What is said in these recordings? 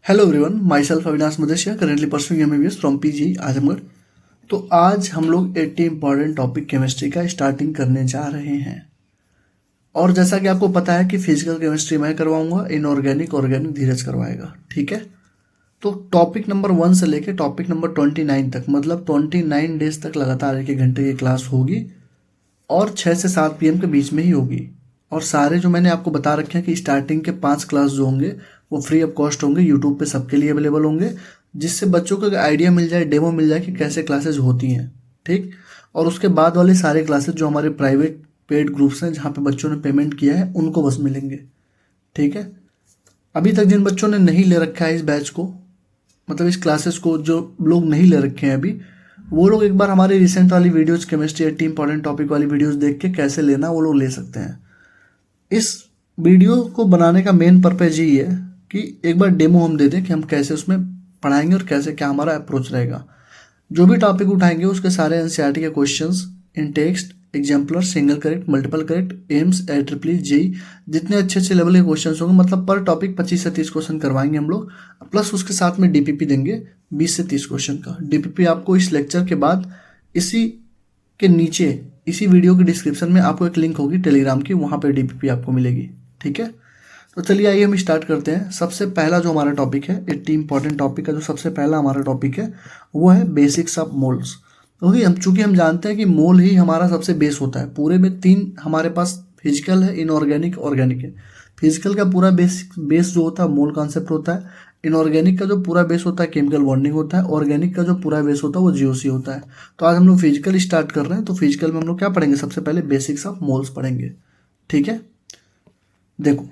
Hello everyone, my self Avinash Madeshiya, currently pursuing MBBS from PG Azamgarh. तो आज हम लोग 80 इंपॉर्टेंट टॉपिक केमिस्ट्री का स्टार्टिंग करने जा रहे हैं। और जैसा कि आपको पता है कि फिजिकल केमिस्ट्री मैं करवाऊंगा, इनऑर्गेनिक ऑर्गेनिक धीरज करवाएगा। ठीक है, तो टॉपिक नंबर 1 से लेके टॉपिक नंबर 29 तक, मतलब 29 डेज तक लगातार 1 घंटे की क्लास होगी और 6 से 7 पीएम के बीच में ही होगी। और सारे जो मैंने आपको बता रखे हैं कि स्टार्टिंग के 5 क्लास जो होंगे वो फ्री ऑफ कॉस्ट होंगे, यूट्यूब पे सबके लिए अवेलेबल होंगे, जिससे बच्चों को आइडिया मिल जाए, डेमो मिल जाए कि कैसे क्लासेज होती हैं। ठीक, और उसके बाद वाले सारे क्लासेज जो हमारे प्राइवेट पेड ग्रुप्स हैं जहाँ पे बच्चों ने पेमेंट किया है उनको बस मिलेंगे। ठीक है, अभी तक जिन बच्चों ने नहीं ले रखा है इस बैच को, मतलब इस क्लासेस को जो लोग नहीं ले रखे हैं अभी, वो लोग एक बार हमारी रिसेंट वाली वीडियोज केमिस्ट्री 80 इंपॉर्टेंट टॉपिक वाली वीडियोज देख के कैसे लेना वो लोग ले सकते हैं। इस वीडियो को बनाने का मेन पर्पज यही है कि एक बार डेमो हम दे दें कि हम कैसे उसमें पढ़ाएंगे और कैसे क्या हमारा अप्रोच रहेगा। जो भी टॉपिक उठाएंगे उसके सारे एनसीईआरटी के questions in text, exemplar, single correct, multiple correct, AIIMS, AIEEE, JEE, जितने अच्छे अच्छे लेवल के क्वेश्चंस होंगे, मतलब पर टॉपिक 25 से 30 क्वेश्चन करवाएंगे हम लोग, प्लस उसके साथ में डीपीपी देंगे 20 से 30 क्वेश्चन का। डीपीपी आपको इस लेक्चर के बाद इसी के नीचे, इसी वीडियो के डिस्क्रिप्शन में आपको एक लिंक होगी टेलीग्राम की, वहाँ पर डीपीपी आपको मिलेगी। ठीक है, तो चलिए आइए हम स्टार्ट करते हैं। सबसे पहला जो हमारा टॉपिक है, 80 इंपॉर्टेंट टॉपिक का जो सबसे पहला हमारा टॉपिक है वो है बेसिक्स ऑफ मोल्स। क्योंकि चूंकि हम जानते हैं कि मोल ही हमारा सबसे बेस होता है। पूरे में 3 हमारे पास फिजिकल है, इनऑर्गेनिक, ऑर्गेनिक है। फिजिकल का पूरा बेस जो होता है मोल कॉन्सेप्ट होता है। इनऑर्गेनिक का जो पूरा बेस होता है केमिकल बॉन्डिंग होता है। ऑर्गेनिक का जो पूरा बेस होता है वो जीओसी होता है। तो आज हम लोग फिजिकल स्टार्ट कर रहे हैं। तो फिजिकल में हम लोग क्या पढ़ेंगे? सबसे पहले बेसिक्स ऑफ मोल्स पढ़ेंगे। ठीक है, देखो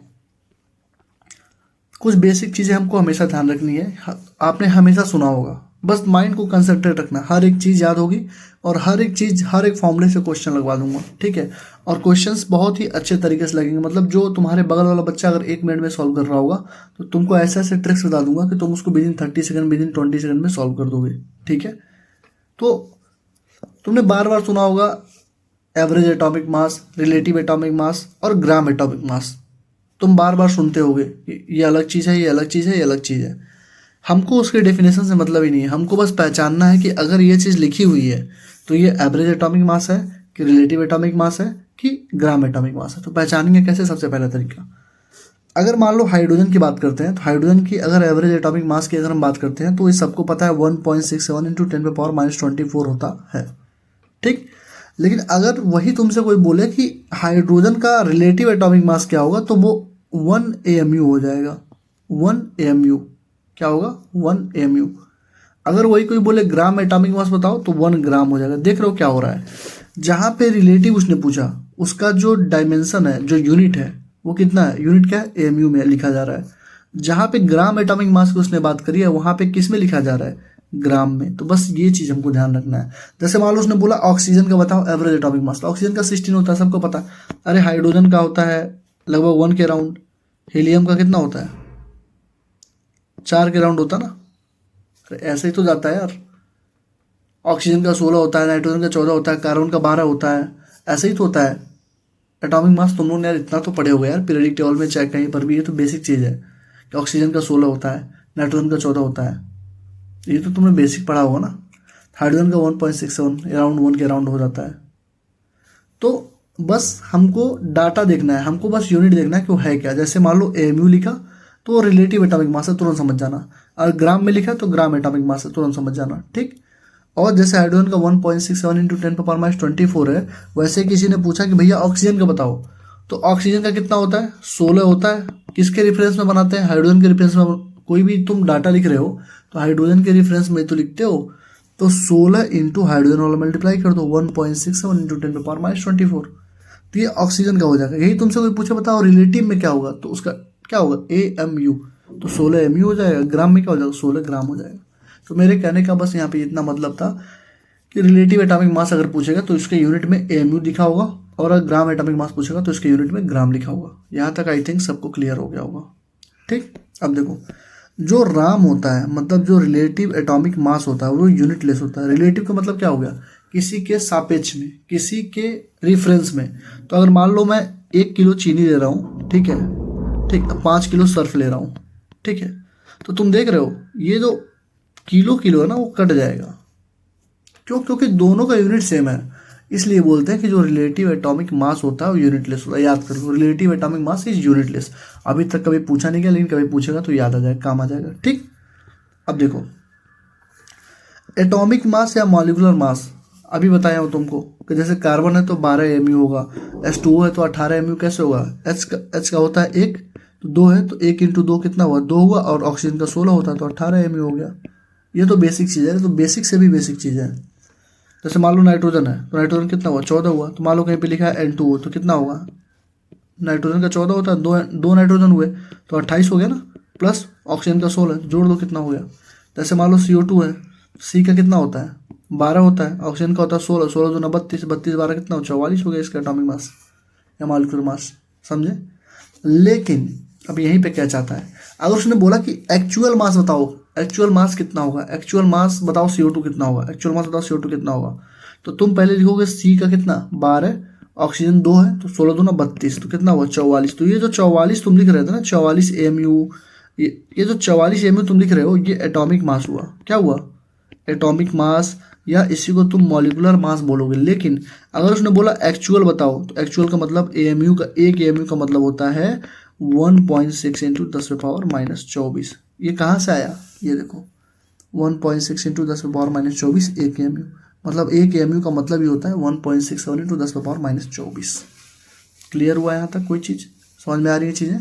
कुछ बेसिक चीज़ें हमको हमेशा ध्यान रखनी है। आपने हमेशा सुना होगा, बस माइंड को कंसंट्रेट रखना, हर एक चीज़ याद होगी और हर एक चीज़, हर एक फॉर्मूले से क्वेश्चन लगवा दूंगा। ठीक है, और क्वेश्चंस बहुत ही अच्छे तरीके से लगेंगे। मतलब जो तुम्हारे बगल वाला बच्चा अगर 1 मिनट में सॉल्व कर रहा होगा तो तुमको ऐसे ऐसे ट्रिक्स बता दूंगा कि तुम उसको विदिन 30 सेकंड, विदिन 20 सेकंड में सॉल्व कर दोगे। ठीक है, तो तुमने बार बार सुना होगा average atomic mass, relative atomic मास और ग्राम एटॉमिक मास। तुम बार बार सुनते होगे ये अलग चीज़ है, ये अलग चीज़ है, ये अलग चीज़ है। हमको उसके डेफिनेशन से मतलब ही नहीं है। हमको बस पहचानना है कि अगर ये चीज़ लिखी हुई है तो ये एवरेज एटॉमिक मास है कि रिलेटिव एटॉमिक मास है कि ग्राम एटॉमिक मास है। तो पहचानेंगे कैसे? सबसे पहला तरीका, अगर मान लो हाइड्रोजन की बात करते हैं तो हाइड्रोजन की अगर एवरेज एटॉमिक मास की अगर हम बात करते हैं तो इस सबको पता है 1.67 इंटू 10⁻⁻24 होता है। ठीक, लेकिन अगर वही तुमसे कोई बोले कि हाइड्रोजन का रिलेटिव एटॉमिक मास क्या होगा तो वो 1 AMU हो जाएगा। 1 AMU क्या होगा? 1 AMU। अगर वही कोई बोले ग्राम एटॉमिक मास बताओ तो 1 ग्राम हो जाएगा। देख रहे हो क्या हो रहा है? जहाँ पे रिलेटिव उसने पूछा उसका जो डायमेंशन है, जो यूनिट है वो कितना है? यूनिट क्या है? AMU में लिखा जा रहा है। जहाँ पे ग्राम एटॉमिक मास की उसने बात करी है वहाँ पे किस में लिखा जा रहा है? ग्राम में। तो बस ये चीज़ हमको ध्यान रखना है। जैसे मान लो उसने बोला ऑक्सीजन का बताओ एवरेज एटॉमिक मास, तो ऑक्सीजन का 16 होता है, सबको पता है। अरे हाइड्रोजन का होता है लगभग 1 के राउंड। हीलियम का कितना होता है? 4 के राउंड होता है ना। अरे ऐसे ही तो जाता है यार। ऑक्सीजन का 16 होता है, नाइट्रोजन का 14 होता है, कार्बन का 12 होता है, ऐसे ही तो होता है। एटॉमिक मास तुम लोग ने यार इतना तो पढ़े होगे यार पीरियडिक टेबल में, चाहे कहीं पर भी। ये तो बेसिक चीज़ है कि ऑक्सीजन का 16 होता है, नाइट्रोजन का 14 होता है। ये तो तुमने बेसिक पढ़ा होगा ना। हाइड्रोजन का 1.67 अराउंड 1 के अराउंड हो जाता है। तो बस हमको डाटा देखना है, हमको बस यूनिट देखना है कि वो है क्या। जैसे मान लो AMU लिखा तो रिलेटिव एटॉमिक मास है, तुरंत समझ जाना। और ग्राम में लिखा तो ग्राम एटॉमिक मास है, तुरंत समझ जाना। ठीक, और जैसे हाइड्रोजन का 1.67 इंटू 10⁻24 है, वैसे किसी ने पूछा कि भैया ऑक्सीजन का बताओ, तो ऑक्सीजन का कितना होता है? 16 होता है। किसके रेफरेंस में बनाते हैं? हाइड्रोजन के रेफरेंस में। कोई भी तुम डाटा लिख रहे हो तो हाइड्रोजन के रेफरेंस में तो लिखते हो, तो 16 इंटू हाइड्रोजन वाला मल्टीप्लाई कर दो 1.67 इंटू 10⁻24, तो ये ऑक्सीजन का हो जाएगा। यही तुमसे कोई पूछे बताओ रिलेटिव में क्या होगा, तो उसका क्या होगा? AMU, तो 16 AMU हो जाएगा। ग्राम में क्या हो जाएगा? 16 ग्राम हो जाएगा। तो मेरे कहने का बस यहाँ पे इतना मतलब था कि रिलेटिव एटॉमिक मास अगर पूछेगा तो इसके यूनिट में AMU लिखा होगा, और अगर ग्राम एटॉमिक मास पूछेगा तो इसके यूनिट में ग्राम लिखा होगा। यहाँ तक आई थिंक सबको क्लियर हो गया होगा। ठीक, अब देखो जो राम होता है, मतलब जो रिलेटिव एटॉमिक मास होता है वो यूनिट लेस होता है। रिलेटिव का मतलब क्या हो गया? किसी के सापेक्ष में, किसी के रिफरेंस में। तो अगर मान लो मैं 1 किलो चीनी ले रहा हूँ, ठीक है, ठीक, 5 किलो सर्फ ले रहा हूँ, ठीक है, तो तुम देख रहे हो ये जो किलो किलो है ना वो कट जाएगा। क्यों? क्योंकि दोनों का यूनिट सेम है। इसलिए बोलते हैं कि जो रिलेटिव एटॉमिक मास होता है वो यूनिटलेस होता है। याद कर लो, relative atomic mass is unitless. अभी तक कभी पूछा नहीं गया, लेकिन कभी पूछेगा तो याद आ जाएगा, काम आ जाएगा। ठीक, अब देखो एटॉमिक मास या मॉलिक्यूलर मास अभी बताया हूँ तुमको कि जैसे कार्बन है तो 12 mu होगा, H2O है तो 18 mu। कैसे होगा? H का होता है 1, तो 2 है तो 1 × 2 कितना हुआ? 2 हुआ। और ऑक्सीजन का 16 होता है तो 18 mu हो गया। ये तो बेसिक चीज़ है, तो बेसिक से भी बेसिक चीज़ है। जैसे मान लो नाइट्रोजन है तो नाइट्रोजन कितना हुआ? 14 हुआ। तो मान लो कहीं पे लिखा है N2O तो कितना होगा? नाइट्रोजन का 14 होता है, दो नाइट्रोजन हुए तो 28 हो गया ना, प्लस ऑक्सीजन का 16, जोड़ दो कितना हो गया। जैसे मान लो CO2 है, C का कितना होता है? 12 होता है, ऑक्सीजन का होता है 16, 16 दूना 32, 32 12 कितना हो? 44 हो गया इसका एटॉमिक मास या मॉलिक्यूलर मास। समझे? लेकिन अब यहीं पे क्या चाहता है, अगर उसने बोला कि एक्चुअल मास बताओ, एक्चुअल मास कितना होगा, एक्चुअल मास बताओ CO2 कितना होगा, एक्चुअल मास बताओ CO2 कितना होगा, तो तुम पहले लिखोगे C का कितना? 12, ऑक्सीजन 2 है तो 16 दूना 32, तो कितना हुआ? 44। तो ये जो 44 तुम लिख रहे थे ना, 44 mu, ये जो 44 mu तुम लिख रहे हो, ये एटॉमिक मास हुआ। क्या हुआ? एटॉमिक मास, या इसी को तुम मॉलिक्यूलर मास बोलोगे। लेकिन अगर उसने बोला एक्चुअल बताओ, तो एक्चुअल का मतलब AMU का, एक AMU का मतलब होता है 1.6 × 10⁻⁻24। ये कहाँ से आया? ये देखो 1.6 × 10⁻⁻24 एक AMU, मतलब एक AMU का मतलब ये होता है 1.67 × 10⁻⁻24। क्लियर हुआ यहाँ तक? कोई चीज़ समझ में आ रही है चीज़ें?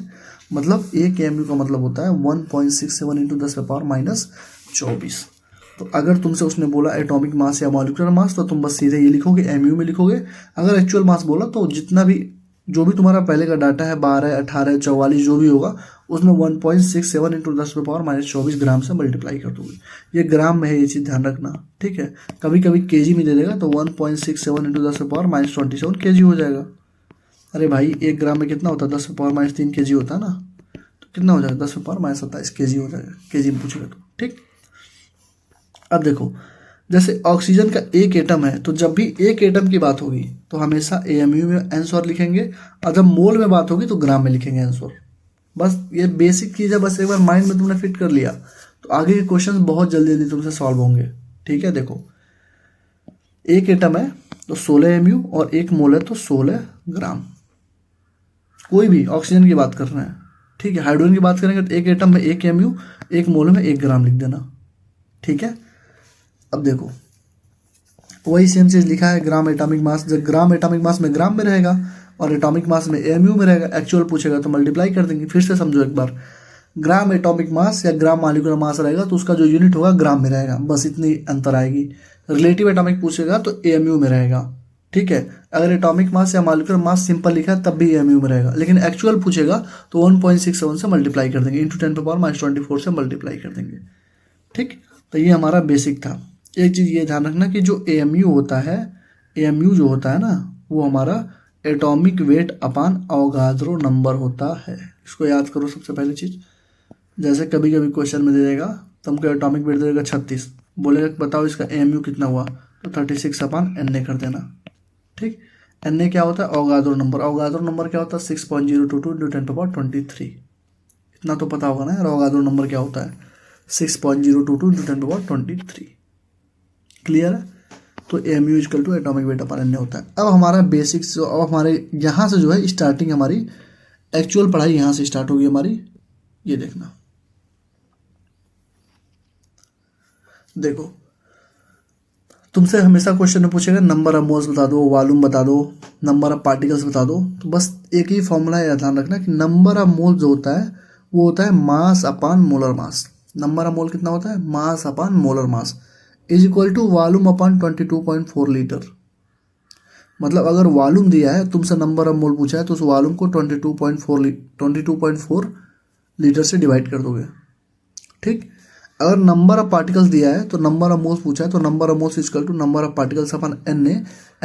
मतलब एक AMU का मतलब होता है 1.67 × 10⁻⁻24। तो अगर तुमसे उसने बोला एटॉमिक मास या मॉलिक्यूलर मास, तो तुम बस सीधे ये लिखोगे, MU में लिखोगे। अगर एक्चुअल मास बोला तो जितना भी, जो भी तुम्हारा पहले का डाटा है 12, 18, 44 जो भी होगा, उसमें 1.67 × 10⁻⁻24 ग्राम से मल्टीप्लाई कर दोगे। ये ग्राम में है, ये चीज़ ध्यान रखना। ठीक है, कभी कभी केजी में दे देगा तो 1.67 × 10⁻⁻27 kg हो जाएगा। अरे भाई 1 ग्राम में कितना होता है? 10⁻³ kg होता है ना, तो कितना हो जाएगा? 10⁻27 kg हो जाएगा, केजी में पूछेगा तो। ठीक, अब देखो जैसे ऑक्सीजन का एक एटम है, तो जब भी एक एटम की बात होगी तो हमेशा AMU में आंसर लिखेंगे, और जब मोल में बात होगी तो ग्राम में लिखेंगे आंसर। बस ये बेसिक चीज़ है, बस एक बार माइंड में तुमने फिट कर लिया तो आगे के क्वेश्चन बहुत जल्दी जल्दी तुमसे सॉल्व होंगे। ठीक है, देखो एक एटम है तो 16 MU, और एक मोल है तो 16 ग्राम। कोई भी ऑक्सीजन की बात कर रहे हैं। ठीक है, हाइड्रोजन की बात करेंगे तो एक एटम में 1 MU, एक मोल में 1 ग्राम लिख देना। ठीक है, अब देखो वही सेम चीज़ लिखा है, ग्राम एटॉमिक मास। जब ग्राम एटॉमिक मास में ग्राम में रहेगा और एटॉमिक मास में AMU में रहेगा। एक्चुअल पूछेगा तो मल्टीप्लाई कर देंगे। फिर से समझो एक बार, ग्राम एटॉमिक मास या ग्राम मॉलिक्यूलर मास रहेगा तो उसका जो यूनिट होगा ग्राम में रहेगा, बस इतनी अंतर आएगी। रिलेटिव एटॉमिक पूछेगा तो AMU में रहेगा। ठीक है, अगर एटॉमिक मास या मॉलिक्यूलर मास सिंपल लिखा है तब भी AMU में रहेगा, लेकिन एक्चुअल पूछेगा तो 1.67 से मल्टीप्लाई कर देंगे, × 10⁻⁻24 से मल्टीप्लाई कर देंगे। ठीक, तो ये हमारा बेसिक था। एक चीज़ ये ध्यान रखना कि जो AMU होता है, AMU जो होता है ना, वो हमारा एटॉमिक वेट अपान अवोगाद्रो नंबर होता है। इसको याद करो सबसे पहले चीज़। जैसे कभी कभी क्वेश्चन में दे देगा, तुमको एटॉमिक वेट दे देगा 36, बोलेगा बताओ इसका AMU कितना हुआ, तो 36/Na कर देना। ठीक, Na क्या होता है? Avogadro number. अवोगाद्रो नंबर क्या होता है? 6.022 × 10⁻23। इतना तो पता होगा ना यार, अवोगाद्रो नंबर क्या होता है? 6.022 × 10⁻23। क्लियर है? तो AMU = एटॉमिक वेट अपन Na होता है। अब हमारा बेसिक्स, अब हमारे यहाँ से जो है स्टार्टिंग, हमारी एक्चुअल पढ़ाई यहाँ से स्टार्ट होगी हमारी। ये देखना, देखो तुमसे हमेशा क्वेश्चन में पूछेगा नंबर ऑफ मोल्स बता दो, वॉल्यूम बता दो, नंबर ऑफ पार्टिकल्स बता दो। तो बस एक ही फॉर्मूला है, ध्यान रखना कि नंबर ऑफ मोल जो होता है वो होता है mass upon molar mass. Number of mole कितना होता है? Mass upon molar mass = volume upon 22.4 litre. मतलब अगर वॉल्यूम दिया है, तुमसे नंबर ऑफ मोल पूछा है, तो उस वॉल्यूम को 22.4 लीटर से डिवाइड कर दोगे। ठीक, अगर नंबर ऑफ पार्टिकल्स दिया है तो नंबर ऑफ मोल्स पूछा है, तो number of moles = number of particles upon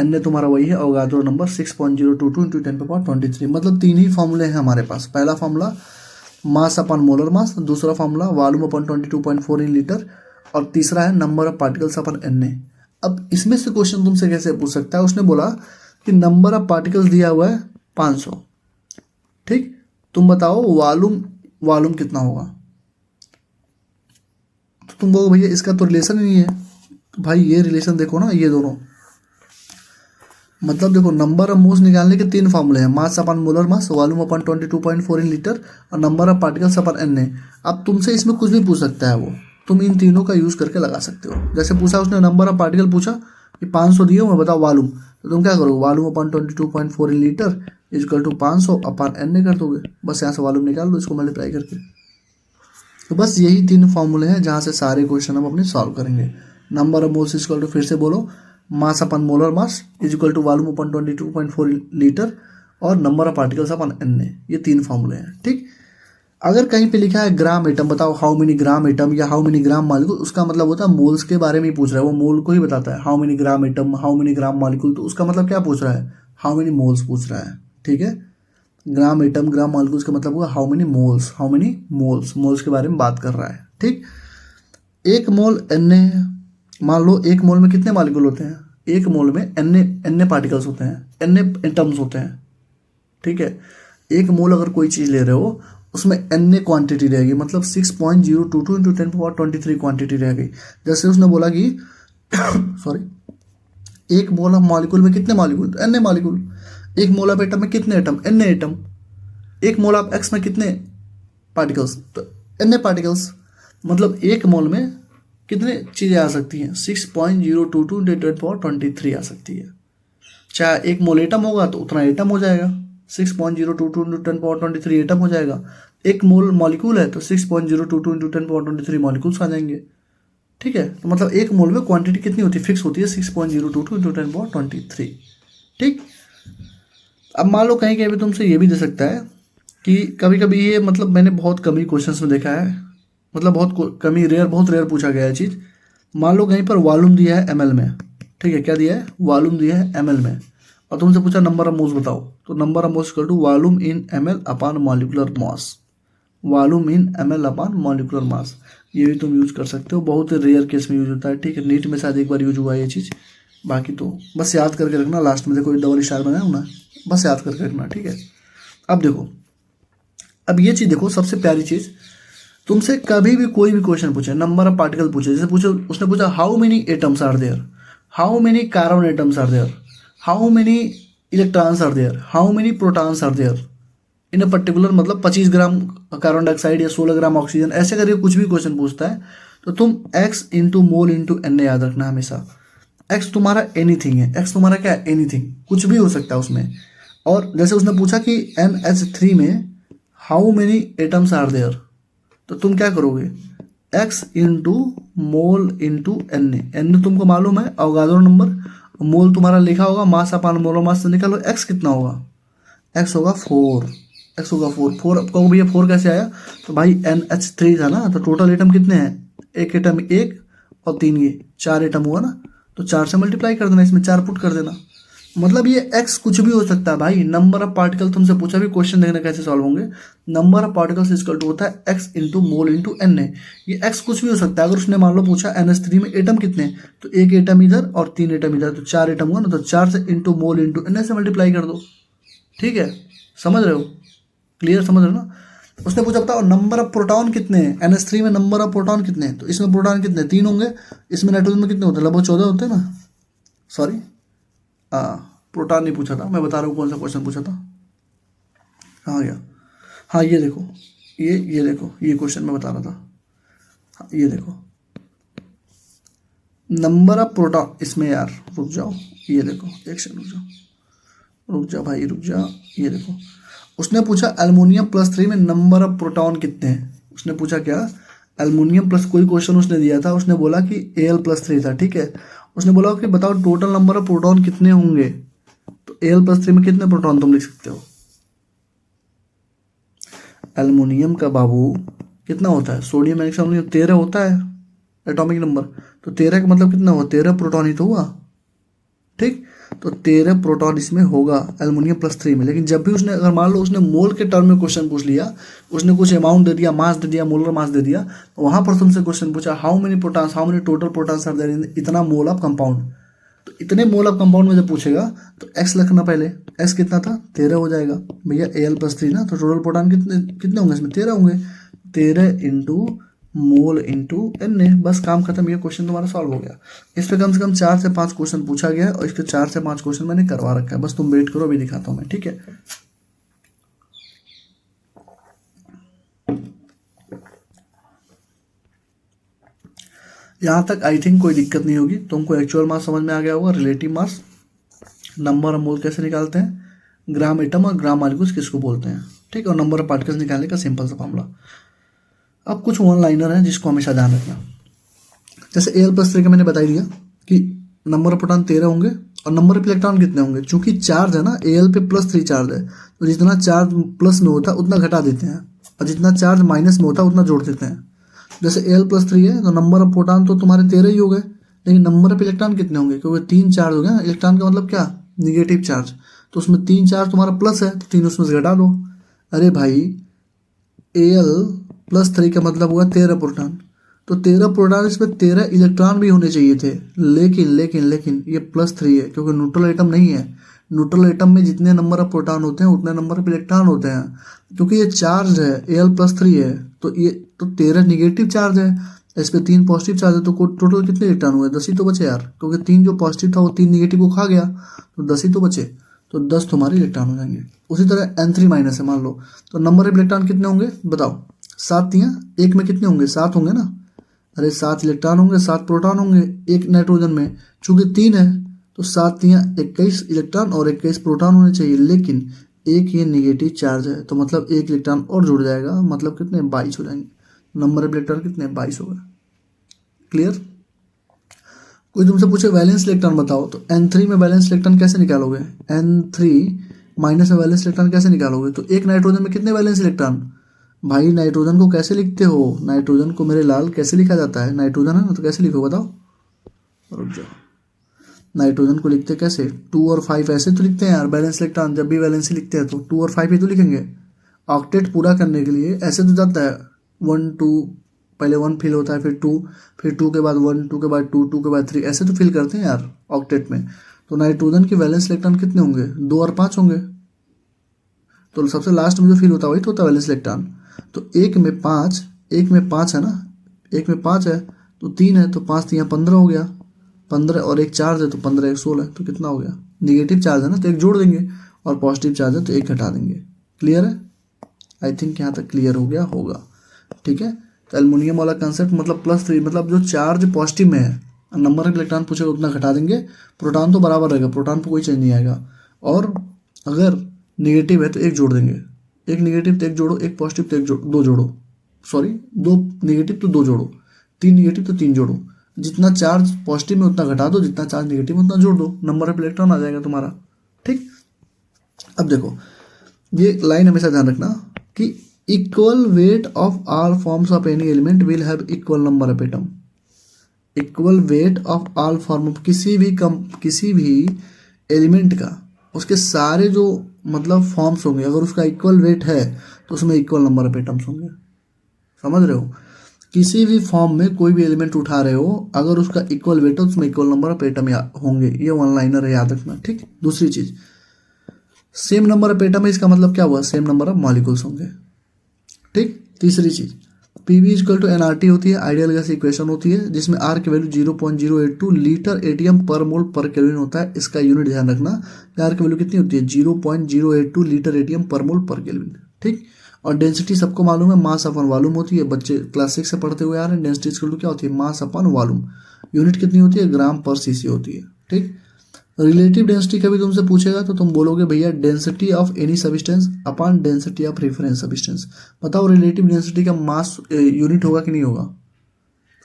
Na तुम्हारा वही है अवोगाद्रो नंबर 6.022 × 10⁻23। मतलब तीन ही फॉर्मूले हैं हमारे पास। पहला फॉर्मूला मास अपन मोलर मास, दूसरा formula volume upon 22.4 in litre, और तीसरा है number of particles upon Na। अब इसमें से क्वेश्चन तुमसे कैसे पूछ सकता है? उसने बोला कि नंबर ऑफ पार्टिकल्स दिया हुआ है 500। ठीक, तुम बताओ वॉल्यूम कितना होगा? तो तुम बोलोगे भैया इसका तो रिलेशन ही नहीं है। तो भाई ये रिलेशन देखो ना, ये दोनों मतलब देखो, नंबर ऑफ मोल्स निकालने के तीन फॉर्मूले हैं, mass upon molar mass, volume upon 22.4 in litre, और number of particles upon N A. अब तुमसे इसमें कुछ भी पूछ सकता है वो, तुम इन तीनों का यूज़ करके लगा सकते हो। जैसे पूछा उसने नंबर ऑफ पार्टिकल पूछा कि 500 दिए हुए, बताओ वॉल्यूम, तो तुम क्या करोगे, volume upon 22.4 in litre is equal to 500 upon N A कर दोगे, बस यहाँ से वॉल्यूम निकाल दो इसको मल्टीप्लाई करके। तो बस यही तीन फॉर्मूले हैं जहाँ से सारे क्वेश्चन हम अपने सॉल्व करेंगे। Number of moles is equal to, फिर से बोलो, mass upon molar mass is equal to volume upon 22.4 litre, और number of particles upon N A. ये तीन फॉर्मूले हैं, ठीक। अगर कहीं पे लिखा है ग्राम एटम, बताओ हाउ मेनी ग्राम एटम या हाउ मेनी ग्राम मॉलिक्यूल, उसका मतलब होता है मोल्स के बारे में ही पूछ रहा है, वो मोल को ही बताता है। How many gram atom, how many gram molecule, तो उसका मतलब क्या पूछ रहा है, हाउ मेनी मोल्स पूछ रहा है, ठीक है। ग्राम एटम ग्राम मॉलिक्यूल्स का मतलब होगा how many moles, how many moles, moles के बारे में बात कर रहा है, ठीक। एक मोल एन ए, मान लो एक मोल में कितने मॉलिक्यूल होते हैं, एक मोल में एन पार्टिकल्स होते हैं, एन एटम्स होते हैं, ठीक है। एक मोल अगर कोई चीज़ ले रहे हो उसमें एन क्वांटिटी रहेगी, मतलब 6.022 इंटू 10⁻23 क्वांटिटी रहेगी। जैसे उसने बोला कि सॉरी, एक मोल ऑफ मॉलिक्यूल में कितने मॉलिक्यूल, तो एन मॉलिक्यूल। एक मोल ऑफ एटम में कितने एटम, एन एटम। एक मोल ऑफ एक्स में कितने पार्टिकल्स, तो एन पार्टिकल्स। मतलब एक मोल में कितने चीज़ें आ सकती हैं, 6.022 इंटू 10⁻23 आ सकती है। चाहे एक मोल एटम होगा तो उतना एटम हो जाएगा, 6.022 इंटू 10⁻23 एटम हो जाएगा। एक मोल मॉलिक्यूल है तो 6.022 इंटू 10⁻23 मॉलिक्यूल्स आ जाएंगे, ठीक है। तो मतलब एक मोल में क्वांटिटी कितनी होती है, फिक्स होती है 6.022 इंटू 10⁻23, ठीक। अब मान लो कहीं कहीं भी तुमसे ये भी दे सकता है कि कभी कभी ये, मतलब मैंने बहुत कम ही क्वेश्चंस में देखा है, मतलब बहुत कम ही, बहुत रेयर पूछा गया है चीज़। मान लो कहीं पर वॉल्यूम दिया है ml में, ठीक है, क्या दिया है, वॉल्यूम दिया है ml में, और तुमसे पूछा नंबर ऑफ मोल्स बताओ, तो number of moles equal to volume in ml upon molecular mass, volume in ml upon molecular mass. ये भी तुम यूज कर सकते हो, बहुत रेयर केस में यूज होता है, ठीक है। नीट में शायद एक बार यूज हुआ है ये चीज़, बाकी तो बस याद करके रखना, लास्ट में देखो डबल स्टार बनाया हो ना, बस याद करके रखना, ठीक है। अब देखो, अब ये चीज़ देखो, सबसे प्यारी चीज़, तुमसे कभी भी कोई भी क्वेश्चन पूछे, नंबर ऑफ पार्टिकल पूछे, जैसे पूछो, उसने पूछा how many atoms are there, how many carbon atoms are there, how many electrons are there, how many protons are there in a particular, मतलब 25 ग्राम कार्बन डाइऑक्साइड या 16 gram oxygen, ऐसे करके कुछ भी क्वेश्चन पूछता है तो तुम x into mole into N याद रखना हमेशा। एक्स तुम्हारा एनीथिंग है, एक्स तुम्हारा क्या है, एनीथिंग, कुछ भी हो सकता है उसमें। और जैसे उसने पूछा कि NH3 में how many atoms are there, तो तुम क्या करोगे, x into mole into N N तुमको मालूम है अवगाद्रो नंबर, मोल तुम्हारा लिखा होगा, मास अपान मोलर मास से निकालो, एक्स कितना होगा, एक्स होगा 4, एक्स होगा 4 कहो भैया 4 कैसे आया, तो भाई NH3 था ना, तो टोटल एटम कितने हैं, एक एटम एक और 3, ये 4 एटम हुआ ना, तो 4 से मल्टीप्लाई कर देना, इसमें 4 पुट कर देना। मतलब ये एक्स कुछ भी हो सकता है भाई। नंबर ऑफ पार्टिकल तुमसे पूछा भी, क्वेश्चन देखना कैसे सॉल्व होंगे, number of particles equal to होता है x into mole into N A. ये एक्स कुछ भी हो सकता है। अगर उसने मान लो पूछा NH3 में एटम कितने, तो एक एटम इधर और 3 एटम इधर, तो 4 एटम हुआ ना, तो 4 से into mole into N A से मल्टीप्लाई कर दो, ठीक है। समझ रहे हो, क्लियर, समझ रहे हो ना। उसने पूछा बताओ नंबर ऑफ प्रोटॉन कितने हैं, NH3 में नंबर ऑफ प्रोटॉन कितने हैं, तो इसमें प्रोटॉन कितने, 3 होंगे, इसमें नाइट्रोजन में कितने होते हैं, लगभग 14 होते हैं ना, सॉरी प्रोटॉन नहीं पूछा था, मैं बता रहा हूँ कौन सा क्वेश्चन पूछा था, हाँ गया, हाँ ये देखो, ये देखो, ये क्वेश्चन मैं बता रहा था, हाँ ये देखो नंबर ऑफ प्रोटॉन, इसमें यार रुक जाओ, ये देखो एक सेकंड रुक जाओ भाई रुक जाओ, ये देखो उसने पूछा एल्युमिनियम +3 में नंबर ऑफ प्रोटॉन कितने हैं, उसने पूछा क्या, एल्युमिनियम प्लस कोई क्वेश्चन उसने दिया था, उसने बोला कि Al+3 था, ठीक है। उसने बोला कि बताओ टोटल नंबर ऑफ प्रोटॉन कितने होंगे, तो Al+3 में कितने प्रोटॉन तुम लिख सकते हो, एल्युमिनियम का बाबू कितना होता है, सोडियम मैग्नीशियम 13 होता है एटॉमिक नंबर, तो 13 का मतलब कितना हुआ, 13 प्रोटॉन ही तो हुआ, ठीक। तो 13 प्रोटॉन इसमें होगा एल्युमिनियम +3 में। लेकिन जब भी उसने, अगर मान लो उसने मोल के टर्म में क्वेश्चन पूछ लिया, उसने कुछ अमाउंट दे दिया, मास दे दिया, मोलर मास दे दिया, तो वहां पर तुमसे क्वेश्चन पूछा how many protons, how many total protons are there in इतना मोल ऑफ कंपाउंड, तो इतने मोल ऑफ कंपाउंड में जब पूछेगा तो एक्स लिखना पहले, एक्स कितना था 13 हो जाएगा भैया, Al+3 ना, तो टोटल प्रोटॉन कितने कितने होंगे इसमें, 13 होंगे, 13 इंटू मोल इंटू Na, बस काम खत्म, ये क्वेश्चन तुम्हारा सॉल्व हो गया। इस पे कम से कम 4 से 5 क्वेश्चन पूछा गया है और इसके 4 से 5 क्वेश्चन मैंने करवा रखा है, बस तुम वेट करो, अभी दिखाता हूँ मैं, ठीक है। यहाँ तक आई थिंक कोई दिक्कत नहीं होगी, तुमको एक्चुअल मास समझ में आ गया होगा, रिलेटिव मास, नंबर ऑफ मोल कैसे निकालते हैं, ग्राम एटम और ग्राम मॉलिक्यूल्स किसको बोलते हैं, ठीक है, और नंबर ऑफ पार्टिकल्स निकालने का सिंपल सा फॉर्मूला। अब कुछ वन लाइनर है जिसको हमेशा ध्यान रखना। जैसे Al+3 का मैंने बता दिया कि नंबर ऑफ प्रोटॉन 13 होंगे और नंबर ऑफ इलेक्ट्रॉन कितने होंगे, चूंकि चार्ज है ना, Al पे +3 चार्ज है, तो जितना चार्ज प्लस में होता है उतना घटा देते हैं और जितना चार्ज माइनस में होता है उतना जोड़ देते हैं। जैसे Al+3 है तो नंबर ऑफ प्रोटॉन तो तुम्हारे 13 ही हो गए, लेकिन नंबर ऑफ इलेक्ट्रॉन कितने होंगे, क्योंकि 3 चार्ज हो गया ना, इलेक्ट्रॉन का मतलब क्या, निगेटिव चार्ज, तो उसमें 3 चार्ज तुम्हारा प्लस है तो 3 उसमें से घटा दो। अरे भाई Al+3 का मतलब हुआ 13 प्रोटॉन, तो 13 प्रोटॉन, इसमें 13 इलेक्ट्रॉन भी होने चाहिए थे, लेकिन लेकिन लेकिन ये +3 है क्योंकि न्यूट्रल एटम नहीं है। न्यूट्रल एटम में जितने नंबर ऑफ प्रोटॉन होते हैं उतने नंबर ऑफ इलेक्ट्रॉन होते हैं, क्योंकि ये चार्ज है, Al+3 है, तो ये तो 13 निगेटिव चार्ज है, इस पर 3 पॉजिटिव चार्ज है, तो टोटल कितने इलेक्ट्रॉन हुए, 10 ही तो बचे यार, क्योंकि 3 जो पॉजिटिव था वो 3 निगेटिव को खा गया, तो 10 ही तो बचे, तो 10 तुम्हारे इलेक्ट्रॉन हो जाएंगे। उसी तरह N3 माइनस है मान लो, तो नंबर ऑफ इलेक्ट्रॉन कितने होंगे बताओ, 7 तियाँ एक में कितने होंगे, 7 होंगे ना, अरे 7 इलेक्ट्रॉन होंगे, 7 प्रोटॉन होंगे एक नाइट्रोजन में, चूंकि 3 है तो 7 तियाँ 21 इलेक्ट्रॉन और 21 प्रोटॉन होने चाहिए, लेकिन एक ये निगेटिव चार्ज है, तो मतलब एक इलेक्ट्रॉन और जुड़ जाएगा, मतलब कितने 22 हो जाएंगे, नंबर ऑफ इलेक्ट्रॉन कितने 22 हो गए। क्लियर। कोई तुमसे पूछे वैलेंस इलेक्ट्रॉन बताओ, तो N3 में वैलेंस इलेक्ट्रॉन कैसे निकालोगे, N3 माइनस में वैलेंस इलेक्ट्रॉन कैसे निकालोगे, तो एक नाइट्रोजन में कितने वैलेंस इलेक्ट्रॉन, भाई नाइट्रोजन को कैसे लिखते हो, नाइट्रोजन को मेरे लाल कैसे लिखा जाता है, नाइट्रोजन है ना, तो कैसे लिखो बताओ, रुक जाओ, नाइट्रोजन को लिखते कैसे, 2 और 5 ऐसे तो लिखते हैं यार, बैलेंस इलेक्ट्रॉन जब भी वैलेंसी लिखते हैं तो 2 और 5 ही तो लिखेंगे। ऑक्टेट पूरा करने के लिए ऐसे तो जाता है 1 2, पहले 1 फिल होता है, फिर 2 के बाद 1, 2 के बाद 2, 2 के बाद 3, ऐसे तो फिल करते हैं यार ऑक्टेट में। तो नाइट्रोजन की वैलेंस इलेक्ट्रॉन कितने होंगे, 2 और 5 होंगे, तो सबसे लास्ट में जो फिल होता है वही तो होता है वैलेंस इलेक्ट्रॉन। तो एक में 5 है ना, एक में 5 है तो 3 है, तो 5 3 15 हो गया, 15 और एक चार्ज है तो 15 1 16, तो कितना हो गया, निगेटिव चार्ज है ना तो एक जोड़ देंगे और पॉजिटिव चार्ज है तो एक घटा देंगे। क्लियर है, आई थिंक यहाँ तक क्लियर हो गया होगा, ठीक है। तो एल्युमिनियम वाला कंसेप्ट मतलब +3, मतलब जो चार्ज पॉजिटिव में है, नंबर ऑफ इलेक्ट्रॉन पूछेगा उतना घटा देंगे, प्रोटॉन तो बराबर रहेगा, प्रोटॉन पर कोई चेंज नहीं आएगा, और अगर निगेटिव है तो एक जोड़ देंगे, एक निगेटिव तो एक जोड़ो, एक पॉजिटिव तो एक दो जोड़ो, सॉरी 2 निगेटिव तो 2 जोड़ो, 3 निगेटिव तो 3 जोड़ो, जितना चार्ज पॉजिटिव में उतना घटा दो, जितना चार्ज निगेटिव में उतना जोड़ दो, नंबर ऑफ इलेक्ट्रॉन आ जाएगा तुम्हारा, ठीक। अब देखो ये लाइन हमेशा ध्यान रखना कि equal weight of all forms of any element will have equal number of atom, equal weight of all form of किसी भी एलिमेंट का, उसके सारे जो मतलब फॉर्म्स होंगे, अगर उसका इक्वल वेट है तो उसमें इक्वल नंबर ऑफ एटम्स होंगे, समझ रहे हो। किसी भी फॉर्म में कोई भी एलिमेंट उठा रहे हो, अगर उसका इक्वल वेट है उसमें इक्वल नंबर ऑफ एटम होंगे, ये वन लाइनर है, याद रखना, ठीक। दूसरी चीज, सेम नंबर ऑफ एटम है, इसका मतलब क्या हुआ, सेम नंबर ऑफ मॉलिक्यूल्स होंगे, ठीक। तीसरी चीज, PV = nRT होती है, आइडियल गैस इक्वेशन होती है, जिसमें R की वैल्यू 0.082 लीटर एटीएम पर मोल पर केल्विन होता है, इसका यूनिट ध्यान रखना, R की वैल्यू कितनी होती है, 0.082 लीटर एटीएम पर मोल पर केल्विन, ठीक। और डेंसिटी सबको मालूम है, मास अपन वॉल्यूम होती है, बच्चे क्लास 6 से पढ़ते हुए आ रहे हैं, डेंसिटी इक्वल क्या होती है, मास अपन वॉल्यूम, यूनिट कितनी होती है, ग्राम पर सीसी होती है, ठीक। रिलेटिव डेंसिटी कभी तुमसे पूछेगा तो तुम बोलोगे भैया density of any substance upon density of reference substance. बताओ रिलेटिव डेंसिटी का मास यूनिट होगा कि नहीं होगा,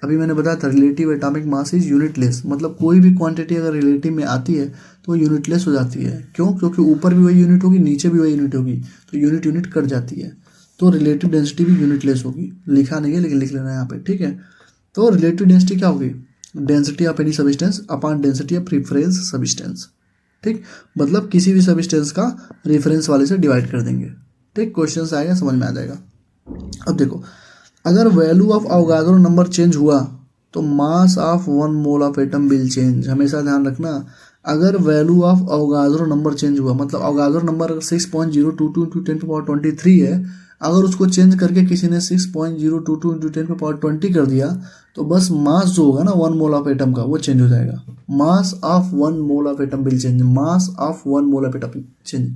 अभी मैंने बताया था relative atomic mass is unitless, मतलब कोई भी क्वांटिटी अगर रिलेटिव में आती है तो वो यूनिटलेस हो जाती है, क्यों, क्योंकि ऊपर भी वही यूनिट होगी नीचे भी वही यूनिट होगी, तो यूनिट कट जाती है, तो रिलेटिव डेंसिटी भी यूनिटलेस होगी, लिखा नहीं है लेकिन लिख लेना यहाँ पे, ठीक है। तो रिलेटिव डेंसिटी क्या होगी, density of any substance upon density of reference substance, ठीक, मतलब किसी भी सब्सटेंस का रेफरेंस वाले से डिवाइड कर देंगे, ठीक। क्वेश्चन आएगा समझ में आ जाएगा। अब देखो अगर value of Avogadro number change हुआ तो मास of 1 mole of atom will change, हमेशा ध्यान रखना, अगर value of Avogadro number change हुआ, मतलब अवोगाद्रो नंबर 6.022 × 10⁻23 है, अगर उसको चेंज करके किसी ने 6.022 इंटू 10⁻20 कर दिया तो बस मास जो होगा ना 1 मोल ऑफ एटम का वो चेंज हो जाएगा। मास of 1 mole of atom will change, mass of 1 mole of atom change,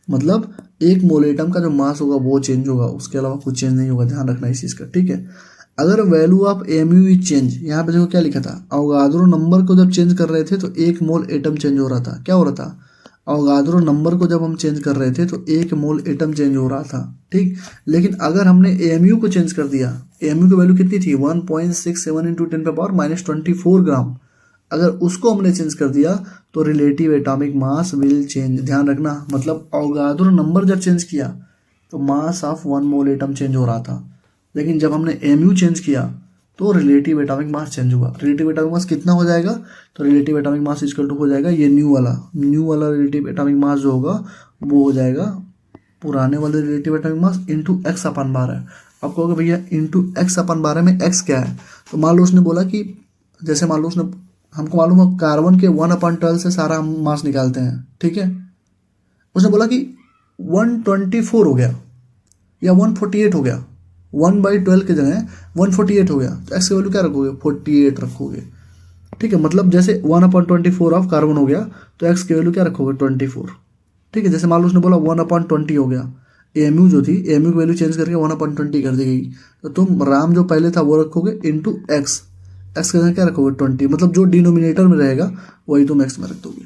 मतलब 1 मोल एटम का जो मास होगा वो चेंज होगा, उसके अलावा कुछ चेंज नहीं होगा, ध्यान रखना इस चीज़ का, ठीक है। अगर value of MU is change, यहाँ पे देखो क्या लिखा था, अवगाद्रो नंबर को जब चेंज कर रहे थे तो 1 मोल एटम चेंज हो रहा था, क्या हो रहा था, अवगाद्रो नंबर को जब हम चेंज कर रहे थे तो 1 मोल एटम चेंज हो रहा था, ठीक। लेकिन अगर हमने एमयू को चेंज कर दिया, एमयू की वैल्यू कितनी थी 1.67 इंटू 10⁻⁻24 ग्राम, अगर उसको हमने चेंज कर दिया तो relative atomic mass will change, ध्यान रखना, मतलब अवगाद्रो नंबर जब चेंज किया तो मास ऑफ 1 मोल एटम चेंज हो रहा था, लेकिन जब हमने एमयू चेंज किया तो रिलेटिव एटॉमिक मास चेंज हुआ। रिलेटिव एटॉमिक मास कितना हो जाएगा, तो relative atomic mass equal to हो जाएगा ये न्यू वाला रिलेटिव एटॉमिक मास जो होगा वो हो जाएगा पुराने वाले relative atomic mass into x upon 12। आप कहोगे भैया इंटू एक्स अपन 12 में एक्स क्या है, तो मान लो उसने बोला कि जैसे मान लो उसने, हमको मालूम है कार्बन के 1/12 से सारा हम मास निकालते हैं, ठीक है। उसने बोला कि 124 हो गया या 148 हो गया, 1/12 की जगह 148 हो गया, तो एक्स की वैल्यू क्या रखोगे 48 रखोगे, ठीक है। मतलब जैसे 1/24 ऑफ कार्बन हो गया तो एक्स की वैल्यू क्या रखोगे 24, ठीक है। जैसे मान लो उसने बोला 1/20 हो गया, एमयू जो थी एमयू की वैल्यू चेंज करके 1/20 कर दी गई, तो तुम राम जो पहले था वो रखोगे इंटू एक्स, एक्स की जगह क्या रखोगे 20, मतलब जो डिनोमिनेटर में रहेगा वही तुम एक्स में रख दोगे,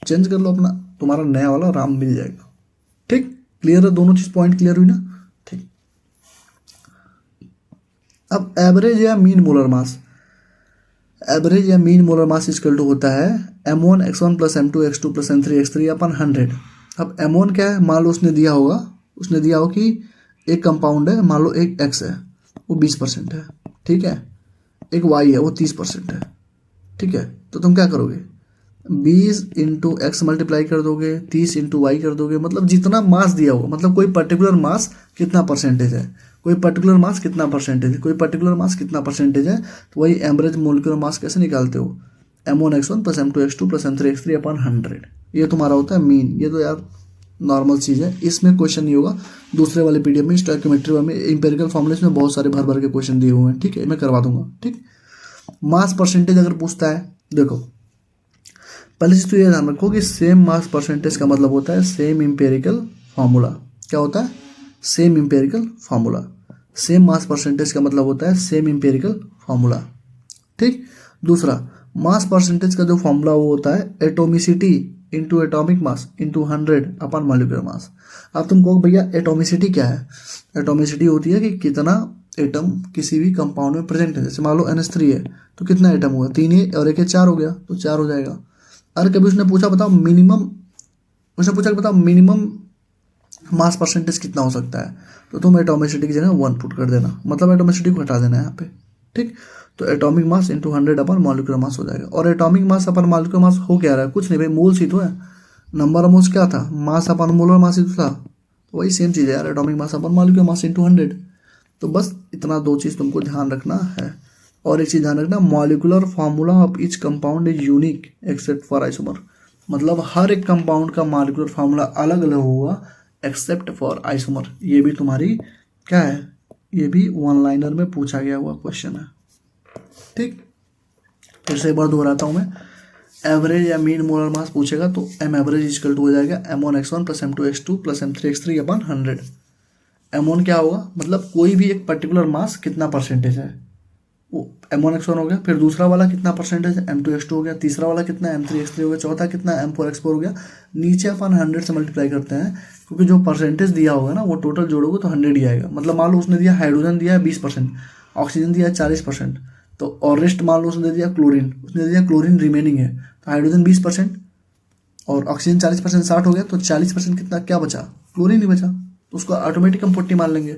चेंज कर लो अपना, तुम्हारा नया वाला राम मिल जाएगा, ठीक। क्लियर है, दोनों चीज़ पॉइंट क्लियर हुई ना, ठीक। अब एवरेज या मीन मोलर मास, एवरेज या mean molar mass equal to होता है m1x1 plus m2 x2 plus m3 x3 अपन 100। अब m1 क्या है, मान लो उसने दिया होगा, उसने दिया हो कि एक कंपाउंड है, मान लो एक x है वो 20% है, ठीक है, एक y है वो 30% है, ठीक है। तो तुम क्या करोगे 20 इंटू एक्स मल्टीप्लाई कर दोगे, 30 इंटू वाई कर दोगे, मतलब जितना मास दिया होगा, मतलब कोई पर्टिकुलर मास कितना परसेंटेज है, कोई पर्टिकुलर मास कितना परसेंटेज है, कोई पर्टिकुलर मास कितना परसेंटेज है, तो वही एवरेज मोलिकुलर मास कैसे निकालते हो, m1x1 plus m2x2 plus m3x3 अपन 100, ये तुम्हारा होता है मीन। ये तो यार नॉर्मल चीज़ है, इसमें क्वेश्चन नहीं होगा। दूसरे वाले पीडीएफ में स्टोइकियोमेट्री में इंपेरिकल फॉर्मूलेस में बहुत सारे भर भर के क्वेश्चन दिए हुए हैं, ठीक है, मैं करवा दूंगा, ठीक। मास परसेंटेज अगर पूछता है, देखो पहले चीज तो ये ध्यान रखो कि सेम मास परसेंटेज का मतलब होता है सेम इंपेरिकल फार्मूला, क्या होता है same empirical formula, same mass percentage का मतलब होता है सेम इंपेरिकल फार्मूला, ठीक। दूसरा मास परसेंटेज का जो फॉर्मूला वो होता है atomicity into atomic mass into 100 अपन मॉलिक्यूलर मास। अब तुम कहो भैया एटोमिसिटी क्या है, एटोमिसिटी होती है कि कितना एटम किसी भी कंपाउंड में प्रेजेंट है। जैसे मान लो NH3 है तो कितना एटम हुआ 3 है और एक 4 हो गया तो 4 हो जाएगा। अगर कभी उसने पूछा बताओ मिनिमम, उसने पूछा कि बताओ मिनिमम मास परसेंटेज कितना हो सकता है, तो तुम एटोमिसिटी की जगह 1 पुट कर देना, मतलब एटोमिसिटी को हटा देना यहाँ पे, ठीक। तो एटॉमिक मास इंटू 100 अपन मॉलिक्यूलर मास हो जाएगा। और एटॉमिक मास अपन मॉलिक्यूलर मास हो क्या रहा है, कुछ नहीं भाई, मोल्स ही तो है, नंबर ऑफ मोल्स क्या था, मास अपन मोलर मास ही तो था, तो वही सेम चीज़ है यार, एटॉमिक मास अपन मॉलिक्यूलर मास इंटू 100। तो बस इतना दो चीज़ तुमको ध्यान रखना है। और एक चीज़ ध्यान रखना, molecular formula of each compound is unique except for isomer, मतलब हर एक कंपाउंड का मॉलिक्यूलर फार्मूला अलग अलग होगा एक्सेप्ट फॉर आइसोमर। ये भी तुम्हारी क्या है, ये भी वन लाइनर में पूछा गया हुआ क्वेश्चन है, ठीक। फिर से एक बार दोहराता हूँ मैं, एवरेज या मीन मोलर मास पूछेगा तो एम एवरेज इक्वल टू हो जाएगा m1x1 plus m2x2 plus m3x3 अपन 100। m1 क्या होगा, मतलब कोई भी एक पर्टिकुलर मास कितना परसेंटेज है, वो m1x1 हो गया, फिर दूसरा वाला कितना परसेंटेज है m2x2 हो गया, तीसरा वाला कितना m3x3 हो गया, चौथा कितना m4x4 हो गया। नीचे अपन 100 से मल्टीप्लाई करते हैं, क्योंकि जो परसेंटेज दिया होगा ना वो टोटल जोड़ोगे तो 100 ही आएगा। मतलब मान लो उसने दिया हाइड्रोजन दिया है 20%, ऑक्सीजन दिया है 40%, तो और रेस्ट मान लो उसने दे दिया क्लोरीन, उसने दे दिया क्लोरीन रिमेनिंग है, तो हाइड्रोजन 20% और ऑक्सीजन 40%, 60 हो गया, तो 40% कितना क्या बचा, क्लोरीन ही बचा, तो उसको ऑटोमेटिक हम 40 मान लेंगे,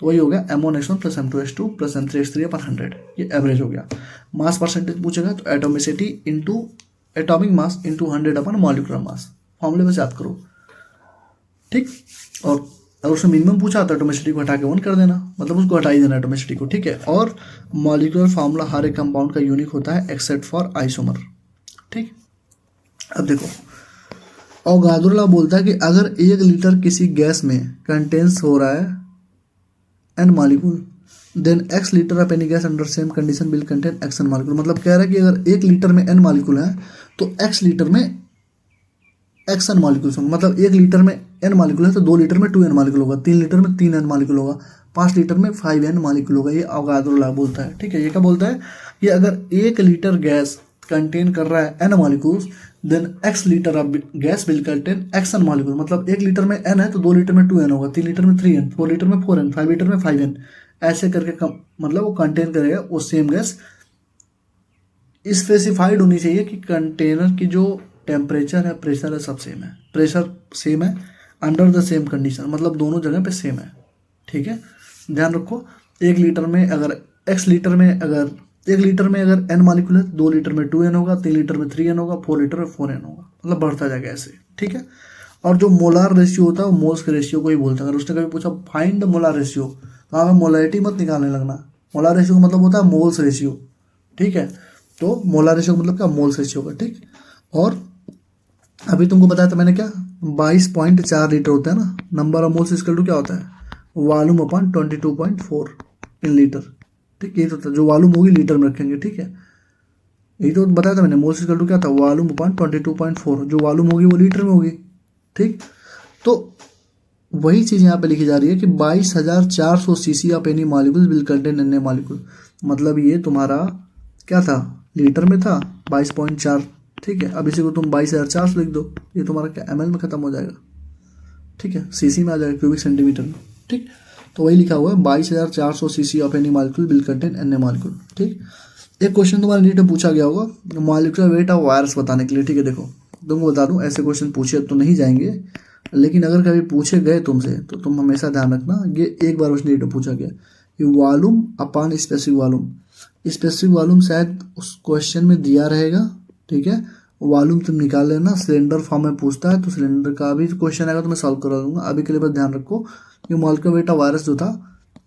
तो वही हो गया m1x1 plus m2x2 plus m3x3 अपन 100, ये एवरेज हो गया। मास परसेंटेज पूछेगा तो atomicity into atomic mass into 100 अपन मॉलिक्यूलर मास, फॉर्मूले बस याद करो, ठीक। और अगर उसने मिनिमम पूछा तो एटोमिसिटी को हटा के 1 कर देना, मतलब उसको हटा ही देना एटोमिसिटी को, ठीक है। और मॉलिक्यूलर फार्मूला हर एक कंपाउंड का यूनिक होता है एक्सेप्ट फॉर आइसोमर, ठीक। अब देखो अवोगाद्रो लॉ बोलता है कि अगर 1 लीटर किसी गैस में कंटेंस हो रहा है n molecule then x litre of any gas under same condition will contain x n molecule. मतलब कह रहा है कि अगर 1 लीटर में n मॉलिक्यूल है तो x लीटर में x n मॉलिक्यूल्स होंगे। मतलब 1 लीटर में n मॉलिक्यूल है तो 2 लीटर में 2n मॉलिक्यूल होगा, 3 लीटर में 3n मॉलिक्यूल होगा, 5 लीटर में 5n मॉलिक्यूल होगा। ये अवगाद्रो लॉ बोलता है। ठीक है, ये क्या बोलता है कि अगर 1 लीटर गैस कंटेन कर रहा है n molecules then x litre of gas will contain xn molecule. मतलब 1 लीटर में n है तो 2 लीटर में 2n होगा, 3 लीटर में 3n, 4 लीटर में 4n, 5 लीटर में 5n, ऐसे करके मतलब वो कंटेन करेगा वो सेम गैस। स्पेसिफाइड होनी चाहिए कि कंटेनर की जो टेम्परेचर है, प्रेशर है, सब सेम है, प्रेशर सेम है अंडर द सेम कंडीशन, मतलब दोनों जगह पे सेम है। ठीक है, ध्यान रखो 1 लीटर में अगर x लीटर में अगर 1 लीटर में अगर n मॉलिक्यूल है 2 लीटर में 2n होगा, 3 लीटर में 3n होगा, 4 लीटर में 4n होगा, मतलब बढ़ता जाएगा ऐसे। ठीक है, और जो मोलार रेशियो होता है वो मोल्स के रेशियो को ही बोलता है। अगर उसने कभी पूछा फाइंड मोलार रेशियो तो हमें मोलैरिटी मत निकालने लगना। मोलार रेशियो का मतलब होता है मोल्स रेशियो। ठीक है, तो मोलार रेशियो का मतलब क्या, मोल्स रेशियो का। ठीक, और अभी तुमको बताया था मैंने क्या, 22.4 लीटर होता है ना, number of moles equal to क्या होता है, वॉल्यूम अपॉन 22.4 इन लीटर। ठीक, ये तो जो वॉल्यूम होगी लीटर में रखेंगे। ठीक है, यही तो बताया था मैंने, मोल्स इक्वल टू क्या था, वॉल्यूम अपॉन 22.4, जो वॉल्यूम होगी वो लीटर में होगी। ठीक, तो वही चीज़ यहाँ पे लिखी जा रही है कि 22,400 CC of any molecule will contain N A molecule. मतलब ये तुम्हारा क्या था, लीटर में था 22.4। ठीक है, अब इसी को तुम 22,400 लिख दो, ये तुम्हारा क्या ml में खत्म हो जाएगा। ठीक है, सीसी में आ जाएगा, क्यूबिक सेंटीमीटर में। ठीक, तो वही लिखा हुआ है 22,400 CC of any molecule will contain N A molecule. ठीक, एक क्वेश्चन तुम्हारे नीट में पूछा गया होगा मॉलिक्यूलर वेट ऑफ वायरस बताने के लिए। ठीक है, देखो तुमको बता दूं ऐसे क्वेश्चन पूछे तो नहीं जाएंगे, लेकिन अगर कभी पूछे गए तुमसे तो तुम हमेशा ध्यान रखना, ये एक बार उस नीट में पूछा गया कि volume upon specific volume. Specific volume शायद उस क्वेश्चन में दिया रहेगा। ठीक है, वॉल्यूम तुम निकाल लेना, सिलेंडर फॉर्म में पूछता है तो सिलेंडर का भी क्वेश्चन आएगा तो मैं सॉल्व करा दूंगा। अभी के लिए बस ध्यान रखो कि मॉलिक्यूलर वेट ऑफ वायरस जो था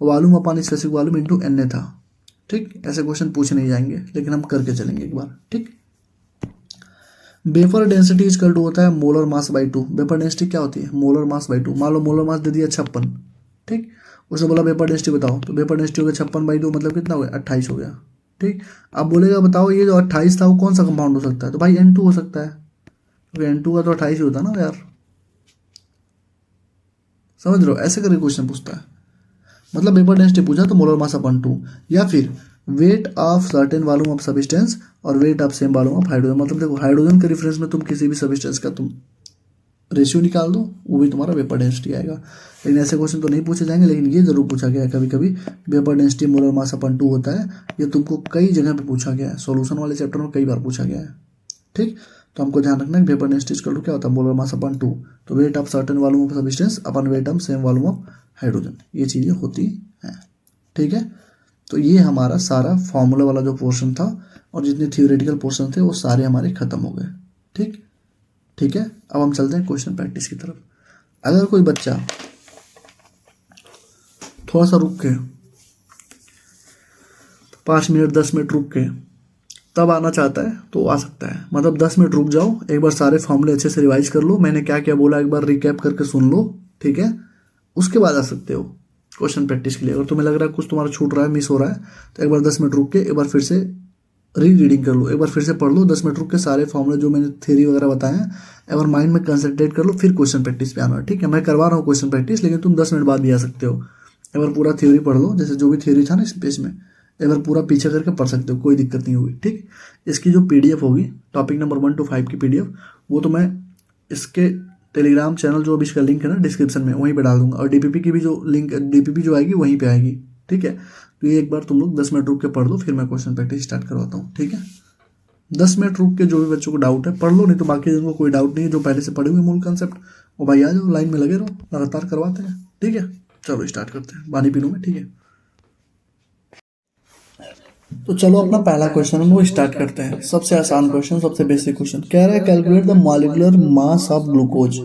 volume upon specific volume into N A था। ठीक, ऐसे क्वेश्चन पूछे नहीं जाएंगे, लेकिन हम करके चलेंगे एक बार। ठीक, वेपर डेंसिटी इक्वल टू होता है molar mass by 2। Vapour density क्या होती है, मोलर मास बाई 2। मान लो मोलर मास दे दिया 56। ठीक, उसने बोला वेपर डेंसिटी बताओ, तो वेपर डेंसिटी हो गया 56/2, मतलब कितना हो गया, 28 हो गया। ठीक, अब बोलेगा बताओ ये जो 28 था वो कौन सा कंपाउंड हो सकता है, तो भाई N2 हो सकता है, क्योंकि N2 का तो 28 ही होता है ना यार। समझ रहे हो, ऐसे करके क्वेश्चन पूछता है। मतलब वेपर डेंसिटी पूछा तो मोलर मास अपॉन 2, या फिर weight of certain volume of substance और weight of same volume of hydrogen. मतलब देखो हाइड्रोजन के रेफरेंस में तुम किसी भी सब्सटेंस का तुम रेशियो निकाल दो, वो भी तुम्हारा वेपर डेंसिटी आएगा। लेकिन ऐसे क्वेश्चन तो नहीं पूछे जाएंगे, लेकिन ये जरूर पूछा गया है कभी कभी, vapour density molar mass upon 2 होता है। ये तुमको कई जगह पे पूछा गया है, सॉल्यूशन वाले चैप्टर में कई बार पूछा गया है। ठीक, तो हमको ध्यान रखना है वेपर डेंसिटी इक्वल टू क्या होता है, मोलर मास अपॉन 2, तो wait of certain volume of substance upon weight of same volume of hydrogen, ये चीज़ें होती हैं। ठीक है, तो ये हमारा सारा फॉर्मूला वाला जो पोर्शन था और जितने थियोरेटिकल पोर्शन थे वो सारे हमारे खत्म हो गए। ठीक, ठीक है, अब हम चलते हैं क्वेश्चन प्रैक्टिस की तरफ। अगर कोई बच्चा थोड़ा सा रुक के 5 मिनट 10 मिनट रुक के तब आना चाहता है तो आ सकता है। मतलब 10 मिनट रुक जाओ, एक बार सारे फॉर्मूले अच्छे से रिवाइज कर लो, मैंने क्या क्या बोला एक बार रिकैप करके सुन लो। ठीक है, उसके बाद आ सकते हो क्वेश्चन प्रैक्टिस के लिए। अगर तुम्हें लग रहा है कुछ तुम्हारा छूट रहा है, मिस हो रहा है, तो एक बार 10 मिनट रुक के एक बार फिर से रीडिंग कर लो, एक बार फिर से पढ़ लो, 10 मिनट रुक के सारे फॉर्मूले जो मैंने थ्योरी वगैरह बताए हैं एक बार माइंड में कंसंट्रेट कर लो, फिर क्वेश्चन प्रैक्टिस पे आना। ठीक है, मैं करवा रहा हूँ क्वेश्चन प्रैक्टिस, लेकिन तुम 10 मिनट बाद भी आ सकते हो। एक बार पूरा थ्योरी पढ़ लो, जैसे जो भी थ्योरी था ना इस पेज में, एक बार पूरा पीछे करके पढ़ सकते हो, कोई दिक्कत नहीं होगी। ठीक, इसकी जो PDF होगी टॉपिक नंबर 1 to 5 की PDF, वो तो मैं इसके टेलीग्राम चैनल जो भी इसका लिंक है ना डिस्क्रिप्शन में वहीं पे डाल दूंगा, और DPP की भी जो लिंक DPP जो आएगी वहीं पे आएगी। ठीक है, तो ये एक बार तुम लोग 10 मिनट रुक के पढ़ लो, फिर मैं क्वेश्चन प्रैक्टिस स्टार्ट करवाता हूँ। ठीक है, 10 मिनट रुक के जो भी बच्चों को डाउट है पढ़ लो, नहीं तो बाकी जिनको कोई डाउट नहीं है, जो पहले से पढ़े हुए मूल कंसेप्ट, वो भाई आ जाओ, लाइन में लगे रहो, लगातार करवाते हैं। ठीक है, चलो स्टार्ट करते हैं, पानी पी लूँ मैं। ठीक है, तो चलो अपना पहला क्वेश्चन हम वो स्टार्ट करते हैं। सबसे आसान क्वेश्चन, सबसे बेसिक क्वेश्चन कह रहा है calculate the molecular mass of glucose.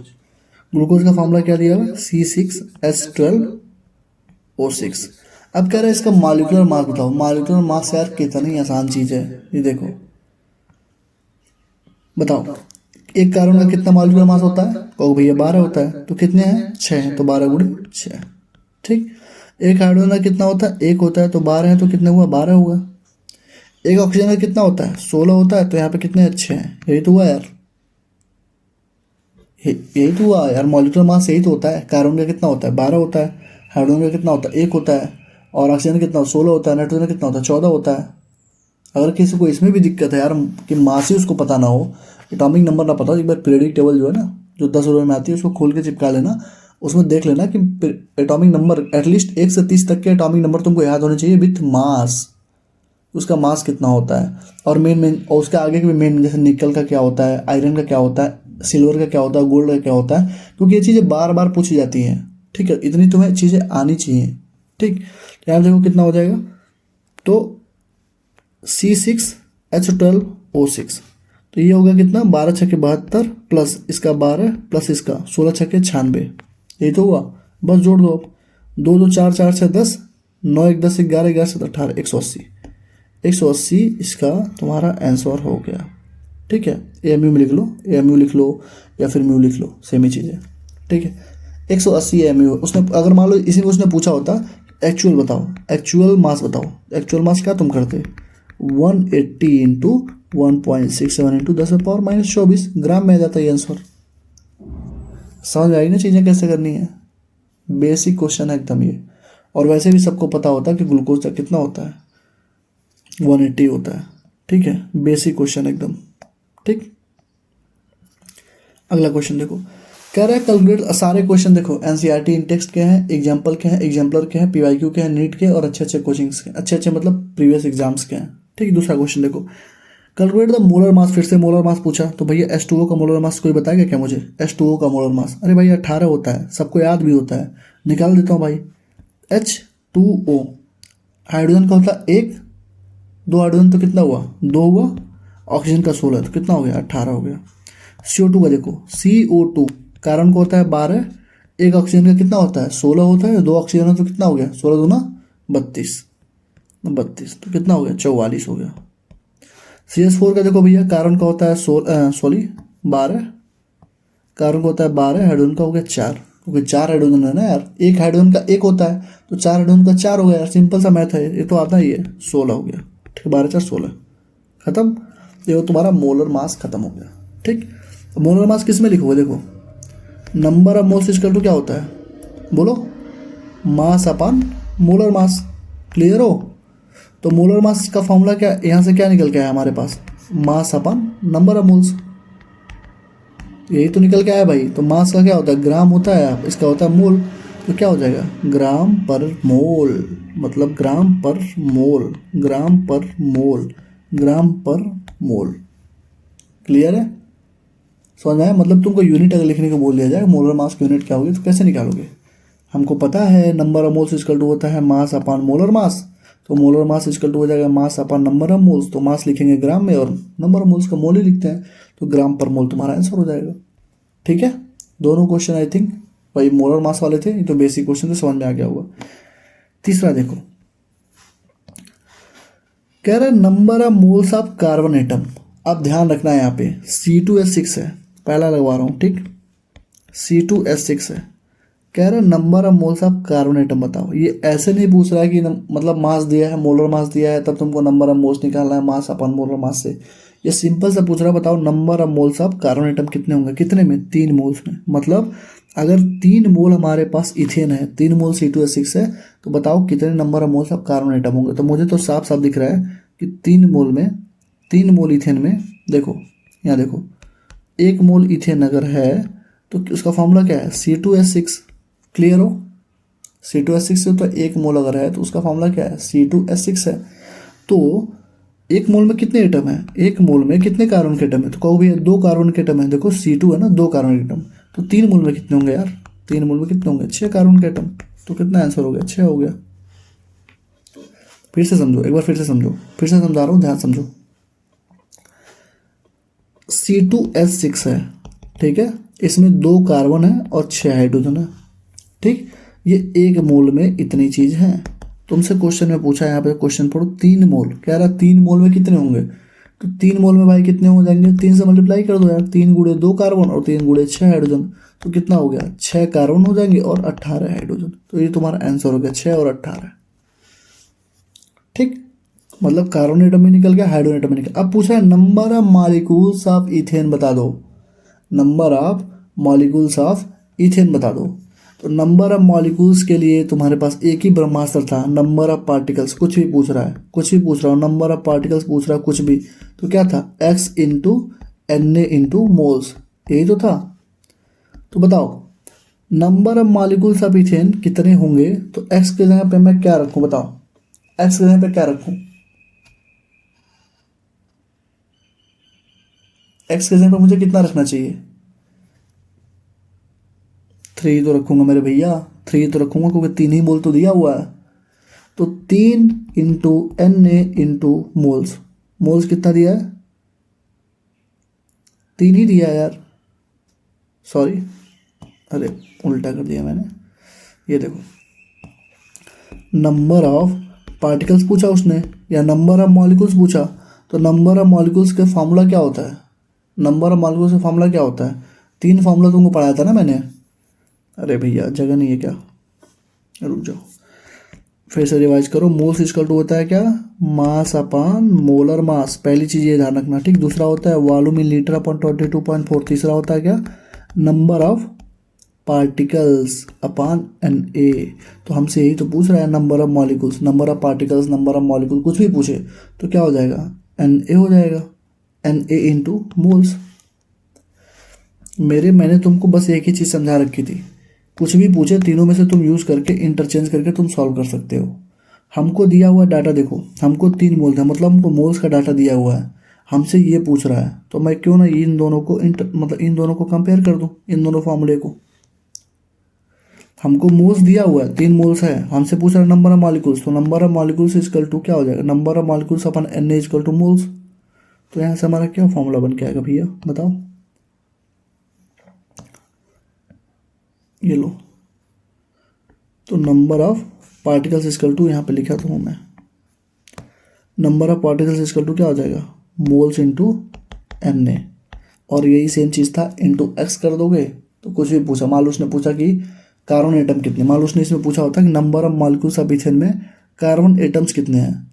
Glucose का फॉर्मूला क्या दिया हुआ है, C6H12O6। अब कह रहा है इसका मॉलिक्यूलर मास बताओ। मॉलिक्यूलर मास यार कितनी आसान चीज है, ये देखो बताओ, एक कार्बन का कितना मॉलिक्यूलर मास होता है, कहो भैया 12 होता है, तो कितने हैं 6 हैं, तो 12 × 6। ठीक, एक हाइड्रोजन का कितना होता है, एक होता है, तो 12 है तो कितने हुआ, 12 हुआ। एक ऑक्सीजन का कितना होता है, 16 होता है, तो यहाँ पे कितने अच्छे हैं, यही तो हुआ यार, यही तो हुआ यार, मॉलिक्यूलर मास यही तो होता है। कार्बन का कितना होता है, 12 होता है, हाइड्रोजन का कितना होता है, 1 होता है, और ऑक्सीजन का कितना 16 होता है, नाइट्रोजन का कितना होता है, 14 होता है। अगर किसी को इसमें भी दिक्कत है यार कि मास ही उसको पता ना हो, एटॉमिक नंबर ना पता हो, एक बार पीरियडिक टेबल जो है ना, जो 10 रुपये में आती है, उसको खोल के चिपका लेना, उसमें देख लेना कि एटॉमिक नंबर एटलीस्ट 1 से 30 तक के एटॉमिक नंबर तुमको याद होने चाहिए विथ मास, उसका मास कितना होता है, और मेन और उसके आगे के भी मेन, जैसे निकल का क्या होता है, आयरन का क्या होता है, सिल्वर का क्या होता है, गोल्ड का क्या होता है, क्योंकि ये चीज़ें बार बार पूछी जाती हैं। ठीक है, इतनी तुम्हें चीज़ें आनी चाहिए। ठीक, यहाँ देखो कितना हो जाएगा, तो C6H12O6, तो ये होगा कितना, 12 छक्के 72 प्लस इसका 12 प्लस इसका 16 छक्के 96, यही तो हुआ। बस जोड़ दो अब, 2 2 4 4 6 10, 9 1 10 11 11 7 18 180, 180 इसका तुम्हारा आंसर हो गया। ठीक है, AMU में लिख लो, AMU लिख लो या फिर म्यू लिख लो, सेम ही चीज़ है। ठीक है, 180 AMU। उसने अगर मान लो इसी में उसने पूछा होता एक्चुअल बताओ, एक्चुअल मास बताओ, एक्चुअल मास क्या तुम करते, 180 इंटू 1.67 इंटू 10⁻⁻24 ग्राम में आ जाता है ये आंसर। समझ में आई ना चीज़ें कैसे करनी है, बेसिक क्वेश्चन है एकदम ये। और वैसे भी सबको पता होता है कि ग्लूकोज का कितना होता है, 180 होता है। ठीक है, बेसिक क्वेश्चन एकदम। ठीक, अगला क्वेश्चन देखो, कह रहा है कैलकुलेट, सारे क्वेश्चन देखो NCERT इन टेक्स्ट के हैं, एग्जाम्पल के हैं, एग्जाम्पलर के हैं, PYQ के हैं, नीट के, और अच्छे अच्छे कोचिंग्स के, अच्छे अच्छे मतलब प्रीवियस एग्जाम्स के हैं। ठीक, दूसरा क्वेश्चन देखो, कैलकुलेट द मोलर मास, फिर से मोलर मास पूछा, तो भैया H2O का मोलर मास कोई बताएगा क्या मुझे, H2O का मोलर मास, अरे भाई 18 होता है, सबको याद भी होता है, निकाल देता हूँ भाई। H2O हाइड्रोजन का होता है 1, 2 हाइड्रोजन तो कितना हुआ, 2 हुआ, ऑक्सीजन का 16 तो कितना हो गया, 18 हो गया। CO2 का देखो, CO2 कार्बन का होता है 12, एक ऑक्सीजन का कितना होता है, 16 होता है, 2 ऑक्सीजन है तो कितना हो गया, 16 दूना 32, 32 तो कितना हो गया, 44 हो गया। CH4 का देखो भैया, कार्बन का होता है 12, कार्बन का होता है 12, हाइड्रोजन का हो गया 4, क्योंकि 4 हाइड्रोजन है ना यार, एक हाइड्रोजन का 1 होता है, तो 4 हाइड्रोजन का 4 हो गया यार, सिंपल सा मैथ है ये तो आता ही है, 16 हो गया। ठीक, 12 4 16 खत्म, ये तुम्हारा मोलर मास खत्म हो गया। ठीक, मोलर मास किस में लिखोगे, देखो number of moles equal to क्या होता है, बोलो, mass upon molar mass. Clear हो, तो मोलर मास का फॉर्मूला क्या, यहाँ से क्या निकल के आया हमारे पास, mass upon number of moles, यही तो निकल के आया भाई। तो मास का क्या होता है, ग्राम होता है, इसका होता है मोल, तो क्या हो जाएगा, ग्राम पर मोल, मतलब ग्राम पर मोल, ग्राम पर मोल, ग्राम पर मोल। क्लियर है, समझ में आया, मतलब तुमको यूनिट अगर लिखने को बोल दिया जाए मोलर मास की यूनिट क्या होगी तो कैसे निकालोगे, हमको पता है number of moles equal to होता है मास अपॉन मोलर मास, तो मोलर मास इक्वल टू हो जाएगा मास अपॉन नंबर ऑफ मोल्स, तो मास लिखेंगे ग्राम में और नंबर ऑफ मोल्स का मोल ही लिखते हैं, तो ग्राम पर मोल तुम्हारा आंसर हो जाएगा। ठीक है, दोनों क्वेश्चन आई थिंक भाई मोलर मास वाले थे, ये तो बेसिक क्वेश्चन थे, समझ में आ गया होगा। तीसरा देखो, कह रहा है number of moles of carbon atom. अब ध्यान रखना है, यहाँ पे C2H6 है, पहला लगवा रहा हूँ। ठीक, C2H6 है, कह रहा है number of moles of carbon atom बताओ। ये ऐसे नहीं पूछ रहा है कि मतलब मास दिया है, मोलर मास दिया है, तब तुमको नंबर ऑफ मोल्स निकालना है मास अपॉन मोलर मास से। ये सिंपल सा पूछ रहा है, बताओ number of moles of carbon atom कितने होंगे, कितने में, 3 मोल्स में। मतलब अगर 3 मोल हमारे पास इथेन है, 3 मोल C2H6 है, तो बताओ कितने number of moles of carbon atom होंगे। तो मुझे तो साफ साफ दिख रहा है कि 3 मोल में, 3 मोल इथेन में, देखो यहाँ देखो, 1 मोल इथेन अगर है तो उसका फॉर्मूला क्या है, C2H6। क्लियर हो, C2H6 से तो 1 मोल अगर है तो उसका फॉर्मूला क्या है, C2H6 है। तो 1 मोल में कितने एटम है, 1 मोल में कितने कार्बन के एटम है, तो कहो भैया 2 कार्बन के एटम है, देखो C2 है ना, 2 कार्बन के एटम, तो 3 मोल में कितने होंगे यार, 3 मोल में कितने होंगे, 6 कार्बन के एटम, तो कितना आंसर हो गया, 6 हो गया। फिर से समझो, एक बार फिर से समझो, फिर से समझा रहा हूँ, ध्यान समझो। C2H6 है, ठीक है, इसमें 2 कार्बन है और 6 हाइड्रोजन है। ठीक, ये 1 मोल में इतनी चीज है। तुमसे क्वेश्चन में पूछा, यहाँ पे क्वेश्चन पढ़ो, 3 मोल कह रहा, 3 मोल में कितने होंगे, तो 3 मोल में भाई कितने हो जाएंगे, 3 से मल्टीप्लाई कर दो यार, 3 गुणे 2 कार्बन और 3 गुणे 6 हाइड्रोजन, तो कितना हो गया, 6 कार्बन हो जाएंगे और 18 हाइड्रोजन। तो ये तुम्हारा आंसर हो गया 6 और 18। ठीक, मतलब कार्बन एटम में निकल गया, हाइड्रोजन एटम में निकल। अब पूछा है number of molecules of ethane बता दो, number of molecules of ethane बता दो। तो नंबर ऑफ मॉलिक्यूल्स के लिए तुम्हारे पास एक ही ब्रह्मास्त्र था, नंबर ऑफ पार्टिकल्स, कुछ भी पूछ रहा है, कुछ भी पूछ रहा हूँ, नंबर ऑफ पार्टिकल्स पूछ रहा है कुछ भी, तो क्या था, x into N A into moles, यही तो था। तो बताओ number of molecules of ethane कितने होंगे, तो x के जगह पे मैं क्या रखूं, बताओ x के जगह पे क्या रखूं, x के जगह पे मुझे कितना रखना चाहिए, 3 तो रखूंगा मेरे भैया, 3 तो रखूंगा क्योंकि 3 ही मोल तो दिया हुआ है। तो 3 into N A into moles, moles कितना दिया है, 3 ही दिया है यार, सॉरी, अरे उल्टा कर दिया मैंने। ये देखो नंबर ऑफ पार्टिकल्स पूछा उसने या नंबर ऑफ मॉलिक्यूल्स पूछा, तो नंबर ऑफ मॉलिक्यूल्स का फार्मूला क्या होता है, नंबर ऑफ मॉलिक्यूल्स का फार्मूला क्या होता है, 3 फार्मूला तुमको पढ़ाया था ना मैंने। अरे भैया जगह नहीं है क्या, रुक जाओ फिर से रिवाइज करो। मोल्स इक्वल टू होता है क्या, मास अपान मोलर मास, पहली चीज़ ये ध्यान रखना। ठीक, दूसरा होता है वॉल्यूम इन लीटर अपॉन 22.4, तीसरा होता है क्या, number of particles upon N A. तो हमसे यही तो पूछ रहा है, number of molecules, number of particles, number of molecule, कुछ भी पूछे तो क्या हो जाएगा, एन ए हो जाएगा, एन ए इंटू मोल्स। मैंने तुमको बस एक ही चीज़ समझा रखी थी, कुछ भी पूछे तीनों में से तुम यूज़ करके इंटरचेंज करके तुम सॉल्व कर सकते हो। हमको दिया हुआ डाटा देखो, हमको 3 मोल था, मतलब हमको मोल्स का डाटा दिया हुआ है, हमसे ये पूछ रहा है, तो मैं क्यों ना इन दोनों को मतलब इन दोनों को कंपेयर कर दूं, इन दोनों फॉर्मूले को। हमको मोल्स दिया हुआ है, 3 मोल्स है, हमसे पूछ रहा है नंबर ऑफ मॉलिक्यूल्स, तो number of molecules equal to क्या हो जाएगा, number of molecules upon N A equal to moles. तो यहाँ से हमारा क्या फॉर्मूला बन के आएगा भैया बताओ, ये लो, तो number of particles equal to यहाँ पे लिखा तो हूँ मैं, number of particles equal to क्या हो जाएगा, मोल्स इंटू एन ए, और यही सेम चीज़ था इंटू एक्स कर दोगे तो कुछ भी पूछा। मान लो उसने पूछा कि कार्बन एटम कितने, मान लो उसने इसमें पूछा होता कि number of molecules of ethane में कार्बन एटम्स कितने हैं,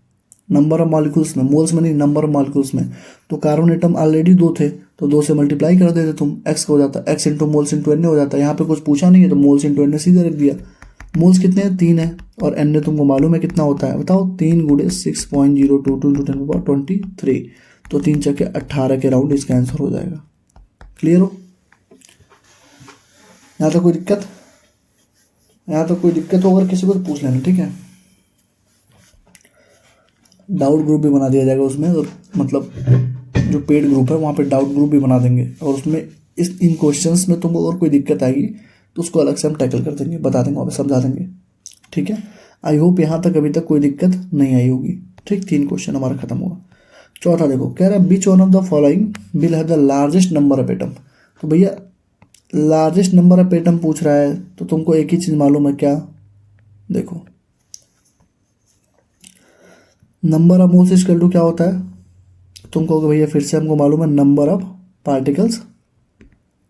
नंबर ऑफ मॉलिक्यूल्स में, मोल्स में नहीं, नंबर ऑफ मॉलिक्यूल्स में, तो कार्बन एटम ऑलरेडी 2 थे तो 2 से मल्टीप्लाई कर देते तुम, एक्स का हो जाता, x into moles into N A हो जाता। यहाँ पे कुछ पूछा नहीं है तो मोल्स इंटू एन ए सीधे रख दिया। मोल्स कितने हैं, 3 है, और एन ए तुमको मालूम है कितना होता है, बताओ, 3 गुणे 6.022 इंटू 10⁻23, तो 3 चक्के 18 के राउंड इसका आंसर हो जाएगा। क्लियर हो, यहाँ तक कोई दिक्कत, यहाँ तक कोई दिक्कत हो अगर किसी को तो पूछ लेना, ठीक है। डाउट ग्रुप भी बना दिया जाएगा उसमें, और मतलब जो पेड ग्रुप है वहाँ पे डाउट ग्रुप भी बना देंगे, और उसमें इन क्वेश्चंस में तुमको अगर कोई दिक्कत आएगी तो उसको अलग से हम टैकल कर देंगे, बता देंगे, वहाँ पे समझा देंगे, ठीक है। आई होप यहाँ तक अभी तक कोई दिक्कत नहीं आई होगी। ठीक, 3 क्वेश्चन हमारा खत्म हुआ। चौथा देखो, कह रहा है which one of the following will have the largest number of atom. तो भैया लार्जेस्ट नंबर ऑफ एटम पूछ रहा है तो तुमको एक ही चीज़ मालूम है क्या, देखो number of moles equal to क्या होता है, तुम कहोगे भैया फिर से हमको मालूम है number of particles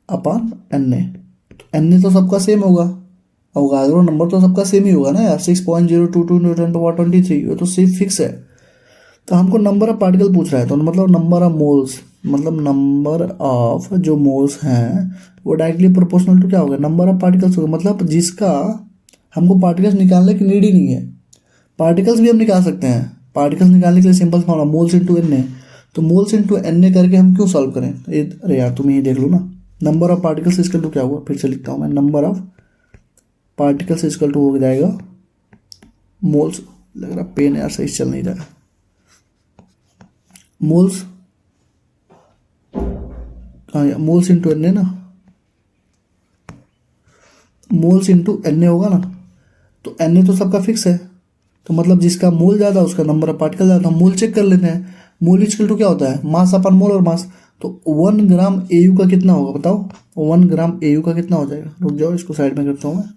upon N A, तो एन ए तो सबका सेम होगा, अवोगाद्रो नंबर तो सबका सेम ही होगा ना यार, 6.022 न्यूटन पर 23, ये तो सिर्फ फिक्स है। तो हमको नंबर ऑफ पार्टिकल पूछ रहा है, तो मतलब नंबर ऑफ मोल्स, मतलब नंबर ऑफ जो मोल्स हैं वो डायरेक्टली प्रोपोर्शनल टू क्या होगा, नंबर ऑफ पार्टिकल्स होगा, मतलब जिसका हमको पार्टिकल्स निकालने की नीड ही नहीं है, पार्टिकल्स भी हम निकाल सकते हैं। पार्टिकल्स निकालने के लिए simple formula moles into N A, तो मोल्स इंटू एन ए करके हम क्यों सॉल्व करें, अरे यार तुम ही देख लो ना, number of particles equal to क्या हुआ, फिर से लिखता हूँ मैं, number of particles equal to हो जाएगा मोल्स, लग रहा पेन यार सही चल नहीं रहा, मोल्स, हाँ मोल्स इंटू एन ए ना, मोल्स इंटू एन ए होगा ना, तो एन ए तो सबका फिक्स है, तो मतलब जिसका मोल ज़्यादा उसका नंबर ऑफ पार्टिकल ज़्यादा, हम मोल चेक कर लेते हैं। मोल इक्वल टू क्या होता है, मास अपन मोल और मास, तो 1 ग्राम एयू का कितना होगा बताओ, 1 ग्राम एयू का कितना हो जाएगा, रुक जाओ इसको साइड में करता हूँ मैं,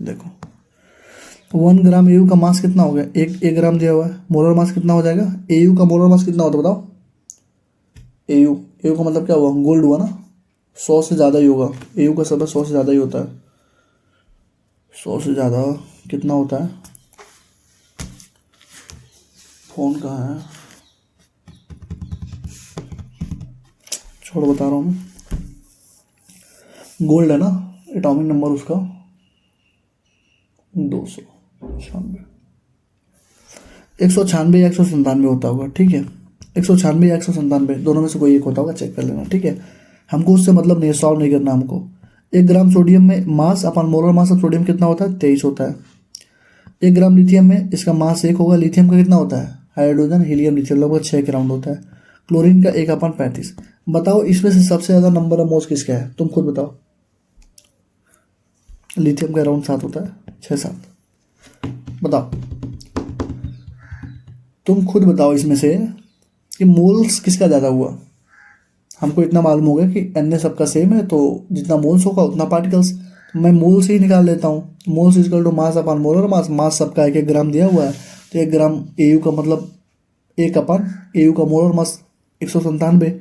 देखो 1 ग्राम एयू का मास कितना हो गया, एक ग्राम दिया हुआ है, मोलर मास कितना हो जाएगा, एयू का मोलर मास कितना होता है बताओ। एयू एयू का मतलब क्या हुआ, गोल्ड हुआ ना, 100 से ज़्यादा ही होगा, एयू का सब 100 से ज़्यादा ही होता है, 100 से ज़्यादा कितना होता है, फ़ोन कहाँ है, छोड़ बता रहा हूँ मैं, गोल्ड है ना, एटॉमिक नंबर उसका 296, 196 या 197 होता होगा, ठीक है, 196 या 197 दोनों में से कोई एक होता होगा, चेक कर लेना, ठीक है। हमको उससे मतलब नहीं, सॉल्व नहीं करना हमको। 1 ग्राम सोडियम में मास upon molar mass of sodium कितना होता है, 23 होता है। 1 ग्राम लिथियम में इसका मास 1 होगा, लिथियम का कितना होता है, हाइड्रोजन हीलियम लिथियम लगभग 6 के राउंड होता है। क्लोरीन का 1/35। बताओ इसमें से सबसे ज़्यादा नंबर ऑफ मोल्स किसका है, तुम खुद बताओ। लिथियम का अराउंड 7 होता है, 6-7, बताओ तुम खुद बताओ इसमें से कि मोल्स किसका ज़्यादा हुआ। हमको इतना मालूम हो गया कि एन सबका सेम है, तो जितना मोल्स होगा उतना पार्टिकल्स, मैं मोल्स ही निकाल लेता हूँ। Moles equal to mass upon molar mass, mass सबका 1-1 ग्राम दिया हुआ है, तो 1 ग्राम एयू का मतलब 1 अपन एयू का मोलर मास 197,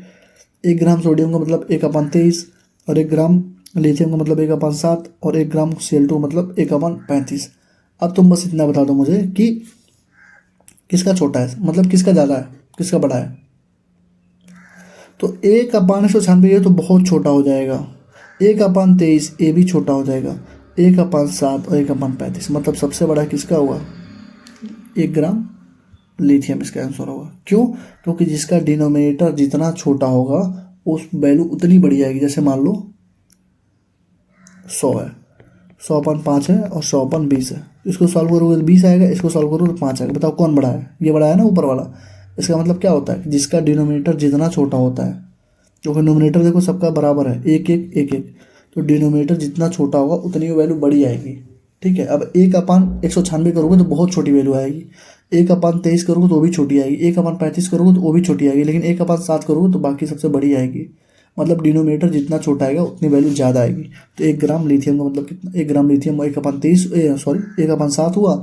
1 ग्राम सोडियम का मतलब 1/23, और 1 ग्राम लिथियम का मतलब 1/7, और 1 ग्राम Cl2 मतलब 1/35। अब तुम बस इतना बता दो मुझे कि किसका छोटा है, मतलब किसका ज़्यादा है, किसका बड़ा है। तो 1/196 ये तो बहुत छोटा हो जाएगा, 1/23 ये भी छोटा हो जाएगा, 1/7 और 1/35 मतलब सबसे बड़ा किसका हुआ, 1 ग्राम लिथियम इसका आंसर होगा। क्यों, क्योंकि जिसका डिनोमिनेटर जितना छोटा होगा उस वैल्यू उतनी बड़ी आएगी। जैसे मान लो 100 है, 100/5 है और 100/20 है, इसको सॉल्व करोगे तो 20 आएगा, इसको सॉल्व करोगे तो 5 आएगा। बताओ कौन बड़ा है, ये बड़ा है ना ऊपर वाला। इसका मतलब क्या होता है, जिसका डिनोमिनेटर जितना छोटा होता है, क्योंकि डिनोमिनेटर देखो सबका बराबर है, 1-1-1-1, तो डिनोमिनेटर जितना छोटा होगा उतनी वैल्यू बड़ी आएगी, ठीक है। अब 1/196 करोगे तो बहुत छोटी वैल्यू आएगी, 1/23 करोगे तो वो भी छोटी आएगी, 1/35 करोगे तो वो भी छोटी आएगी, लेकिन 1/7 करोगे तो बाकी सबसे बड़ी आएगी। मतलब डिनोमिनेटर जितना छोटा आएगा उतनी वैल्यू ज़्यादा आएगी। तो 1 ग्राम लिथियम का मतलब कितना, 1 ग्राम लिथियम 1/23 सॉरी 1/7 हुआ,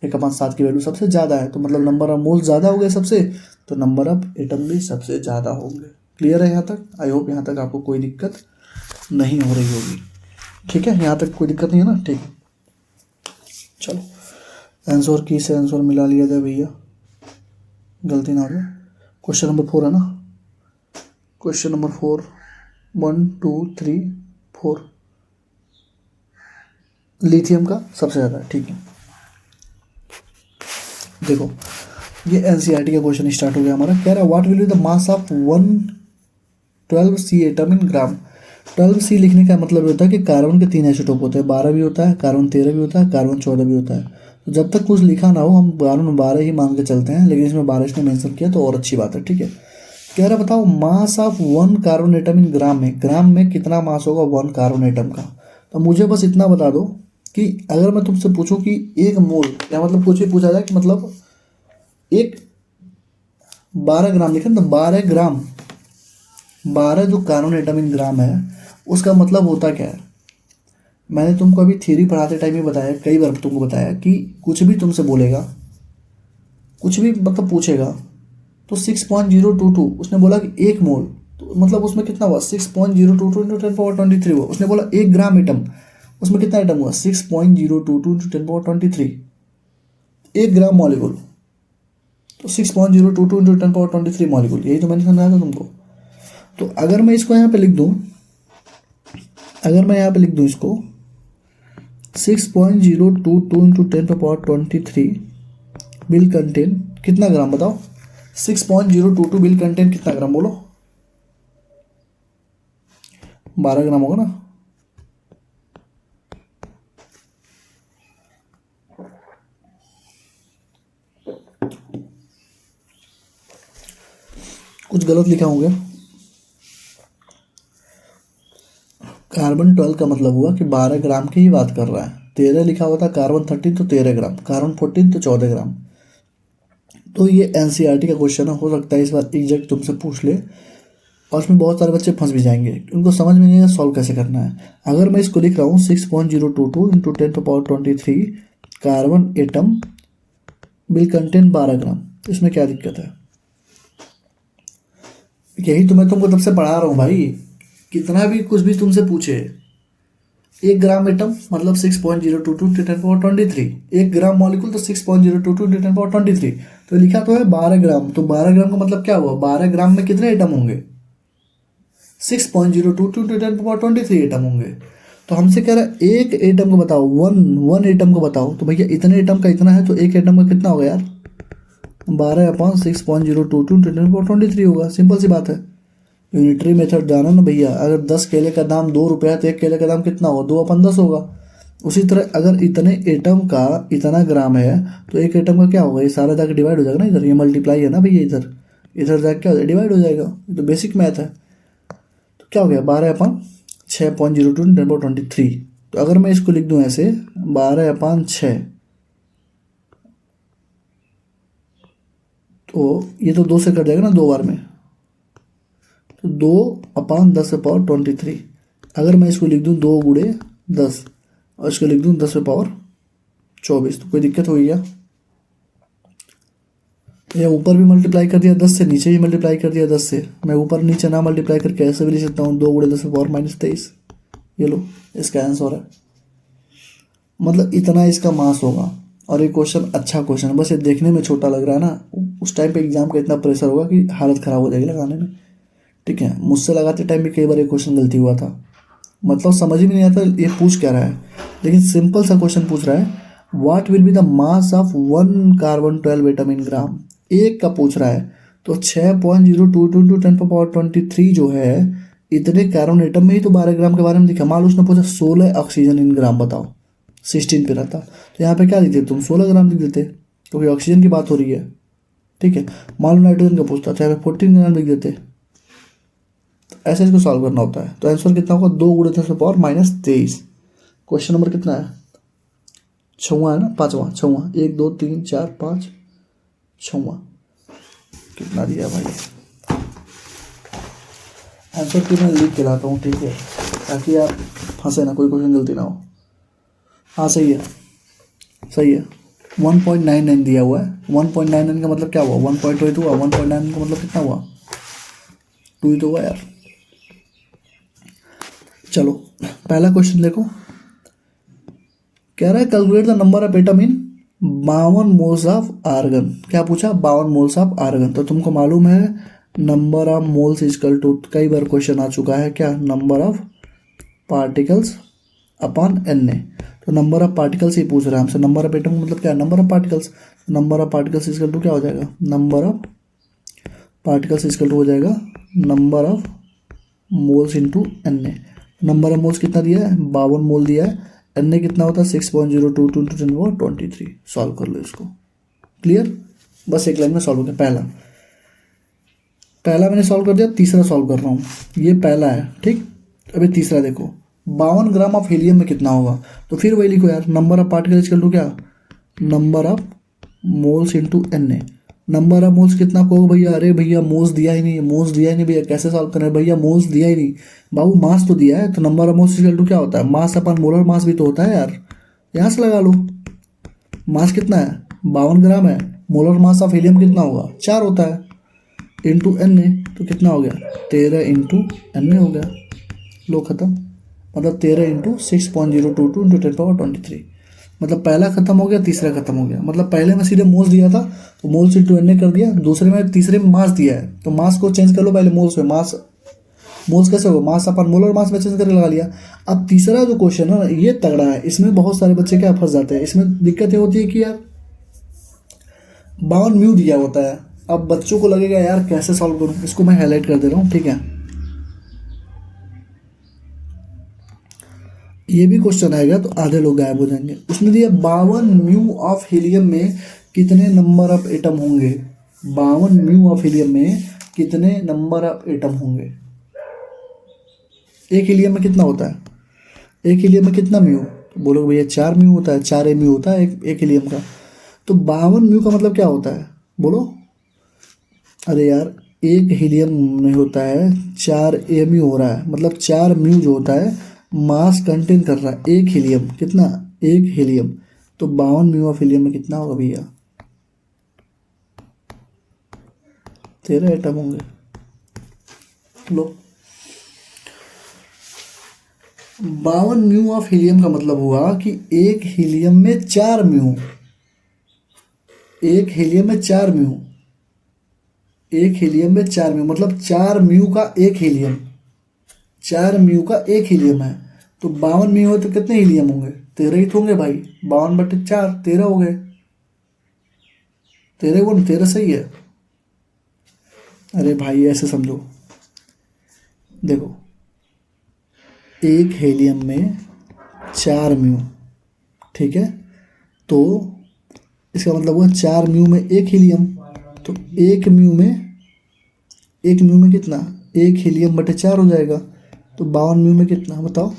1/7 की वैल्यू सबसे ज़्यादा है, तो मतलब नंबर ऑफ मोल ज़्यादा हो गए सबसे, तो नंबर ऑफ एटम भी सबसे ज़्यादा होंगे। क्लियर है यहाँ तक, आई होप यहाँ तक आपको कोई दिक्कत नहीं हो रही होगी, ठीक है, यहाँ तक कोई दिक्कत नहीं है ना, ठीक। चलो आंसर की से आंसर मिला लिया जाए भैया, गलती ना हो जाए। क्वेश्चन नंबर 4 है ना, क्वेश्चन नंबर 4, 1 2 3 4 लिथियम का सबसे ज़्यादा है, ठीक है। देखो ये एनसीईआरटी का क्वेश्चन स्टार्ट हो गया हमारा। कह रहा है what will be the mass of 112C atom in gram. 12C लिखने का मतलब होता है कि कार्बन के 3 आइसोटोप होते हैं, 12 भी होता है, कार्बन 13 भी होता है, कार्बन 14 भी होता है। तो जब तक कुछ लिखा ना हो हम कार्बन 12 ही मान के चलते हैं, लेकिन इसमें 12 इसने मेंशन किया तो और अच्छी बात है, ठीक है। कह रहा बताओ mass of 1 carbon atom in gram में कितना मास होगा 1 कार्बन एटम का। तो मुझे बस इतना बता दो कि अगर मैं तुमसे पूछूं कि 1 मोल, या मतलब कुछ भी पूछा जाए कि मतलब एक 12 ग्राम लिखा तो 12 ग्राम, 12 जो कार्बन एटम इन ग्राम है उसका मतलब होता क्या है। मैंने तुमको अभी थ्योरी पढ़ाते टाइम ही बताया, कई बार तुमको बताया कि कुछ भी तुमसे बोलेगा, कुछ भी मतलब पूछेगा तो 6.022 उसने बोला कि 1 मोल, तो मतलब उसमें कितना हुआ 6.022 इंटू 10⁻23 हुआ। उसने बोला 1 ग्राम एटम, उसमें कितना एटम हुआ 6.022 इंटू 10⁻23, 1 ग्राम मॉलिक्यूल, तो 6.022 इंटू 10⁻23 मॉलिक्यूल, यही तो मैंने समझाया था तुमको। तो अगर मैं इसको यहाँ पे लिख दूँ, अगर मैं यहाँ पे लिख दूँ इसको 6.022 इंटू 10⁻23 विल कंटेन कितना ग्राम, बताओ 6.022 विल कंटेन कितना ग्राम, बोलो 12 ग्राम होगा ना। कुछ गलत लिखा हो गया, कार्बन 12 का मतलब हुआ कि 12 ग्राम की ही बात कर रहा है। 13 लिखा हुआ था, कार्बन 13 तो 13 ग्राम, कार्बन 14 तो 14 ग्राम। तो ये एनसीईआरटी का क्वेश्चन है, हो सकता है इस बार एग्जैक्ट तुमसे पूछ ले, और उसमें बहुत सारे बच्चे फंस भी जाएंगे, उनको समझ में नहीं आएगा सॉल्व कैसे करना है। अगर मैं इसको लिख रहा हूँ 6.022 into 10⁻23 carbon atom will contain 12 ग्राम, इसमें क्या दिक्कत है? यही तो मैं तुमको तब से पढ़ा रहा हूँ भाई, कितना भी कुछ भी तुमसे पूछे, 1 ग्राम एटम मतलब 6.022 × 10⁻23, 1 ग्राम मॉलिक्यूल तो 6.022 × 10⁻23, तो लिखा तो है 12 ग्राम, तो 12 ग्राम का मतलब क्या हुआ? 12 ग्राम में कितने एटम होंगे? 6.022 × 10⁻23 एटम होंगे। तो हमसे कह रहा है एक एटम को बताओ, वन एटम को बताओ, तो भैया इतने एटम का इतना है, तो एक एटम का कितना होगा यार? 12/6.022 × 10⁻23 होगा, सिंपल सी बात है। यूनिटरी मेथड जाना ना भैया, अगर 10 केले का दाम 2 रुपया है तो 1 केले का दाम कितना होगा? 2/10 होगा। उसी तरह अगर इतने एटम का इतना ग्राम है तो एक एटम का क्या होगा? ये सारा जाकर डिवाइड हो जाएगा ना, इधर ये मल्टीप्लाई है ना भैया, इधर जाकर क्या हो जाएगा? डिवाइड हो जाएगा। ये तो बेसिक मैथ है। तो क्या हो गया? 12/6.02 × 10⁻23। तो अगर मैं इसको लिख दूं ऐसे 12/6, तो ये तो 2 से कट जाएगा ना 2 बार में, तो 2/10⁻23। अगर मैं इसको लिख दूं 2 × 10 और इसको लिख दूं 10⁻24, तो कोई दिक्कत होगी क्या? या ऊपर भी मल्टीप्लाई कर दिया 10 से, नीचे भी मल्टीप्लाई कर दिया 10 से, मैं ऊपर नीचे ना मल्टीप्लाई करके ऐसे भी लिख सकता हूँ 2 × 10⁻23। ये लो, इसका आंसर है। मतलब इतना इसका मास होगा। और ये क्वेश्चन अच्छा क्वेश्चन है, बस ये देखने में छोटा लग रहा है ना, उस टाइम पे एग्जाम का इतना प्रेशर होगा कि हालत ख़राब हो जाएगी लगाने में। ठीक है, मुझसे लगाते टाइम भी कई बार ये क्वेश्चन गलती हुआ था, मतलब समझ ही नहीं आता ये पूछ क्या रहा है। लेकिन सिंपल सा क्वेश्चन पूछ रहा है, what will be the mass of 1 carbon 12 atom in gram, एक का पूछ रहा है। तो 6.022 × 10⁻23 जो है, इतने कार्बन एटम में ही तो 12 ग्राम के बारे में लिखा। मान लो उसने पूछा 16 ऑक्सीजन इन ग्राम बताओ, 16 पे रहता, तो यहाँ पे क्या लिख देते तुम? 16 ग्राम लिख देते, क्योंकि ऑक्सीजन की बात हो रही है। ठीक है, मान लो नाइट्रोजन का पूछता, चाहे 14 ग्राम लिख देते। ऐसे इसको सॉल्व करना होता है। तो आंसर कितना होगा? 2 × 10⁻23। क्वेश्चन नंबर कितना है? 6वां है ना, 5वां, 6वां, 1 2 3 4 5, 6वां। कितना दिया भाई? आंसर की मैं लिख के लाता हूँ, ठीक है, ताकि आप फंसे ना, कोई क्वेश्चन गलती ना हो। हाँ सही है, सही है। 1.99 दिया हुआ है। 1.99 का मतलब क्या हुआ? 1.8 हुआ। 1.9 का मतलब कितना हुआ? 2 ही तो हुआ यार। चलो पहला क्वेश्चन देखो, कह रहा है calculate the number of atom in 52 moles of argon. क्या पूछा? 52 मोल्स ऑफ आर्गन। तो तुमको मालूम है number of moles is equal to, कई बार क्वेश्चन आ चुका है क्या? Number of particles upon Na। तो नंबर ऑफ पार्टिकल्स ही पूछ रहा है हमसे। नंबर ऑफ एटम मतलब क्या? Number of particles. Number of particles equal to क्या हो जाएगा? Number of particles equal to हो जाएगा number of moles into Na। Number of moles कितना दिया है? 52 मोल दिया है। Na कितना होता है? 6.022 × 10⁻23। सॉल्व कर लो इसको। क्लियर? बस एक लाइन में सॉल्व हो गया। पहला मैंने सॉल्व कर दिया, तीसरा सॉल्व कर रहा हूँ। ये पहला है, ठीक। अभी तीसरा देखो, 52 ग्राम ऑफ हीलियम में कितना होगा? तो फिर वही लिखो यार, number of particle equal to क्या? Number of moles into Na। Number of moles कितना को भैया? अरे भैया मोल्स दिया ही नहीं, मोल्स दिया ही नहीं भैया, कैसे सॉल्व करें भैया? मोल्स दिया ही नहीं बाबू, मास तो दिया है। तो number of moles equal to क्या होता है? मास अपन मोलर मास भी तो होता है यार, यहाँ से लगा लो। मास कितना है? 52 ग्राम है। मोलर मास ऑफ हीलियम कितना होगा? 4 होता है, इंटू Na। तो कितना हो गया? 13 इंटू Na हो गया। लो खत्म। मतलब 13 इंटू 6.022 × 10⁻23। मतलब पहला खत्म हो गया, तीसरा खत्म हो गया। मतलब पहले में सीधे मोल्स दिया था तो मोल्स इंटू Na कर दिया, दूसरे में तीसरे में मास दिया है तो मास को चेंज कर लो पहले मोल्स में। मोल्स कैसे होगा? मास अपन मोलर मास में चेंज करके लगा लिया। अब तीसरा जो क्वेश्चन है ना, ये तगड़ा है। इसमें बहुत सारे बच्चे क्या फंस जाते हैं। इसमें दिक्कत ये होती है कि यार 52 म्यू दिया होता है। अब बच्चों को लगेगा यार कैसे सॉल्व करूं, इसको मैं हाईलाइट कर दे रहा हूं, ठीक है। ये भी क्वेश्चन आएगा तो आधे लोग गायब हो जाएंगे। उसने दिया 52 म्यू ऑफ हीलियम में कितने नंबर ऑफ एटम होंगे? 52 म्यू ऑफ हीलियम में कितने नंबर ऑफ एटम होंगे? एक हीलियम में कितना होता है? एक हीलियम में कितना म्यू? तो बोलोगे भैया 4 म्यू होता है, 4 म्यू होता है एक हीलियम का। तो 52 म्यू का मतलब क्या होता है बोलो? अरे यार एक हीलियम में होता है 4 Mu हो रहा है, मतलब 4 म्यू जो होता है मास कंटेन कर रहा है एक हीलियम। कितना? एक हीलियम। तो 52 म्यू ऑफ हीलियम में कितना होगा भैया? 13 एटम होंगे। लो, 52 म्यू ऑफ हीलियम का मतलब हुआ कि एक हीलियम में 4 म्यू, एक हीलियम में 4 म्यू, एक हीलियम में 4 म्यू मतलब 4 म्यू का एक हीलियम, 4 म्यू का एक हीलियम है। तो 52 म्यू हो तो कितने हीलियम होंगे? 13 ही तो होंगे भाई। 52/4 13 हो गए। 13 गुण 13 सही है। अरे भाई ऐसे समझो, देखो एक हीलियम में 4 म्यू, ठीक है, तो इसका मतलब हुआ 4 म्यू में एक हीलियम। तो एक म्यू में कितना? एक हीलियम बटे 4 हो जाएगा। तो 52 म्यू में कितना बताओ?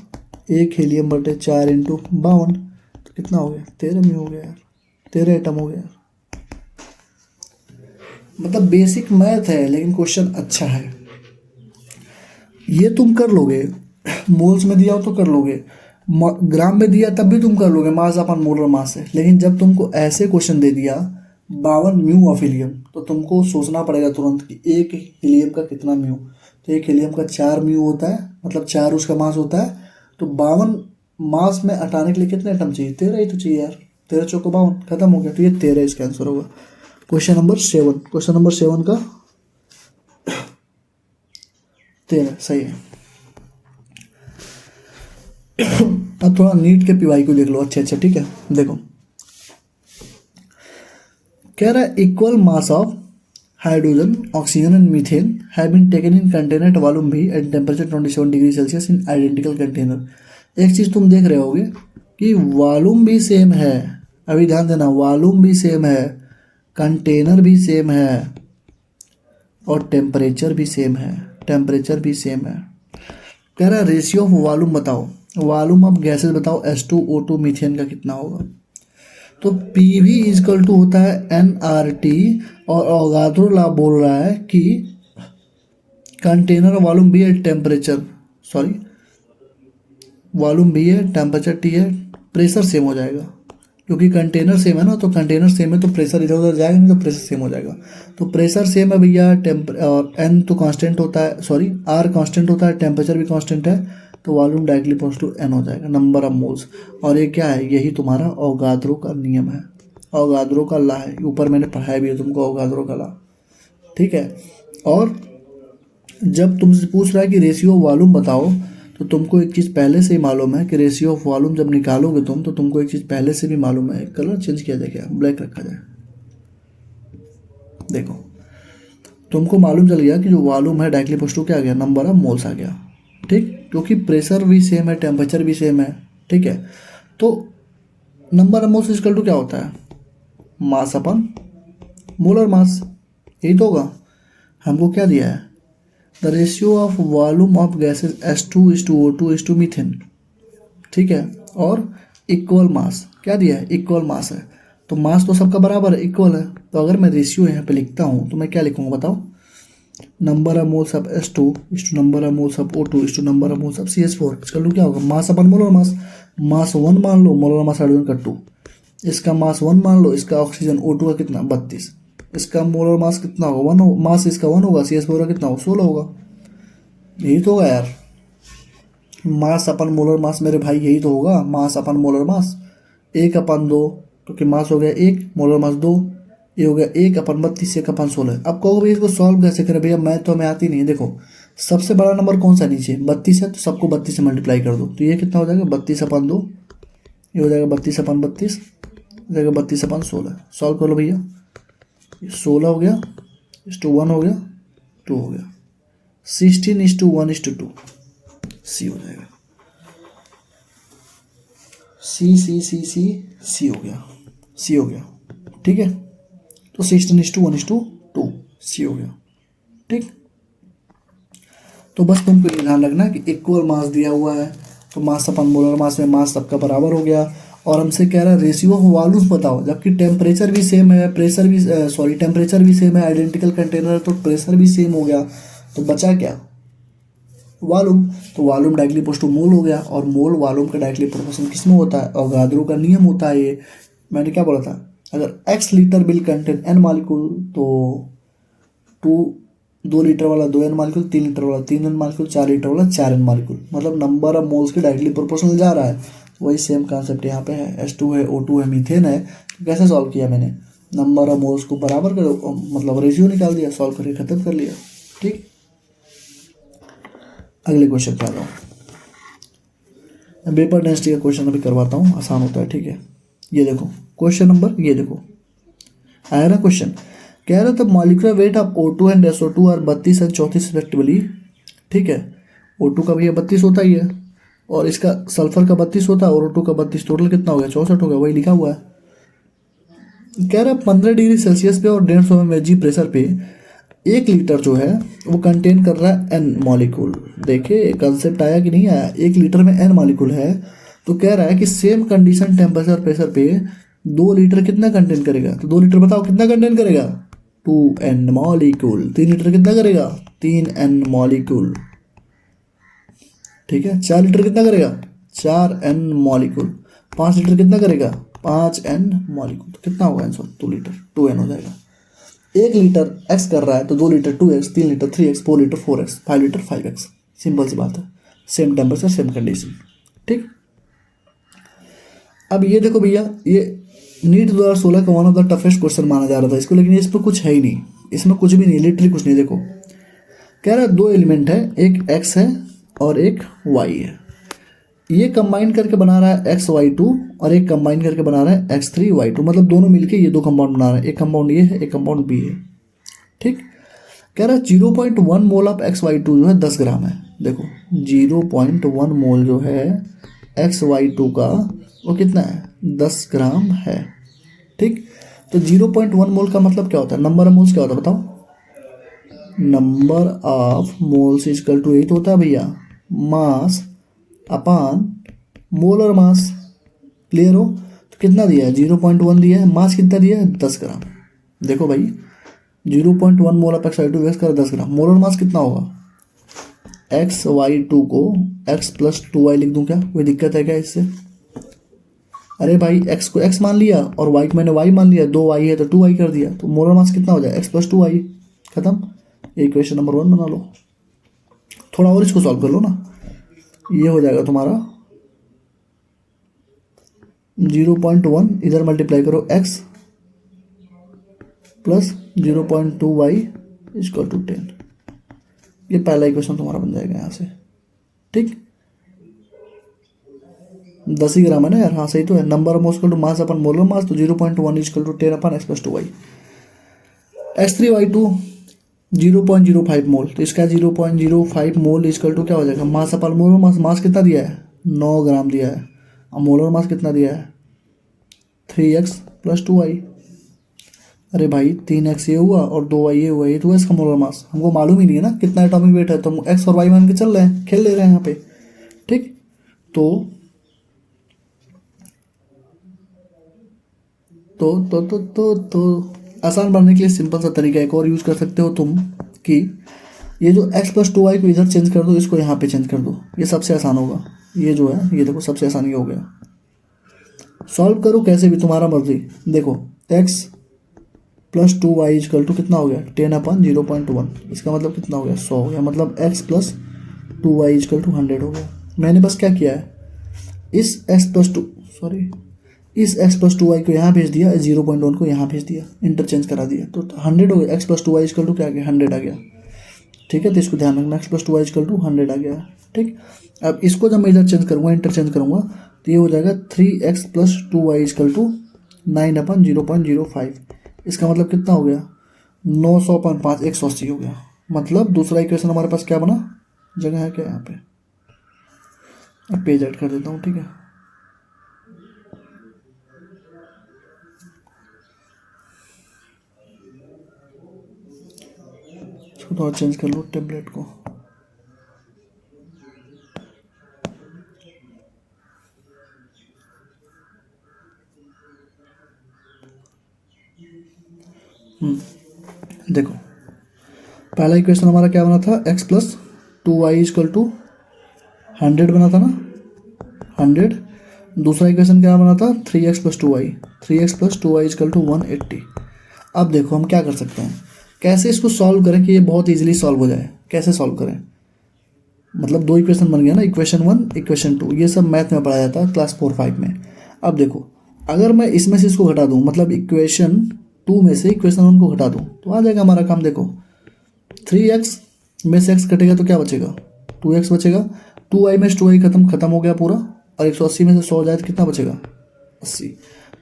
एक हीलियम बटे 4 इंटू 52 तो कितना हो गया? 13 म्यू हो गया यार, 13 एटम हो गया। मतलब बेसिक मैथ है लेकिन क्वेश्चन अच्छा है, ये तुम कर लोगे। मोल्स में दिया हो तो कर लोगे, ग्राम में दिया तब भी तुम कर लोगे, मास अपन मोलर मास है। लेकिन जब तुमको ऐसे क्वेश्चन दे दिया 52 म्यू ऑफ हीलियम, तो तुमको सोचना पड़ेगा तुरंत कि एक हीलियम का कितना म्यू। तो एक हीलियम का 4 म्यू होता है, मतलब 4 उसका मास होता है। तो 52 मास में हटाने के लिए कितने एटम चाहिए? 13 ही तो चाहिए यार। 13 चौको 52, खत्म हो गया। तो ये 13 इसका आंसर होगा। क्वेश्चन नंबर 7 का 13 सही है। अब थोड़ा नीट के पीवाई को देख लो अच्छे अच्छे, ठीक है। देखो कह रहा है equal mass of hydrogen, oxygen and methane have been taken in container at volume V at temperature 27 degree Celsius in identical container. एक चीज़ तुम देख रहे होगे कि वॉल्यूम भी सेम है, अभी ध्यान देना, वॉल्यूम भी सेम है, कंटेनर भी सेम है और टेम्परेचर भी सेम है, टेम्परेचर भी सेम है। कह रहा है रेशियो ऑफ वॉल्यूम बताओ, वॉल्यूम ऑफ गैसेस बताओ H2O2 मीथेन का कितना होगा। तो PV इजकल टू होता है nRT और अवगाद्रो लॉ बोल रहा है कि कंटेनर वॉल्यूम भी है, टेम्परेचर सॉरी वॉल्यूम भी है, टेम्परेचर T है, प्रेशर सेम हो जाएगा क्योंकि कंटेनर सेम है ना। तो कंटेनर सेम है तो प्रेशर इधर उधर जाएगा नहीं, तो प्रेशर सेम हो जाएगा। तो प्रेशर सेम है भैया, और N तो कांस्टेंट होता है, सॉरी R कांस्टेंट होता है, टेम्परेचर भी कांस्टेंट है, तो volume directly equals to N हो जाएगा, नंबर ऑफ मोल्स। और ये क्या है? यही तुम्हारा अवगाद्रो का नियम है, अवगाद्रो का लॉ है। ऊपर मैंने पढ़ाया भी है तुमको अवगाद्रो का लॉ, ठीक है। और जब तुमसे पूछ रहा है कि रेशियो वॉल्यूम बताओ, तो तुमको एक चीज़ पहले से ही मालूम है कि रेशियो ऑफ वॉल्यूम जब निकालोगे तुम, तो तुमको एक चीज़ पहले से भी मालूम है। कलर चेंज किया जाए क्या? ब्लैक रखा जाए। देखो तुमको मालूम चल गया कि जो वॉल्यूम है डायरेक्टली इक्वल्स टू क्या आ गया? नंबर ऑफ मोल्स आ गया, ठीक, क्योंकि प्रेशर भी सेम है, टेम्परेचर भी सेम है, ठीक है। तो number of moles equal to क्या होता है? मास अपन मोलर मास, यही तो होगा। हमको क्या दिया है? The ratio of volume of gases H2:O2:2 methane, ठीक है, और इक्वल मास क्या दिया है? इक्वल मास है। तो मास तो सबका बराबर है, इक्वल है। तो अगर मैं रेशियो यहाँ पे लिखता हूँ तो मैं क्या लिखूँगा बताओ? Number of moles of H2 number of moles of O2 number of moles of CH4। इसका लू क्या होगा? मास अपन मोलर मास, मास 1 मान लो, मोलर मास हाइड्रोजन का 2, इसका मास 1 मान लो, इसका ऑक्सीजन O2 का कितना? 32, इसका मोलर मास कितना होगा? 1 हो, मास इसका 1 होगा, CH4 का कितना होगा? 16 होगा। यही तो होगा यार, मास अपन मोलर मास मेरे भाई, यही तो होगा मास अपन मोलर मास। 1/2 क्योंकि मास हो गया 1, मोलर मास 2, ये हो गया 1/32, 1/16। अब कहोगे भैया इसको सॉल्व कैसे करें? भैया मैथ तो हमें आती नहीं है। देखो सबसे बड़ा नंबर कौन सा नीचे? 32 है, तो सबको 32 से मल्टीप्लाई कर दो, तो ये कितना हो जाएगा? 32/2, ये हो जाएगा 32/32, हो जाएगा 32/16। सॉल्व कर लो भैया, 16 हो गया, 1 हो गया, 2 हो गया, 16:1:2, सी हो जाएगा। सी हो गया, सी हो गया, ठीक है। तो 16:1:2 सी हो गया, ठीक। तो बस तुमको ये ध्यान रखना कि इक्वल मास दिया हुआ है, तो मास अपन मोलर मास में मास सबका बराबर हो गया। और हमसे कह रहा है रेशियो ऑफ वॉल्यूम्स बताओ, जबकि टेम्परेचर भी सेम है, प्रेशर भी टेम्परेचर भी सेम है, आइडेंटिकल कंटेनर, तो प्रेशर भी सेम हो गया। तो बचा क्या? वॉल्यूम। तो वॉल्यूम डायरेक्टली इक्वल्स टू मोल हो गया, और मोल वॉल्यूम का डायरेक्टली प्रोपोर्शन किसमें होता है? अवगाद्रो का नियम होता है ये मैंने क्या बोला था, अगर x litre will contain n molecule तो 2 लीटर वाला 2n मालिक्यूल, 3 लीटर वाला 3n मालिक्यूल, 4 लीटर वाला 4n मालिक्यूल, मतलब नंबर ऑफ मोल्स के डायरेक्टली प्रोपोर्शनल जा रहा है। वही सेम कॉन्सेप्ट यहाँ पे है, H2 है, O2 है, मीथेन है। तो कैसे सॉल्व किया मैंने, नंबर ऑफ मोल्स को बराबर कर, मतलब रेशियो निकाल दिया, सॉल्व करके खत्म कर लिया। ठीक, अगले क्वेश्चन पे आ जाओ। वेपर डेंसिटी का क्वेश्चन अभी करवाता हूँ, आसान होता है। ठीक है, ये देखो क्वेश्चन नंबर, ये देखो आया ना क्वेश्चन, कह रहा था molecular weight of O2 and SO2 are 32 and 34 respectively. ठीक है, O2 का भैया 32 होता ही है, और इसका सल्फर का 32 होता है, और O2 का 32, टोटल कितना हो गया, 64 हो गया, वही लिखा हुआ है। कह रहा 15 डिग्री सेल्सियस पे और 150 mg प्रेशर पे 1 लीटर जो है वो कंटेन कर रहा है n मॉलिक्यूल। देखिए कंसेप्ट आया कि नहीं आया, 1 लीटर में n मॉलिक्यूल है, तो कह रहा है कि सेम कंडीशन टेम्परेचर प्रेशर पे 2 लीटर कितना कंटेन करेगा, तो 2 लीटर बताओ कितना कंटेन करेगा, 2n मॉलिक्यूल। 3 लीटर कितना करेगा, 3n मॉलिक्यूल। ठीक है, 4 लीटर कितना करेगा, 4n मॉलिक्यूल। 5 लीटर कितना करेगा, 5n मॉलिक्यूल। तो कितना होगा आंसर, 2 लीटर 2n हो जाएगा। 1 लीटर x कर रहा है तो 2 litre 2x, 3 litre 3x, 4 litre 4x, 5 litre 5x। Simple सी बात है, सेम टेम्परेचर सेम कंडीशन। ठीक, अब ये देखो भैया, ये नीट 2016 का one of the toughest question माना जा रहा था इसको, लेकिन इस पर कुछ है ही नहीं, इसमें कुछ भी नहीं, लिटरली कुछ नहीं। देखो कह रहा है 2 एलिमेंट है, एक x है और एक y है, ये कंबाइन करके बना रहा है XY2 और एक कंबाइन करके बना रहा है X3Y2, मतलब दोनों मिलके ये 2 कंपाउंड बना रहे हैं, एक कंपाउंड ये है, एक कंपाउंड बी है। ठीक, कह रहा है 0.1 मोल ऑफ XY2 जो है 10 ग्राम है। देखो 0.1 मोल जो है XY2 का वो कितना है, 10 ग्राम है। ठीक, तो 0.1 मोल का मतलब क्या होता है, नंबर ऑफ मोल्स क्या होता है बताओ, number of moles equal to 8 होता है भैया, मास अपान मोलर मास। क्लियर हो, तो कितना दिया है, 0.1 दिया है, मास कितना दिया है, 10 ग्राम। देखो भाई 0.1 मोल ऑफ XY2 वेस्ट कर 10 ग्राम, मोलर मास कितना होगा, XY2 को x प्लस 2y लिख दूं क्या, कोई दिक्कत है क्या इससे? अरे भाई x को x मान लिया और y को मैंने y मान लिया, 2y है तो 2y कर दिया, तो मोलर मास कितना हो जाए, x प्लस 2y। खत्म, ये इक्वेशन नंबर 1 बना लो। थोड़ा और इसको सॉल्व कर लो ना, ये हो जाएगा तुम्हारा 0.1 इधर मल्टीप्लाई करो x plus 0.2y equal to 10। ये पहला इक्वेशन तुम्हारा बन जाएगा यहाँ से। ठीक, 10 ही ग्राम है ना यार, हाँ सही तो है। Number of moles equal to mass upon molar mass, तो 0.1 equal to 10 upon x plus 2y। X3Y2 0.05 mole, तो इसका 0.05 मोल इक्वल टू क्या हो जाएगा, मास अपन मोलर मास। मास कितना दिया है, 9 ग्राम दिया है, और मोलर मास कितना दिया है, 3x प्लस 2y। अरे भाई 3x ये हुआ और 2y ये हुआ, ये तो है इसका मोलर मास। हमको मालूम ही नहीं है ना कितना एटॉमिक वेट है, तो हम x और y मान के चल रहे हैं, खेल ले रहे हैं यहाँ पे। ठीक, तो आसान बनाने के लिए सिंपल सा तरीका एक और यूज़ कर सकते हो तुम, कि ये जो x प्लस 2y को इधर चेंज कर दो, इसको यहाँ पे चेंज कर दो, ये सबसे आसान होगा। ये जो है ये देखो सबसे आसान ये हो गया। सॉल्व करो कैसे भी, तुम्हारा मर्जी। देखो x plus 2y equal to कितना हो गया, 10/0.1। इसका मतलब कितना हो गया, 100 हो गया, मतलब x plus 2y equal to 100 हो गया। मैंने बस क्या किया है, इस x प्लस 2y को यहाँ भेज दिया, 0.1 को यहाँ भेज दिया, इंटरचेंज करा दिया, तो 100 हो गया। x plus 2y equal to क्या आ गया, 100 आ गया। ठीक है, तो इसको ध्यान रखना, x plus 2y equal to 100 आ गया। ठीक, अब इसको जब मैं इधर चेंज करूँगा, इंटरचेंज करूँगा, तो ये हो जाएगा 3x plus 2y equal to 9/0.05। इसका मतलब कितना हो गया, 900/5, 180 हो गया। मतलब दूसरा इक्वेशन हमारे पास क्या बना, जगह है क्या यहाँ पे, अब पेज ऐड कर देता हूँ। ठीक है, इसको थोड़ा चेंज कर लो टेम्पलेट को। देखो पहला इक्वेशन हमारा क्या बना था, x plus 2y equal to 100 बना था ना, 100। दूसरा इक्वेशन क्या बना था, 3x plus 2y। 3x plus 2y equal to 180। अब देखो हम क्या कर सकते हैं, कैसे इसको सॉल्व करें कि ये बहुत इजीली सॉल्व हो जाए। कैसे सॉल्व करें, मतलब दो इक्वेशन बन गया ना, इक्वेशन 1 इक्वेशन 2, ये सब मैथ में पढ़ाया जाता है क्लास 4-5 में। अब देखो अगर मैं इसमें से इसको घटा दूँ, मतलब इक्वेशन 2 में से इक्वेशन 1 को घटा दूँ तो आ जाएगा हमारा काम। देखो 3x में से x कटेगा तो क्या बचेगा, 2x बचेगा। 2y में से 2y खत्म हो गया पूरा, और 180 में से 100 जाए तो कितना बचेगा, 80।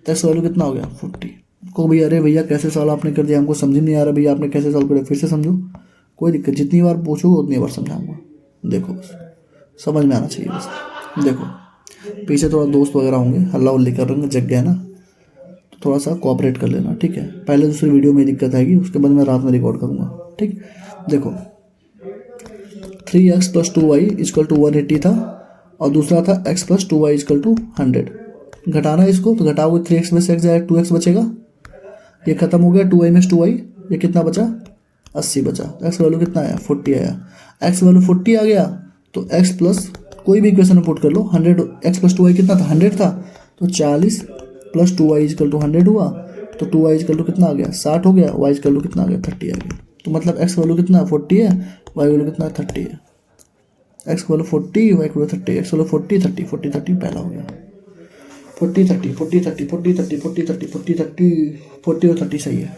तो x वैल्यू कितना हो गया, 40। को भैया अरे भैया कैसे सॉल्व आपने कर दिया, हमको समझ नहीं आ रहा भैया आपने कैसे सॉल्व किया, फिर से समझो, कोई दिक्कत, जितनी बार पूछोगे उतनी बार समझाऊंगा। देखो बस समझ में आना चाहिए बस। देखो पीछे थोड़ा दोस्त वगैरह होंगे, हल्ला उल्ली कर रहे हैं, जग गया ना, तो थोड़ा सा कोऑपरेट कर लेना, ठीक है। पहले दूसरी वीडियो में दिक्कत आएगी, उसके बाद मैं रात में रिकॉर्ड करूँगा, ठीक। देखो 3x plus 2y equal to 180 था, और दूसरा था x plus 2y equal to 100। घटाना इसको तो घटाओगे, 3x में से x जाए 2x बचेगा, ये खत्म हो गया, 2y में से 2y, ये कितना बचा, 80 बचा। x वैल्यू कितना आया, 40 आया। x वैल्यू 40 आ गया तो x प्लस कोई भी इक्वेशन में पुट कर लो, 100, x प्लस 2y कितना था, 100 था, तो 40 प्लस 2y इजकल टू 100 हुआ, तो 2y इजकल टू कितना आ गया, 60 हो गया, y इजकल टू कितना आ गया, 30 आ गया। तो मतलब x वैल्यू कितना 40 है, y वैल्यू कितना 30 है। x value 40, y value 30, x value 40 30 40 30 पहला हो गया, 40 30 40 30 40 30 40 30 40 30 40 और 30 सही है,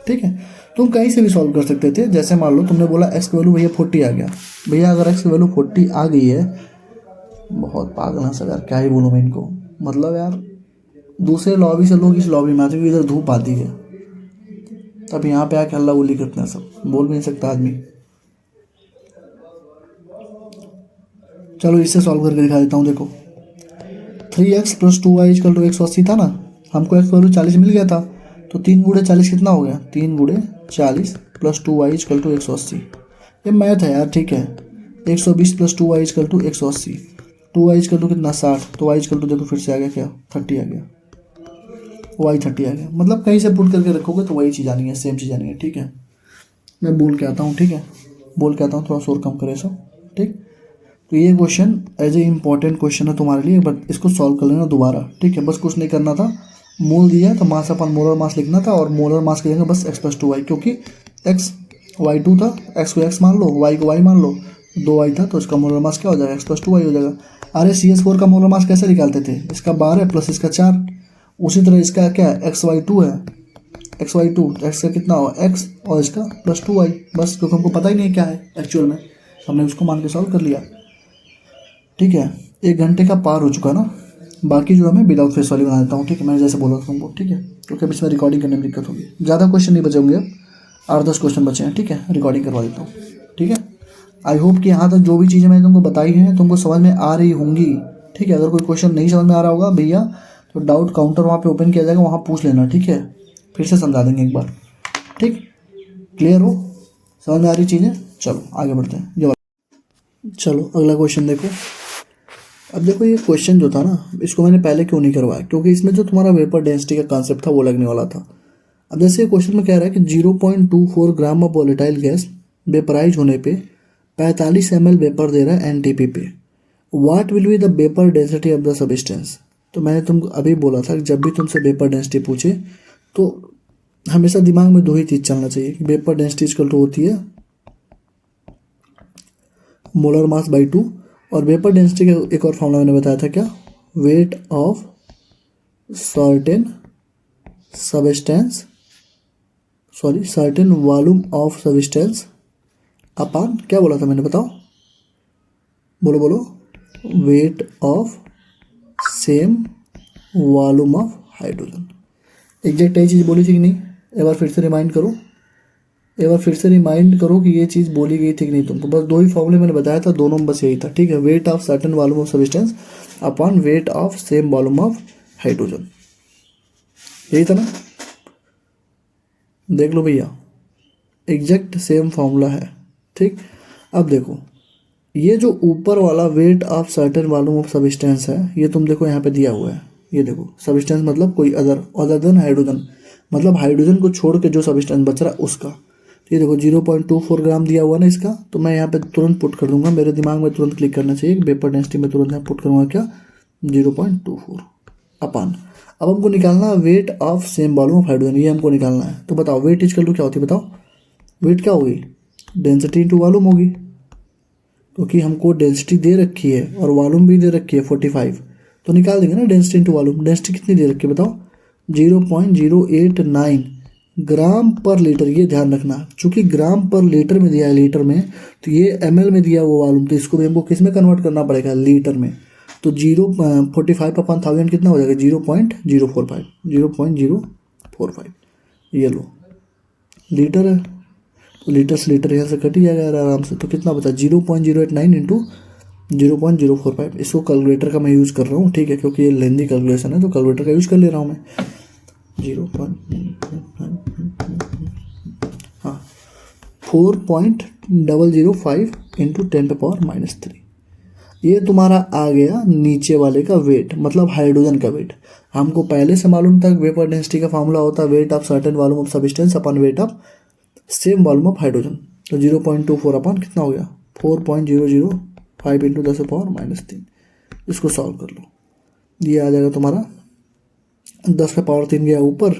ठीक है। तुम कहीं से भी सॉल्व कर सकते थे, जैसे मान लो तुमने बोला x की वैल्यू भैया 40 आ गया, भैया अगर x की वैल्यू 40 आ गई है, बहुत पागल है सब यार, क्या ही बोलूँ मैं इनको, मतलब यार दूसरे लॉबी से लोग इस लॉबी में आते हैं, इधर धूप आती है, तब यहाँ पे आके हल्ला उल्ली करते हैं, सब बोल भी नहीं सकता आदमी। चलो इससे सॉल्व करके दिखा देता हूँ। देखो 3x plus 2y equal to 180 था ना, हमको x वैल्यू 40 मिल गया था, तो 3 गुणे 40 कितना हो गया, 3 गुणे 40 प्लस 2y इजकल टू 180। ये मैथ है यार, ठीक है। 120 plus 2y equal to 180, 2y equal to कितना 60, तो y इजकल टू देखो फिर से आ गया क्या, 30 आ गया, y 30 आ गया। मतलब कहीं से पुट करके रखोगे तो वही चीज़ आनी है, सेम चीज़ आनी है, ठीक है। मैं बोल के आता हूँ, ठीक है, बोल के आता हूँ, थोड़ा शोर कम करे सब, ठीक। तो ये question as a important question है तुम्हारे लिए, बट इसको सॉल्व कर लेना दोबारा, ठीक है। बस कुछ नहीं करना था, मोल दिया तो मास अपन मोलर मास लिखना था, और मोलर मास लिखेंगे बस x प्लस 2y, क्योंकि x y2 था, x को x मान लो, y को y मान लो, 2y था, तो इसका मोलर मास क्या हो जाएगा, x प्लस 2y हो जाएगा। अरे CH4 का मोलर मास कैसे निकालते थे, इसका 12 प्लस इसका 4, उसी तरह इसका क्या है, xy2 है, xy2, x का कितना हो x और इसका प्लस 2y, बस, क्योंकि हमको पता ही नहीं क्या है एक्चुअल में, हमने उसको मान के सॉल्व कर लिया, ठीक है। 1 घंटे का पार हो चुका ना, बाकी जो है मैं विदाउट फेस वाली बना देता हूँ, ठीक है, मैंने जैसे बोला था तुमको, ठीक है, क्योंकि अब इसमें रिकॉर्डिंग करने में दिक्कत होगी। ज़्यादा क्वेश्चन नहीं बचे होंगे, अब 8-10 क्वेश्चन बचे हैं, ठीक है, रिकॉर्डिंग करवा देता हूँ, ठीक है। आई होप कि यहाँ तक जो भी चीज़ें मैंने तुमको बताई हैं तुमको समझ में आ रही होंगी, ठीक है। अगर कोई क्वेश्चन नहीं समझ में आ रहा होगा भैया, तो डाउट काउंटर वहाँ पे ओपन किया जाएगा, वहाँ पूछ लेना, ठीक है, फिर से समझा देंगे एक बार, ठीक। क्लियर हो, समझ में आ रही चीज़ें, चलो आगे बढ़ते हैं। चलो अगला क्वेश्चन देखो। अब देखो ये क्वेश्चन जो था ना, इसको मैंने पहले क्यों नहीं करवाया, क्योंकि इसमें जो तुम्हारा वेपर डेंसिटी का कॉन्सेप्ट था वो लगने वाला था। अब जैसे क्वेश्चन में कह रहा है कि 0.24 gram of volatile gas vaporise होने पे 45 ml वेपर दे रहा है एनटीपी पे, what will be the vapour density of the substance. तो मैंने तुमको अभी बोला था कि जब भी तुमसे वेपर डेंसिटी पूछे तो हमेशा दिमाग में दो ही चीज़ चलना चाहिए कि वेपर डेंसिटी इक्वल टू होती है मोलर मास बाई 2, और वेपर डेंसिटी का एक और फॉर्मूला मैंने बताया था क्या, weight of certain certain volume of substance अपान, क्या बोला था मैंने, बताओ, बोलो, weight of same volume of hydrogen. Exact यही चीज़ बोली थी कि नहीं, एक बार फिर से रिमाइंड करो कि ये चीज़ बोली गई थी कि नहीं तुमको। बस दो ही फॉर्मूले मैंने बताया था, दोनों में बस यही था, ठीक है। Wait of certain volume of substance upon weight of same volume of hydrogen, यही था ना, देख लो भैया, एग्जैक्ट सेम फॉर्मूला है, ठीक। अब देखो ये जो ऊपर वाला wait of certain volume of substance है, ये तुम देखो यहाँ पे दिया हुआ है, ये देखो सब्सटेंस मतलब कोई अदर देन हाइड्रोजन, मतलब हाइड्रोजन को छोड़ के जो सब्सटेंस बच रहा है उसका। तो ये देखो 0.24 ग्राम दिया हुआ ना इसका, तो मैं यहाँ पे तुरंत पुट कर दूंगा, मेरे दिमाग में तुरंत क्लिक करना चाहिए, वेपर डेंसिटी में तुरंत यहाँ पुट करूँगा क्या, 0.24 अपान। अब हमको निकालना है wait of same volume of hydrogen, ये हमको निकालना है। तो बताओ वेट इक्वल टू क्या होती है, बताओ वेट क्या होगी, डेंसिटी इंटू वॉल्यूम होगी, क्योंकि हमको डेंसिटी दे रखी है और वॉल्यूम भी दे रखी है 45, तो निकाल देंगे ना डेंसिटी इंटू वॉल्यूम। डेंसिटी कितनी दे रखी है बताओ, 0.089 ग्राम पर लीटर, ये ध्यान रखना, चूंकि ग्राम पर लीटर में दिया है लीटर में, तो ये ml में दिया वो वॉल्यूम, तो इसको भी हमको किस में कन्वर्ट करना पड़ेगा, लीटर में। तो 45/1000 कितना हो जाएगा, 0.045, 0.045, ये लो लीटर है, तो लीटर से लीटर यहाँ से कट ही जाएगा यार आराम से। तो कितना बचा, 0.089 इंटू 0.045। इसको कैलकुलेटर का मैं यूज़ कर रहा हूँ, ठीक है, क्योंकि ये लेंदी कैलकुलेशन है तो कैलकुलेटर का यूज़ कर ले रहा हूँ मैं। 4.005 इंटू 10⁻³ ये तुम्हारा आ गया नीचे वाले का वेट, मतलब हाइड्रोजन का वेट। हमको पहले से मालूम था वेपर डेंसिटी का फॉर्मूला होता है wait of certain volume of substance upon weight of same volume of hydrogen. तो 0.24 अपॉन कितना हो गया, 4.005 इंटू 10⁻³ इसको सॉल्व कर लो, ये आ जाएगा तुम्हारा 10⁻³ गया ऊपर,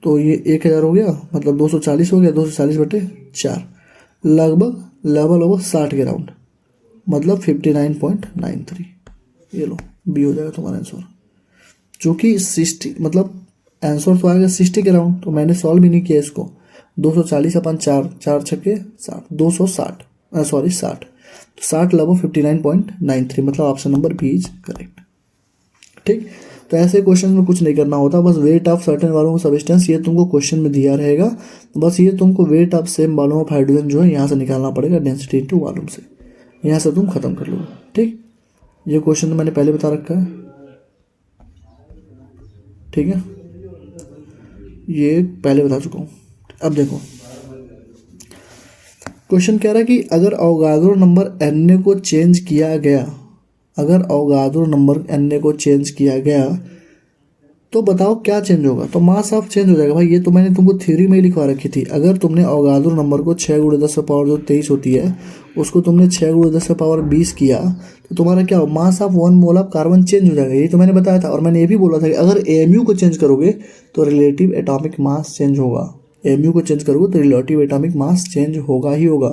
तो ये 1000 हो गया, मतलब 240 हो गया, 240/4 लगभग 60 के राउंड, मतलब 59.93। ये लो बी हो जाएगा तुम्हारा आंसर। चूँकि 60 मतलब आंसर तो आएगा 60 के राउंड, तो मैंने सॉल्व भी नहीं किया इसको। 240/4, 4 छक्के 60, 60 लगभग 59.93, मतलब option number B is correct. ठीक, तो ऐसे क्वेश्चन में कुछ नहीं करना होता, बस wait of certain volume of substance ये तुमको क्वेश्चन में दिया रहेगा, बस ये तुमको wait of same volume of hydrogen जो है यहाँ से निकालना पड़ेगा डेंसिटी इंटू वॉल्यूम से, यहाँ से तुम खत्म कर लोगे। ठीक, ये क्वेश्चन तो मैंने पहले बता रखा है, ठीक है, ये पहले बता चुका हूँ। अब देखो क्वेश्चन कह रहा है कि अगर अवोगाद्रो नंबर Na को चेंज किया गया, अगर अवोगाद्रो नंबर Na को चेंज किया गया तो बताओ क्या चेंज होगा। तो मास ऑफ चेंज हो जाएगा भाई, ये तो मैंने तुमको थ्योरी में ही लिखवा रखी थी। अगर तुमने अवोगाद्रो नंबर को 6 × 10⁻23 होती है उसको तुमने 6 × 10⁻20 किया, तो तुम्हारा क्या हो, मास of 1 mole of carbon change हो जाएगा। ये तो मैंने बताया था, और मैंने ये भी बोला था कि अगर AMU को चेंज करोगे तो रिलेटिव एटॉमिक मास चेंज होगा। AMU को चेंज करोगे तो रिलेटिव एटॉमिक मास चेंज होगा ही होगा।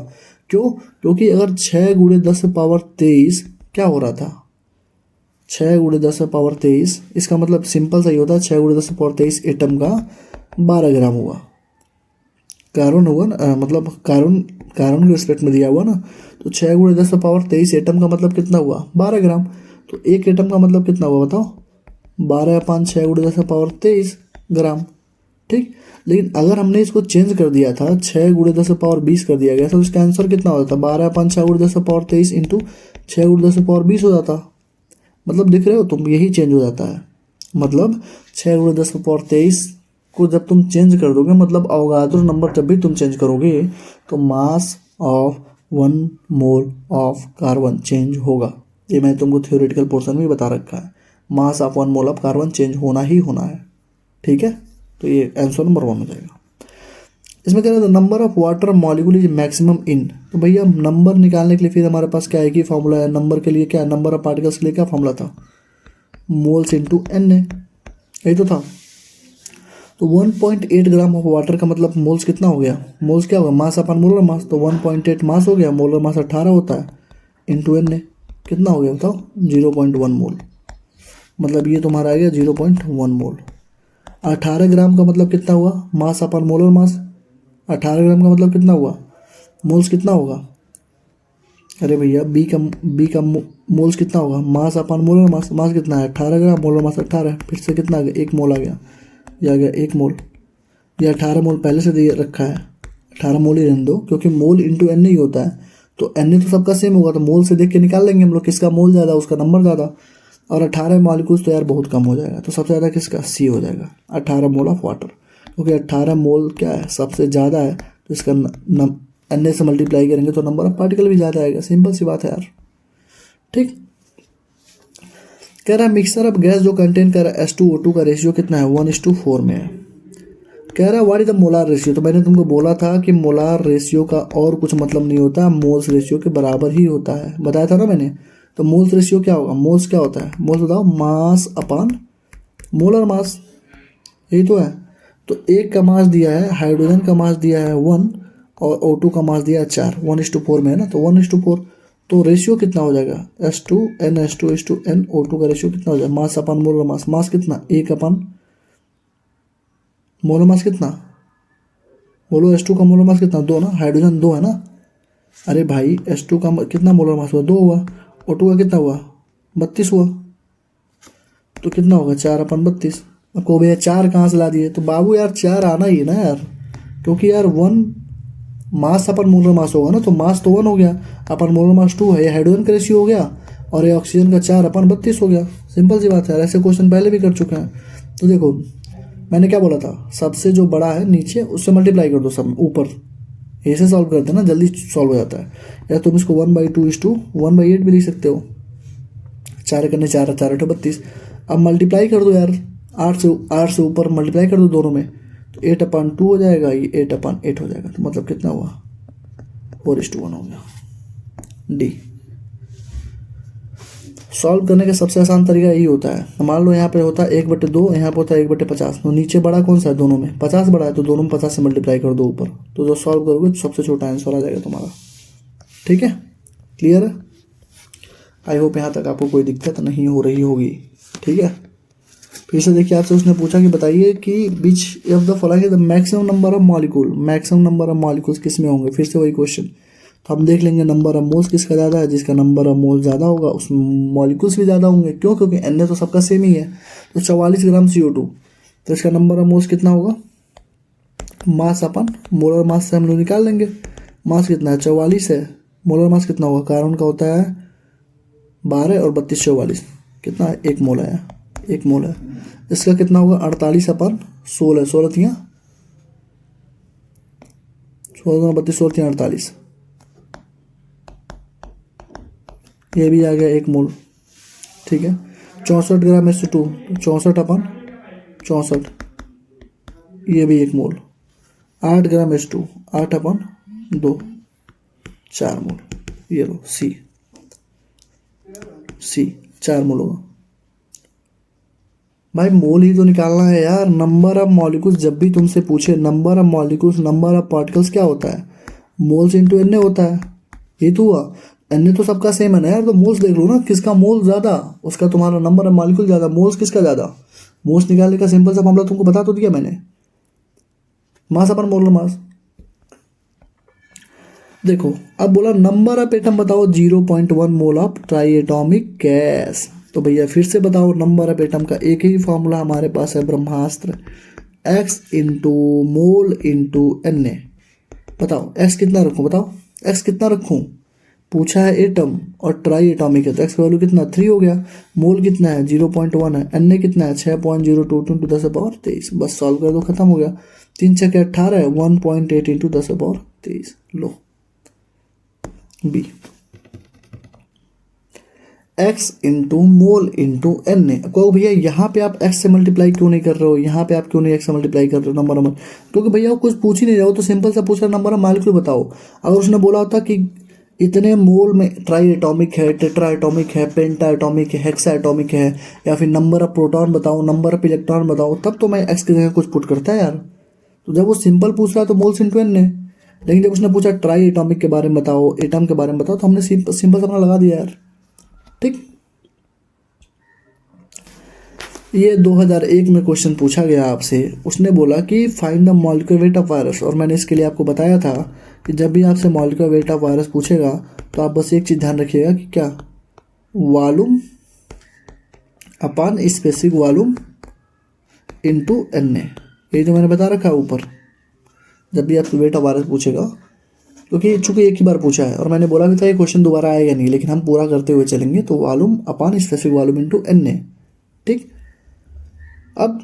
क्यों, क्योंकि अगर 6 × 10⁻23 क्या हो रहा था, 6 × 10⁻23, इसका मतलब सिंपल सा ही होता है 6 × 10⁻23 एटम का 12 ग्राम हुआ, कार्बन हुआ ना, मतलब कार्बन के रिस्पेक्ट में दिया हुआ ना, तो 6 × 10⁻23 एटम का मतलब कितना हुआ, 12 ग्राम। तो एक एटम का मतलब कितना हुआ बताओ, 12/6 × 10⁻23 ग्राम। ठीक, लेकिन अगर हमने इसको चेंज कर दिया था 6 × 10⁻20 कर दिया गया तो इसका आंसर कितना हो जाता, 12/6 × 10⁻23 इंटू 6 × 10⁻20 हो जाता। मतलब दिख रहे हो तुम, यही चेंज हो जाता है। मतलब 6 × 10⁻23 को जब तुम चेंज कर दोगे, मतलब अवोगाद्रो नंबर जब भी तुम चेंज करोगे तो मास of 1 mole of carbon change होगा। ये मैंने तुमको थ्योरेटिकल पोर्शन में बता रखा है, मास of 1 mole of carbon change होना ही होना है। ठीक है, तो ये आंसर नंबर 1 हो जाएगा। इसमें कह रहा था number of water molecule is maximum in, तो भैया नंबर निकालने के लिए फिर हमारे पास क्या है कि फॉर्मूला है। नंबर के लिए क्या, नंबर ऑफ पार्टिकल्स के लिए क्या फॉर्मूला था, मोल्स इंटू Na, यही तो था। तो 1.8 ग्राम ऑफ वाटर का मतलब मोल्स कितना हो गया, मोल्स क्या होगा, मास अपन मोलर मास, तो 1.8 मास हो गया, मोलर मास 18 होता है, इंटू Na कितना हो गया बताओ, 0.1 मोल, मतलब ये तुम्हारा आ गया 0.1 मोल। 18 ग्राम का मतलब कितना हुआ, मास अपन मोलर मास, 18 ग्राम का मतलब कितना हुआ, मोल्स कितना होगा, अरे भैया बी का मोल्स कितना होगा, मास अपन मोलर मास, मास कितना है 18 ग्राम, मोलर मास 18, फिर से कितना आ गया, 1 मोल आ गया, ये आ गया 1 मोल। ये 18 मोल पहले से दे रखा है, 18 मोल ही रहने दो, क्योंकि मोल इंटू Na ही होता है, तो Na तो सबका सेम होगा, तो मोल से देख के निकाल लेंगे हम लोग किसका मोल ज़्यादा उसका नंबर ज़्यादा। और 18 मॉलिक्यूल्स तो यार बहुत कम हो जाएगा, तो सबसे ज़्यादा किसका, C हो जाएगा, 18 मोल ऑफ वाटर, क्योंकि 18 मोल क्या है सबसे ज़्यादा है, तो इसका Na से मल्टीप्लाई करेंगे तो नंबर ऑफ पार्टिकल भी ज़्यादा आएगा, सिंपल सी बात है यार। ठीक, कह रहा है मिक्सर ऑफ गैस जो कंटेन कर रहा है H2O2 का रेशियो कितना है, 1:4 में है। कह रहा है what is the molar ratio, तो मैंने तुमको बोला था कि मोलार रेशियो का और कुछ मतलब नहीं होता, मोल्स रेशियो के बराबर ही होता है, बताया था ना मैंने। तो मोल्स रेशियो क्या होगा, मोल्स क्या होता है, मोल्स बताओ, मास अपॉन मोलर मास, यही तो है। तो एक का मास दिया है, हाइड्रोजन का मास दिया है 1 और O2 का मास दिया है 4, 1:4 में है ना, तो 1:4। तो रेशियो कितना हो जाएगा, H2NH2N O2 का रेशियो कितना हो जाएगा, मास अपन मोलर मास, मास कितना, एक अपन मोलर मास कितना, बोलो H2 का मोलर मास कितना, 2 ना, हाइड्रोजन 2 है ना। अरे भाई H2 का कितना मोलर मास हुआ, 2 हुआ। O2 का कितना हुआ, 32 हुआ। तो कितना होगा, 4/32। अब को भैया 4 कहाँ से ला दिए, तो बाबू यार 4 आना ही है ना यार, क्योंकि यार 1 मास अपन मोलर मास होगा ना, तो मास तो 1 हो गया, अपन मोलर मास 2 है, ये हाइड्रोजन का रेशियो हो गया, और ये ऑक्सीजन का 4/32 हो गया। सिंपल सी बात है यार, ऐसे क्वेश्चन पहले भी कर चुके हैं। तो देखो मैंने क्या बोला था, सबसे जो बड़ा है नीचे उससे मल्टीप्लाई कर दो सब ऊपर, ऐसे सॉल्व करते हैं ना, जल्दी सॉल्व हो जाता है। या तुम इसको 1/2:1/8 भी लिख सकते हो, 4 करने 4 4 8 32। अब मल्टीप्लाई कर दो यार, 8 से ऊपर मल्टीप्लाई कर दो दोनों में, तो 8/2 हो जाएगा, ये 8/8 हो जाएगा। तो मतलब कितना हुआ, 4:1 हो गया। डी सॉल्व करने का सबसे आसान तरीका यही होता है। मान लो यहाँ पे होता है 1/2, यहाँ पे होता है 1/50, तो नीचे बड़ा कौन सा है, दोनों में 50 बड़ा है, तो दोनों में 50 से मल्टीप्लाई कर दो ऊपर, तो जो सॉल्व करोगे तो सबसे छोटा आंसर आ जाएगा तुम्हारा। ठीक है, क्लियर है। आई होप यहाँ तक आपको कोई दिक्कत नहीं हो रही होगी। ठीक है, फिर से देखिए, आपसे उसने पूछा कि बताइए कि विच of the following is the maximum number of molecule, maximum number of molecules किस में होंगे, फिर से वही क्वेश्चन। तो हम देख लेंगे नंबर ऑफ मोल्स किसका ज़्यादा है, जिसका नंबर ऑफ मोल ज़्यादा होगा उसमें मॉलिक्यूल्स भी ज़्यादा होंगे। क्यों, क्योंकि Na तो सबका सेम ही है, तो 44 ग्राम CO2, तो इसका नंबर ऑफ मोल्स कितना होगा, मास अपन मोलर मास से हम लोग निकाल लेंगे। मास कितना है, 44 है, मोलर मास कितना होगा, कार्बन का होता है 12 और 32 44, कितना है, 1 मोल है, 1 मोल है। इसका कितना होगा, 48/16, 16 तियाँ 16 32 16 तियाँ 48, ये भी आ गया 1 मोल। ठीक है, 64 ग्राम H2, 64/64, ये भी 1 मोल। 8 ग्राम H2, 8/2, 4 मोल। ये लो सी 4 मोल होगा। भाई मोल ही तो निकालना है यार। नंबर ऑफ मॉलिक्यूल्स जब भी तुमसे पूछे, number of molecules, number of particles क्या होता है, मोल्स इंटू Na होता है। ये तो हुआ, Na तो सबका सेम है ना यार, तो मोल्स देख लो ना, किसका मोल ज़्यादा उसका तुम्हारा नंबर ऑफ मॉलिक्यूल ज़्यादा, मोल्स किसका ज़्यादा। मोल्स निकालने का सिंपल सा मामला तुमको बता तो दिया मैंने, मास अपन मोलर मास। देखो अब बोला नंबर ऑफ एटम बताओ, 0.1 mole of try atomic gas. तो भैया फिर से बताओ, नंबर ऑफ एटम का एक ही फॉर्मूला हमारे पास है, ब्रह्मास्त्र, x into mole into Na। बताओ x कितना रखूँ, बताओ x कितना रखूँ, पूछा है एटम और ट्राई एटॉमिक है, तो x का वैल्यू कितना 3 हो गया। मोल कितना है 0.1 है, Na कितना है 6.022 × 10⁻23। बस सॉल्व कर दो, खत्म हो गया। 3 6 18 है, 1.8 × 10⁻23। लो बी, x into mole into Na। कहो भैया यहाँ पे आप x से मल्टीप्लाई क्यों नहीं कर रहे हो, यहाँ पे आप क्यों नहीं x से मल्टीप्लाई कर रहे हो नंबर, क्योंकि भैया वो कुछ पूछ ही नहीं रहा हो, तो सिंपल सा पूछ रहा नंबर ऑफ मॉलिक्यूल बताओ। अगर उसने बोला होता कि इतने मोल में ट्राई एटॉमिक है, टेट्रा एटॉमिक है, पेंटा एटॉमिक है, हेक्सा एटॉमिक है, या फिर नंबर ऑफ प्रोटॉन बताओ, नंबर ऑफ इलेक्ट्रॉन बताओ, तब तो मैं x की जगह कुछ पुट करता है यार। तो जब वो सिंपल पूछ रहा है तो मोल्स इंटू Na, लेकिन जब उसने पूछा ट्राई एटॉमिक के बारे में बताओ, एटम के बारे में बताओ, तो हमने सिंपल अपना लगा दिया यार। ठीक, ये 2001 में क्वेश्चन पूछा गया आपसे, उसने बोला कि find the molecular weight of virus, और मैंने इसके लिए आपको बताया था कि जब भी आपसे मॉलिक्यूलर वेट ऑफ वायरस पूछेगा तो आप बस एक चीज़ ध्यान रखिएगा कि क्या, volume upon specific volume into Na, ये जो मैंने बता रखा है ऊपर, जब भी आपसे वेट ऑफ वायरस पूछेगा, क्योंकि चूंकि एक ही बार पूछा है और मैंने बोला भी था ये क्वेश्चन दोबारा आएगा नहीं, लेकिन हम पूरा करते हुए चलेंगे, तो volume upon specific volume into Na। ठीक, अब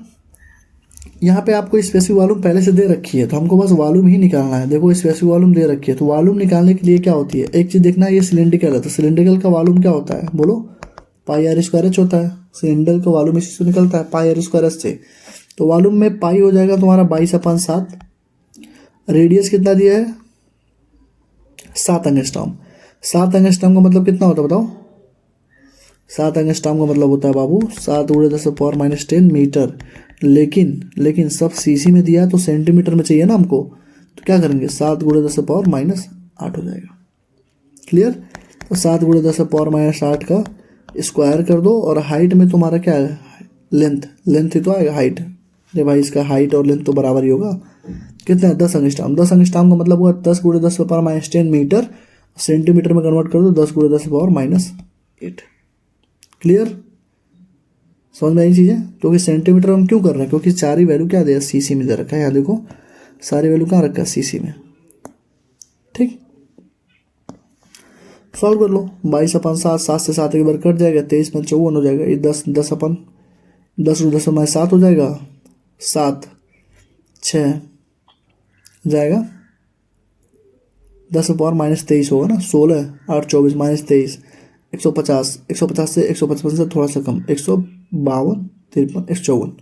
यहाँ पे आपको स्पेसिफिक वॉल्यूम पहले से दे रखी है, तो हमको बस वॉल्यूम ही निकालना है। देखो स्पेसिफिक वॉल्यूम दे रखी है, तो वॉल्यूम निकालने के लिए क्या होती है, एक चीज़ देखना है, ये सिलेंड्रिकल है, तो सिलेंड्रिकल का वॉल्यूम क्या होता है, बोलो πr² होता है। सिलेंडर का वॉल्यूम इसी से निकलता है, πr² से। तो वॉल्यूम में पाई हो जाएगा तुम्हारा 22/7। रेडियस कितना दिया है, 7 एंगस्ट्रॉम। 7 एंगस्ट्रॉम का मतलब कितना होता है बताओ, 7 एंगस्ट्रॉम का मतलब होता है बाबू 7×10⁻⁻10 मीटर। लेकिन सब सीसी में दिया है तो सेंटीमीटर में चाहिए ना हमको, तो क्या करेंगे 7×10⁻8 हो जाएगा। क्लियर। तो 7×10⁻8 का स्क्वायर कर दो और हाइट में तुम्हारा क्या है, लेंथ ही तो आएगा हाइट। अरे भाई इसका हाइट और लेंथ तो बराबर ही होगा। कितना है 10 एंगस्ट्रॉम। 10 एंगस्ट्रॉम का मतलब हुआ 10×10⁻10 मीटर। सेंटीमीटर में कन्वर्ट कर दो 10×10⁻8। क्लियर। समझ में आई चीज़ें। क्योंकि सेंटीमीटर हम क्यों कर रहे हैं, क्योंकि सारी वैल्यू क्या दे सीसी में दे रखा है। यहाँ देखो सारी वैल्यू कहाँ रखा है, सीसी में। ठीक, सॉल्व कर लो। 22/7, 7 से 7 एक बार कट जाएगा, 23×54 हो जाएगा। ये 10×10 हो जाएगा, 7 6 जाएगा, 10⁻23 होगा ना, 16 8 24 -23 150 150 से 155 से थोड़ा सा कम 152 53 154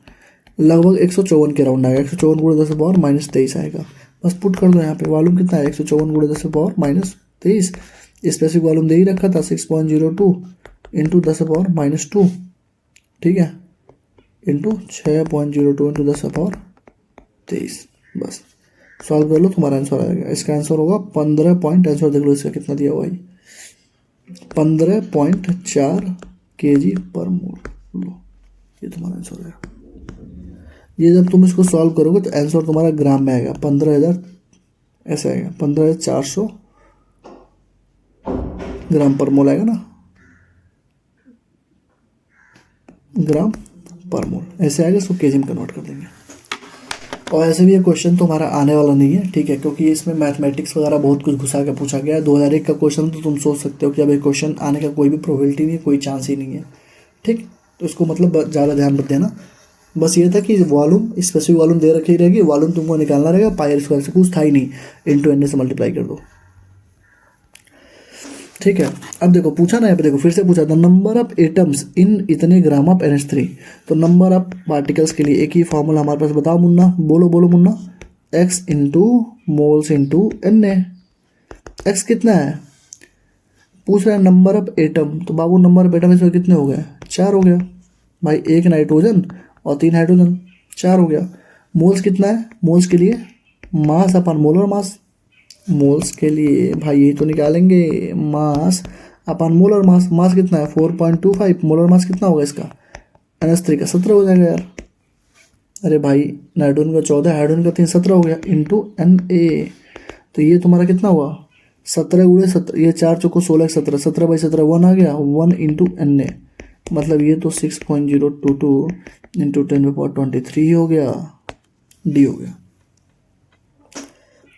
लगभग 154 के राउंड आएगा। 154×10⁻23 आएगा। बस पुट कर दो यहाँ पे। वॉल्यूम कितना है 154×10⁻23। स्पेसिफिक वॉल्यूम दे ही रखा था 6.02 इंटू 10⁻²। ठीक है, इंटू 6.02 इंटू 10⁻23। बस सॉल्व कर लो, तुम्हारा आंसर आएगा। इसका आंसर होगा 15 पॉइंट, आंसर देख लो इसका कितना दिया हुआ है, 15.4 kg/mol। लो ये तुम्हारा आंसर है। ये जब तुम इसको सॉल्व करोगे तो आंसर तुम्हारा ग्राम में आएगा, 15,000 ऐसा आएगा, 15,400 ग्राम पर मोल आएगा ना, ग्राम पर मोल ऐसे आएगा। इसको केजी में कन्वर्ट कर देंगे। और ऐसे भी ये क्वेश्चन तुम्हारा आने वाला नहीं है, ठीक है, क्योंकि इसमें मैथमेटिक्स वगैरह बहुत कुछ घुसा के पूछा गया है। 2001 का क्वेश्चन तो तुम सोच सकते हो कि अब ये क्वेश्चन आने का कोई भी प्रोबेबिलिटी नहीं है, कोई चांस ही नहीं है। ठीक, तो इसको मतलब ज़्यादा ध्यान मत देना। बस ये था कि वॉल्यूम स्पेसिफिक वॉल्यूम दे रखी रहेगी, वॉल्यूम तुमको निकालना रहेगा, पाई स्क्वायर से कुछ था ही नहीं, इंटू एन से मल्टीप्लाई कर दो। ठीक है, अब देखो पूछा ना यहाँ पे, देखो फिर से पूछा था नंबर ऑफ एटम्स इन इतने ग्राम ऑफ NH3। तो नंबर ऑफ पार्टिकल्स के लिए एक ही फॉर्मूला हमारे पास, बताओ मुन्ना, बोलो बोलो Munna, x into moles into Na। x कितना है पूछ रहा है, नंबर ऑफ एटम। तो बाबू नंबर ऑफ एटम इसमें कितने हो गए, 4 हो गया भाई, 1 नाइट्रोजन और 3 हाइड्रोजन, 4 हो गया। मोल्स कितना है, मोल्स के लिए मास अपन मोलर मास, मोल्स के लिए भाई ये तो निकालेंगे मास अपन मोलर मास। मास कितना है 4.25, मोलर मास कितना होगा इसका NH3 का 17 हो जाएगा यार। अरे भाई नाइट्रोजन का 14, हाइड्रोजन का 3, 17 हो गया इंटू Na। तो ये तुम्हारा कितना हुआ 17×17, ये 4 चौको 16 17, 17/17 1 आ गया, 1 इंटू Na। मतलब ये तो 6.022 इंटू 10⁻23 हो गया, D हो गया।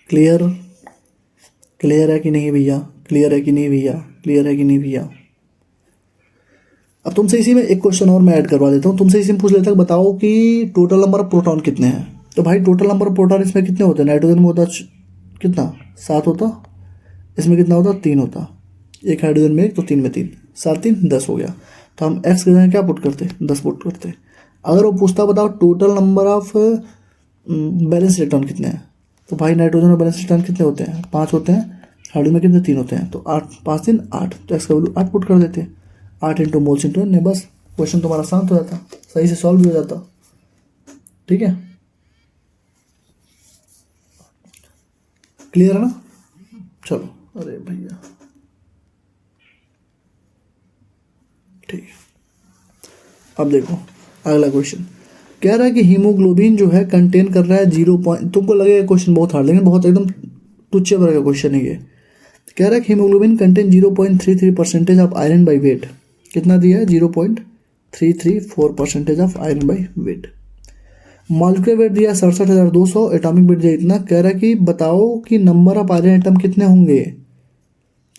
क्लियर, क्लियर है कि नहीं भैया, क्लियर है कि नहीं भैया, क्लियर है कि नहीं भैया। अब तुमसे इसी में एक क्वेश्चन और मैं ऐड करवा देता हूँ। तुमसे इसी में पूछ लेता हूँ, बताओ कि टोटल नंबर ऑफ प्रोटॉन कितने हैं। तो भाई टोटल नंबर ऑफ प्रोटॉन इसमें कितने होते हैं, नाइट्रोजन में होता कितना 7 होता, इसमें कितना होता 3 होता, एक हाइड्रोजन में 1 तो 3 में 3, 7 3 10 हो गया। तो हम एक्स के जगह क्या पुट करते, 10 पुट करते। अगर वो पूछता बताओ total number of balance electron कितने हैं, तो भाई नाइट्रोजन में बैलेंस इलेक्ट्रॉन कितने होते हैं, 5 होते हैं, हाइड्रोजन में कितने 3 होते हैं, तो 8 5 3 8, तो एक्स का वैल्यू 8 पुट कर देते, 8 इंटू मोल्स इंटू ने, बस क्वेश्चन तुम्हारा शांत हो जाता, सही से सॉल्व भी हो जाता। ठीक है, क्लियर है ना। चलो, अरे भैया ठीक है। अब देखो अगला क्वेश्चन कह रहा है कि हीमोग्लोबिन जो है कंटेन कर रहा है 0. तुमको लगेगा क्वेश्चन बहुत हार्ड, लेकिन बहुत एकदम तुच्छे वर्ग का क्वेश्चन है ये। कह रहा है कि haemoglobin contain 0.33% of iron by wait. कितना दिया है 0.334% of iron by wait. Molecular weight दिया 67,200, एटॉमिक वेट दिया इतना। कह रहा है कि बताओ कि नंबर ऑफ आयरन एटम कितने होंगे।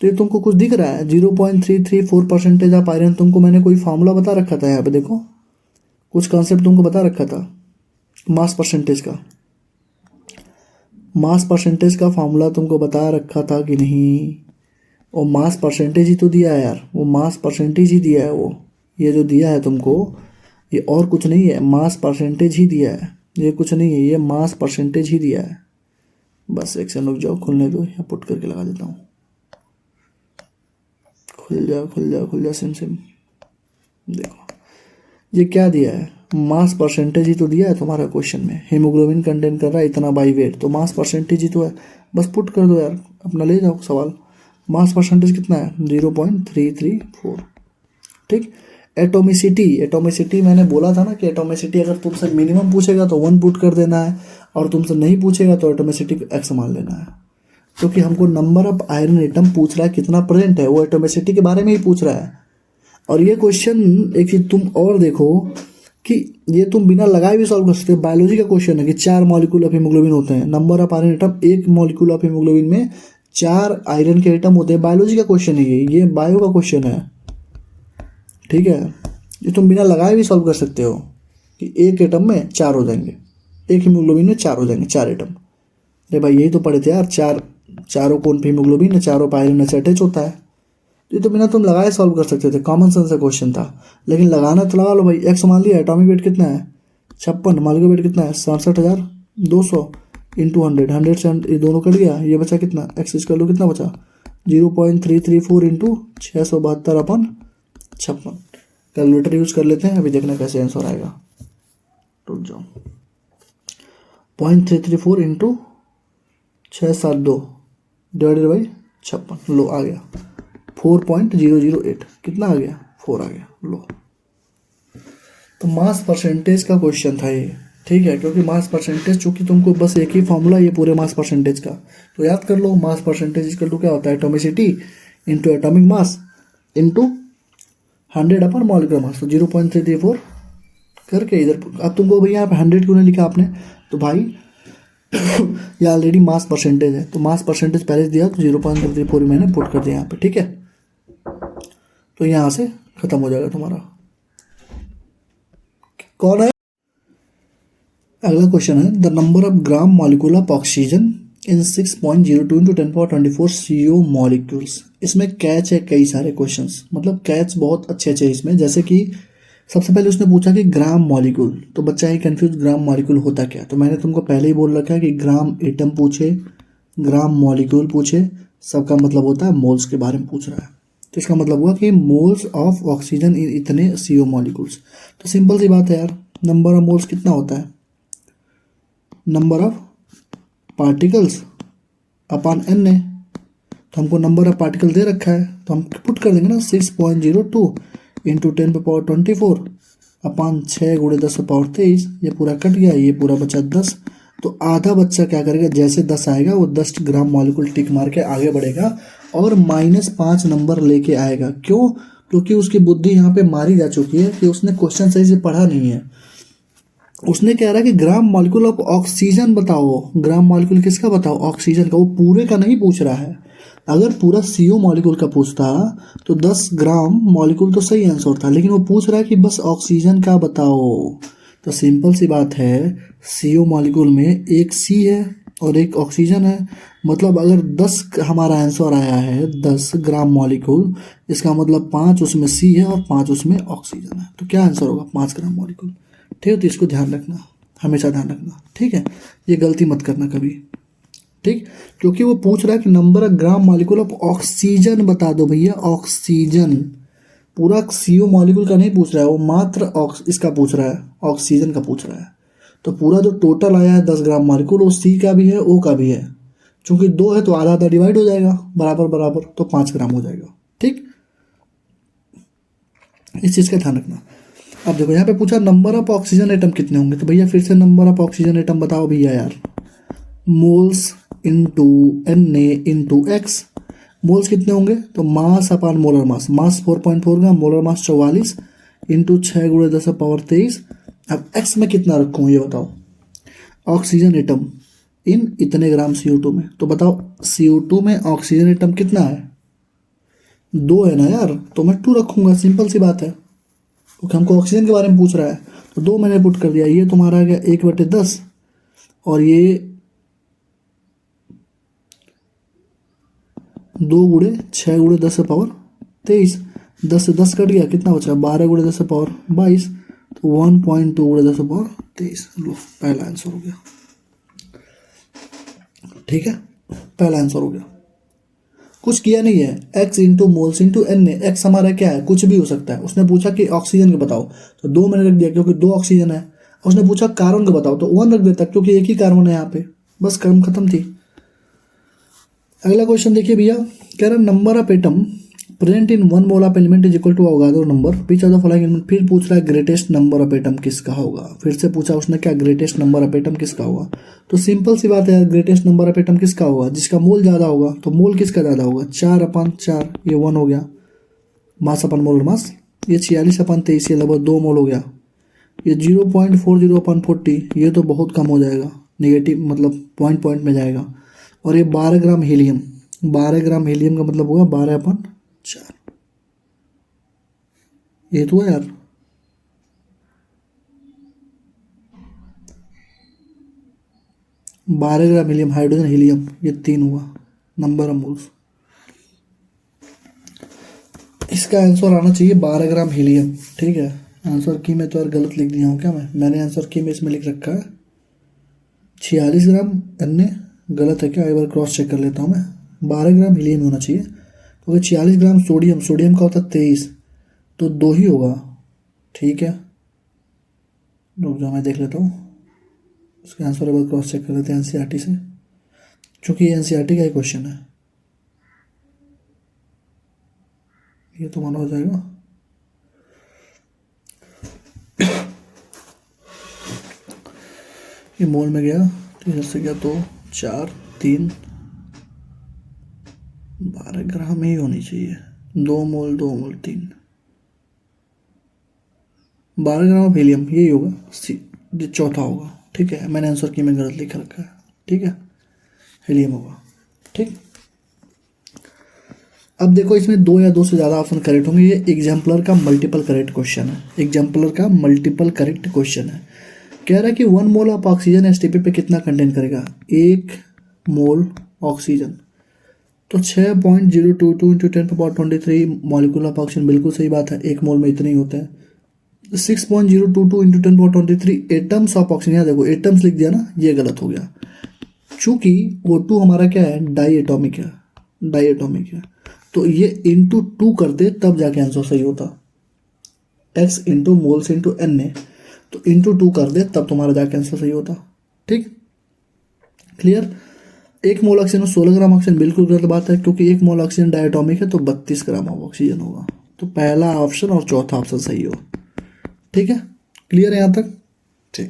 तो ये तुमको कुछ दिख रहा है 0.334% ऑफ आयरन, तुमको मैंने कोई फार्मूला बता रखा था, यहाँ पे देखो कुछ कॉन्सेप्ट तुमको बता रखा था। मास परसेंटेज का, मास परसेंटेज का फार्मूला तुमको बता रखा था कि नहीं। और मास परसेंटेज ही तो दिया है यार, वो मास परसेंटेज ही दिया है, वो ये जो दिया है तुमको ये और कुछ नहीं है, मास परसेंटेज ही दिया है, ये कुछ नहीं है, ये मास परसेंटेज ही दिया है। बस एक सेकंड रुक जाओ, खुलने दो, यहाँ पुट करके लगा देता हूँ। खुल जा खुल जा खुल जा सिम सिम। देखो ये क्या दिया है, मास परसेंटेज ही तो दिया है तुम्हारा क्वेश्चन में, हीमोग्लोबिन कंटेन कर रहा है इतना बाई वेट, तो मास परसेंटेज ही तो है, बस पुट कर दो यार, अपना ले जाओ सवाल। मास परसेंटेज कितना है 0.334। ठीक। एटोमिसिटी, एटोमिसिटी मैंने बोला था ना कि एटोमिसिटी अगर तुमसे मिनिमम पूछेगा तो 1 पुट कर देना है, और तुमसे नहीं पूछेगा तो एटोमिसिटी x मान लेना है, क्योंकि हमको नंबर ऑफ आयरन एटम पूछ रहा है कितना प्रेजेंट है, वो एटोमिसिटी के बारे में ही पूछ रहा है। और ये क्वेश्चन एक चीज तुम और देखो कि ये तुम बिना लगाए भी सॉल्व कर सकते हो, बायोलॉजी का क्वेश्चन है कि 4 मॉलिक्यूल ऑफ हीमोग्लोबिन होते हैं, नंबर ऑफ आयरन एटम, एक मॉलिक्यूल ऑफ हीमोग्लोबिन में 4 आयरन के एटम होते हैं, बायोलॉजी का क्वेश्चन है ये बायो का क्वेश्चन है। ठीक है, ये तुम बिना लगाए भी सॉल्व कर सकते हो कि एक एटम में 4 हो जाएंगे, एक हीमोग्लोबिन में 4 हो जाएंगे, 4 एटम। अरे भाई यही तो पढ़े थे यार, चारों कौन हीमोग्लोबिन, चारों पे आयरन अटैच होता है। ये तो बिना तुम लगाए सॉल्व कर सकते थे, कॉमन सेंस का क्वेश्चन था, लेकिन लगाना तो लगा लो भाई। एक्स मान लिया, एटॉमिक वेट कितना है 56, मॉलिक्यूलर वेट कितना है 67,200 इंटू 100, 100 से ये दोनों कट गया, ये बचा कितना, एक्स स्क्वायर लो कितना बचा 0.334 इंटू 672/56। कैलकुलेटर यूज कर लेते हैं, अभी देखना कैसे आंसर आएगा। रुक जाओ, 0.334 इंटू 672 डिवाइडेड बाई 56, लो आ गया 4.008, कितना आ गया 4 आ गया, लो। तो मास परसेंटेज का क्वेश्चन था ये। ठीक है, क्योंकि मास परसेंटेज चूंकि तुमको बस एक ही फॉर्मूला ये पूरे मास परसेंटेज का, तो याद कर लो, मास परसेंटेज इक्वल टू क्या होता है, atomicity into atomic mass into 100 upon molecular मास। तो 0.334 करके इधर, अब तुमको भैया यहाँ पे 100 क्यों नहीं लिखा आपने, तो भाई ये ऑलरेडी मास परसेंटेज है, तो मास परसेंटेज पहले दिया, तो 0.334 मैंने पुट कर दिया यहाँ पे। ठीक है, तो यहाँ से खत्म हो जाएगा तुम्हारा। कौन है अगला क्वेश्चन है, the number of gram molecule of oxygen in 6.02 into 10^24 CO molecules. इसमें कैच है कई सारे क्वेश्चंस, मतलब कैच बहुत अच्छे अच्छे इसमें, जैसे कि सबसे पहले उसने पूछा कि ग्राम मॉलिक्यूल, तो बच्चा ही कंफ्यूज ग्राम मॉलिक्यूल होता क्या, तो मैंने तुमको पहले ही बोल रखा है कि ग्राम एटम पूछे, ग्राम मॉलिक्यूल पूछे, सबका मतलब होता है मोल्स के बारे में पूछ रहा है, तो इसका मतलब हुआ कि मोल्स ऑफ ऑक्सीजन इन इतने CO मॉलिक्यूल्स। तो सिंपल सी बात है यार, नंबर ऑफ मोल्स कितना होता है, number of particles upon n है, तो हमको नंबर ऑफ पार्टिकल दे रखा है, तो हम पुट कर देंगे ना 6.02 इंटू 10^24 अपॉन 6 गुणे 10^23, ये पूरा कट गया, ये पूरा बचा 10। तो आधा बच्चा क्या करेगा, जैसे 10 आएगा वो 10 ग्राम मॉलिक्यूल टिक मार के आगे बढ़ेगा और -5 नंबर लेके आएगा। क्यों? क्योंकि उसकी बुद्धि यहाँ पे मारी जा चुकी है कि उसने क्वेश्चन सही से पढ़ा नहीं है। उसने कह रहा है कि ग्राम मॉलिक्यूल ऑफ ऑक्सीजन बताओ, ग्राम मॉलिक्यूल किसका बताओ, ऑक्सीजन का, वो पूरे का नहीं पूछ रहा है। अगर पूरा CO मॉलिक्यूल का पूछता तो 10 ग्राम मॉलिक्यूल तो सही आंसर था, लेकिन वो पूछ रहा है कि बस ऑक्सीजन का बताओ। तो सिंपल सी बात है, CO मॉलिक्यूल में एक C है और एक ऑक्सीजन है, मतलब अगर 10 हमारा आंसर आया है 10 ग्राम मॉलिक्यूल, इसका मतलब 5 उसमें C है और 5 उसमें ऑक्सीजन है, तो क्या आंसर होगा 5 ग्राम मॉलिक्यूल। ठीक है, तो इसको ध्यान रखना, हमेशा ध्यान रखना। ठीक है, ये गलती मत करना कभी। ठीक, क्योंकि वो पूछ रहा है कि number of gram molecule of oxygen बता दो भैया, ऑक्सीजन, पूरा CO मॉलिक्यूल का नहीं पूछ रहा है वो, मात्र इसका पूछ रहा है, ऑक्सीजन का पूछ रहा है। तो पूरा जो टोटल आया है 10 ग्राम मॉलिक्यूल, वो C का भी है, O का भी है, चूंकि 2 है तो आधा आधा डिवाइड हो जाएगा, बराबर बराबर, तो 5 ग्राम हो जाएगा। ठीक, इस चीज़ का ध्यान रखना। अब देखो यहाँ पे पूछा नंबर ऑफ ऑक्सीजन एटम कितने होंगे, तो भैया फिर से नंबर ऑफ ऑक्सीजन एटम बताओ भैया यार, moles into Na into x. Moles कितने होंगे, तो मास अपॉन मोलर मास, मास 4.4 का, मोलर मास 44 इंटू 6 गुणे 10^23। अब एक्स में कितना रखूँ ये बताओ, ऑक्सीजन एटम इन इतने ग्राम CO2 में, तो बताओ CO2 में ऑक्सीजन एटम कितना है, 2 है ना यार, तो मैं 2 रखूँगा, सिंपल सी बात है, क्योंकि हमको ऑक्सीजन के बारे में पूछ रहा है। तो 2 मैंने पुट कर दिया, ये तुम्हारा आ गया 1/10 और ये 2 गुणे 6 गुणे 10^23, 10 से 10 कट गया, कितना बचा 12 गुणे 10^22, तो 1.2 गुणे 10^23। लो पहला आंसर हो गया। ठीक है, पहला आंसर हो गया। कुछ किया नहीं है। X into moles into N A, x हमारा क्या है, कुछ भी हो सकता है। उसने पूछा कि ऑक्सीजन का बताओ, तो 2 मैंने रख दिया क्योंकि 2 ऑक्सीजन है। उसने पूछा कार्बन का बताओ, तो 1 रख देता क्योंकि एक ही कार्बन है यहाँ पे। बस कर्म खत्म थी। अगला क्वेश्चन देखिए भैया, कह रहा number of atom present in 1 mole of element is equal to Avogadro number which of the following element. फिर पूछ रहा है ग्रेटेस्ट नंबर ऑफ एटम किसका होगा। फिर से पूछा उसने क्या, ग्रेटेस्ट नंबर ऑफ एटम किसका होगा। तो सिंपल सी बात है यार, ग्रेटेस्ट नंबर ऑफ एटम किसका होगा, जिसका मोल ज़्यादा होगा। तो मोल किसका ज़्यादा होगा, 4/4, ये 1 हो गया मास अपन मोलर मास। ये 46/23, ये लगभग 2 मोल हो गया। ये 0.40/40, ये तो बहुत कम हो जाएगा, नेगेटिव मतलब पॉइंट में जाएगा। और ये 12 ग्राम हीलियम, 12 ग्राम हीलियम का मतलब होगा 12/4। ये तो है यार, बारह ग्राम हीलियम, हाइड्रोजन हीलियम, ये 3 हुआ नंबर ऑफ मोल्स। इसका आंसर आना चाहिए 12 ग्राम हीलियम। ठीक है, आंसर की में तो यार गलत लिख दिया हूँ क्या मैंने आंसर की में इसमें लिख रखा है 46 ग्राम, अन्य गलत है क्या, एक बार क्रॉस चेक कर लेता हूँ मैं। 12 ग्राम हीलियम होना चाहिए क्योंकि 46 ग्राम सोडियम, सोडियम का होता है 23, तो 2 ही होगा। ठीक है, रुक जाओ मैं देख लेता हूँ इसका आंसर, एक बार क्रॉस चेक कर लेते हैं एनसीईआरटी से, क्योंकि ये एनसीईआरटी का ही क्वेश्चन है। ये तो माना हो जाएगा। ये मोल में गया तो इधर से गया तो 4 3 12 ग्राम ही होनी चाहिए। 2 मोल 2 मोल 3, 12 ग्राम ऑफ हीलियम यही होगा, जो चौथा होगा। ठीक है, मैंने आंसर की में गलत लिख रखा है। ठीक है, हीलियम होगा। ठीक, अब देखो इसमें 2 या 2 से ज़्यादा ऑप्शन करेक्ट होंगे। ये एग्जाम्पलर का मल्टीपल करेक्ट क्वेश्चन है, एग्जाम्पलर का मल्टीपल करेक्ट क्वेश्चन है। कह रहा है कि 1 मोल ऑफ ऑक्सीजन एसटीपी पे कितना कंटेन करेगा, 1 मोल ऑक्सीजन तो 6.022 इंटू 10⁻23 मॉलिक्यूल ऑफ ऑक्सीजन, बिल्कुल सही बात है, 1 मोल में इतने ही होते हैं। 6.022 इंटू 10⁻23 एटम्स ऑफ ऑक्सीजन, यहाँ देखो एटम्स लिख दिया ना, ये गलत हो गया। चूंकि O2 हमारा क्या है, डाई एटॉमिक है, डाई एटॉमिक है, तो ये इंटू 2 कर दे तब जाके आंसर सही होता। X into moles into N A, तो इंटू 2 कर दे तब तुम्हारा जाके आंसर सही होता। ठीक, क्लियर। 1 मोल ऑक्सीजन 16 ग्राम ऑक्सीजन, बिल्कुल गलत बात है क्योंकि 1 मोल ऑक्सीजन डायटोमिक है, तो 32 ग्राम ऑफ ऑक्सीजन होगा। तो पहला ऑप्शन और चौथा ऑप्शन सही हो। ठीक है, क्लियर है यहाँ तक। ठीक,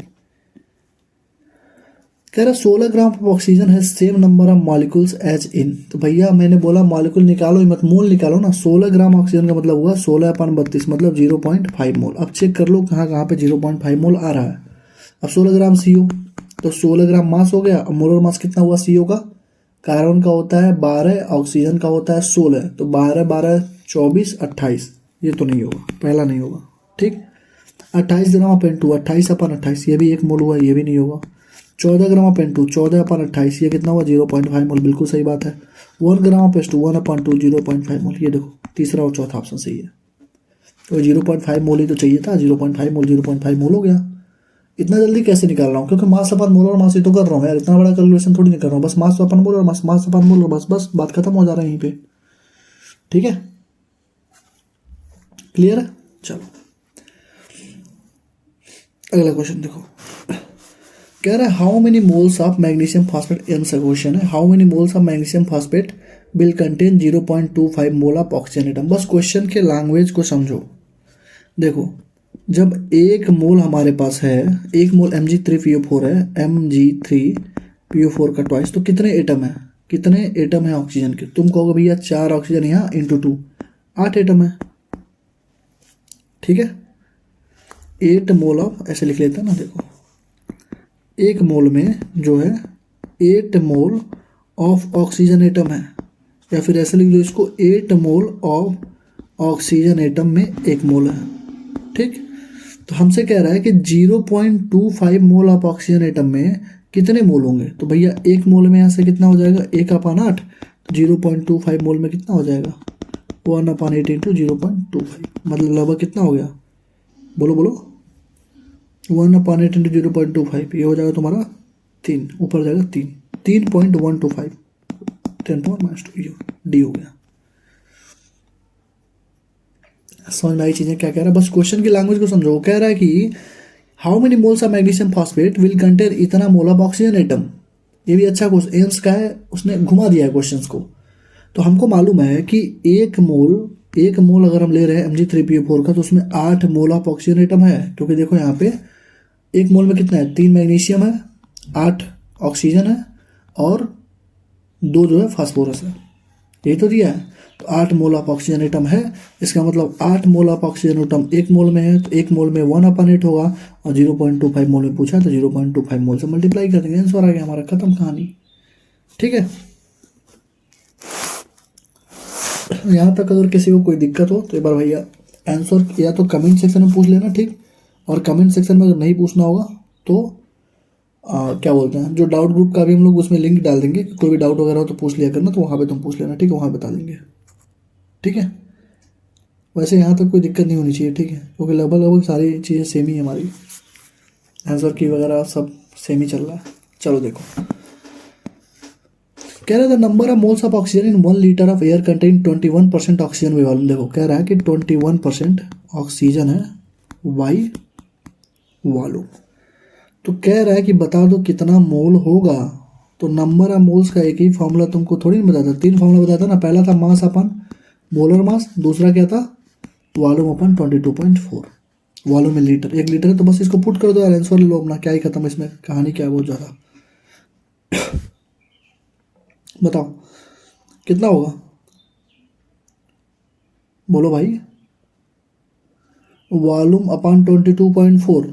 कह रहा 16 ग्राम ऑफ ऑक्सीजन है same number of molecules as in. तो भैया मैंने बोला मॉलिक्यूल निकालो ही मत, मोल निकालो ना। 16 ग्राम ऑक्सीजन का मतलब हुआ 16/32 मतलब 0.5 मोल। अब चेक कर लो कहाँ कहाँ पे 0.5 मोल आ रहा है। अब 16 ग्राम CO, तो 16 ग्राम मास हो गया। अब मोलर मास कितना हुआ CO का, कार्बन का होता है 12, ऑक्सीजन का होता है 16, तो 12 12 24 28, ये तो नहीं होगा, पहला नहीं होगा। ठीक, 28 ग्राम ऑफ N2, 28/28, ये भी 1 मोल हुआ, ये भी नहीं होगा। 14 ग्राम ऑफ N2, 14/28, ये कितना हुआ 0.5 मोल, बिल्कुल सही बात है। 1 ग्राम ऑफ H2, 1/2, 0.5 मोल, ये देखो तीसरा और चौथा ऑप्शन सही है। तो 0.5 मोल ही तो चाहिए था, 0.5 मोल 0.5 मोल हो गया। इतना जल्दी कैसे निकाल रहा हूँ, क्योंकि मास अपन मोल और मास ही तो कर रहा हूँ यार, इतना बड़ा कैलकुलेशन थोड़ी नहीं कर रहा हूँ। बस मास अपन मोल और मास अपन मोल, बस बस बात खत्म हो जा रहा है यहीं पे। ठीक है, क्लियर है। चलो अगला क्वेश्चन देखो, कह रहा है how many moles of magnesium phosphate, answer question है, how many moles of magnesium phosphate will contain 0.25 mole of oxygen atom. बस क्वेश्चन के लैंग्वेज को समझो। देखो जब 1 मोल हमारे पास है, 1 मोल Mg3PO4 है, Mg3PO4 का ट्वाइस, तो कितने एटम है, कितने एटम है ऑक्सीजन के। तुम कहोगे भैया 4 ऑक्सीजन यहाँ इंटू 2, 8 एटम है। ठीक है, 8 मोल ऑफ, ऐसे लिख लेते हैं ना, देखो 1 मोल में जो है 8 मोल ऑफ ऑक्सीजन एटम है, या फिर ऐसे लिख दो इसको 8 मोल ऑफ ऑक्सीजन एटम में 1 मोल है। ठीक, तो हमसे कह रहा है कि 0.25 मोल ऑफ ऑक्सीजन एटम में कितने मोल होंगे। तो भैया 1 मोल में यहाँ से कितना हो जाएगा, 1/8, तो 0.25 मोल में कितना हो जाएगा, 1/8 इंटू 0.25, मतलब लगभग कितना हो गया, बोलो बोलो, 1/8 इंटू 0.25, ये हो जाएगा तुम्हारा 3, ऊपर जाएगा 3, 3.125। 10⁻², ये डी हो गया। समझ में आई चीज़ें क्या कह रहा है? बस क्वेश्चन की लैंग्वेज को समझो। कह रहा है कि how many moles of magnesium phosphate will contain इतना मोल ऑफ ऑक्सीजन एटम। ये भी अच्छा क्वेश्चन एम्स का है, उसने घुमा दिया है क्वेश्चंस को। तो हमको मालूम है कि एक मोल अगर हम ले रहे हैं Mg3PO4 का, तो उसमें 8 मोल ऑफ ऑक्सीजन एटम है। क्योंकि देखो यहाँ पे एक मोल में कितना है, 3 मैग्नीशियम है, 8 ऑक्सीजन है और 2 जो है फास्फोरस है, यही तो दिया है। तो 8 मोल ऑफ ऑक्सीजन एटम है, इसका मतलब 8 मोल ऑफ ऑक्सीजन एटम एक मोल में है, तो एक मोल में 1/8 होगा, और 0.25 मोल में पूछा तो 0.25 मोल से मल्टीप्लाई कर देंगे, आंसर आ गया हमारा, खत्म कहानी। ठीक है, यहाँ तक अगर किसी को कोई दिक्कत हो तो एक बार भैया आंसर या तो कमेंट सेक्शन में पूछ लेना, ठीक। और कमेंट सेक्शन में अगर नहीं पूछना होगा तो क्या बोलते हैं, जो डाउट ग्रुप का भी हम लोग उसमें लिंक डाल देंगे, कोई भी डाउट वगैरह हो तो पूछ लिया करना, तो वहाँ पे तुम पूछ लेना, ठीक है, वहाँ बता देंगे। ठीक है, वैसे यहाँ तक कोई दिक्कत नहीं होनी चाहिए, ठीक है, क्योंकि लगभग सारी चीज़ें सेम ही है हमारी, आंसर की वगैरह सब सेम ही चल रहा है। चलो देखो, कह रहा है the number of moles of oxygen in 1 litre of air contain 21% oxygen by volume. देखो कह रहा है कि 21% ऑक्सीजन है बाई वॉल्यूम। तो कह रहा है कि बता दो कितना मोल होगा। तो नंबर ऑफ मोल्स का एक ही फॉर्मूला तुमको थोड़ी नहीं बताता, 3 फॉर्मूला बताता ना। पहला था मास अपन मोलर मास, दूसरा क्या था वॉल्यूम अपन 22.4, वॉल्यूम में लीटर, 1 लीटर है, तो बस इसको पुट कर दो यार, आंसर ले लो अपना, क्या ही खत्म, इसमें कहानी क्या है बहुत ज़्यादा। बताओ कितना होगा, बोलो भाई। वॉल्यूम अपन 22.4,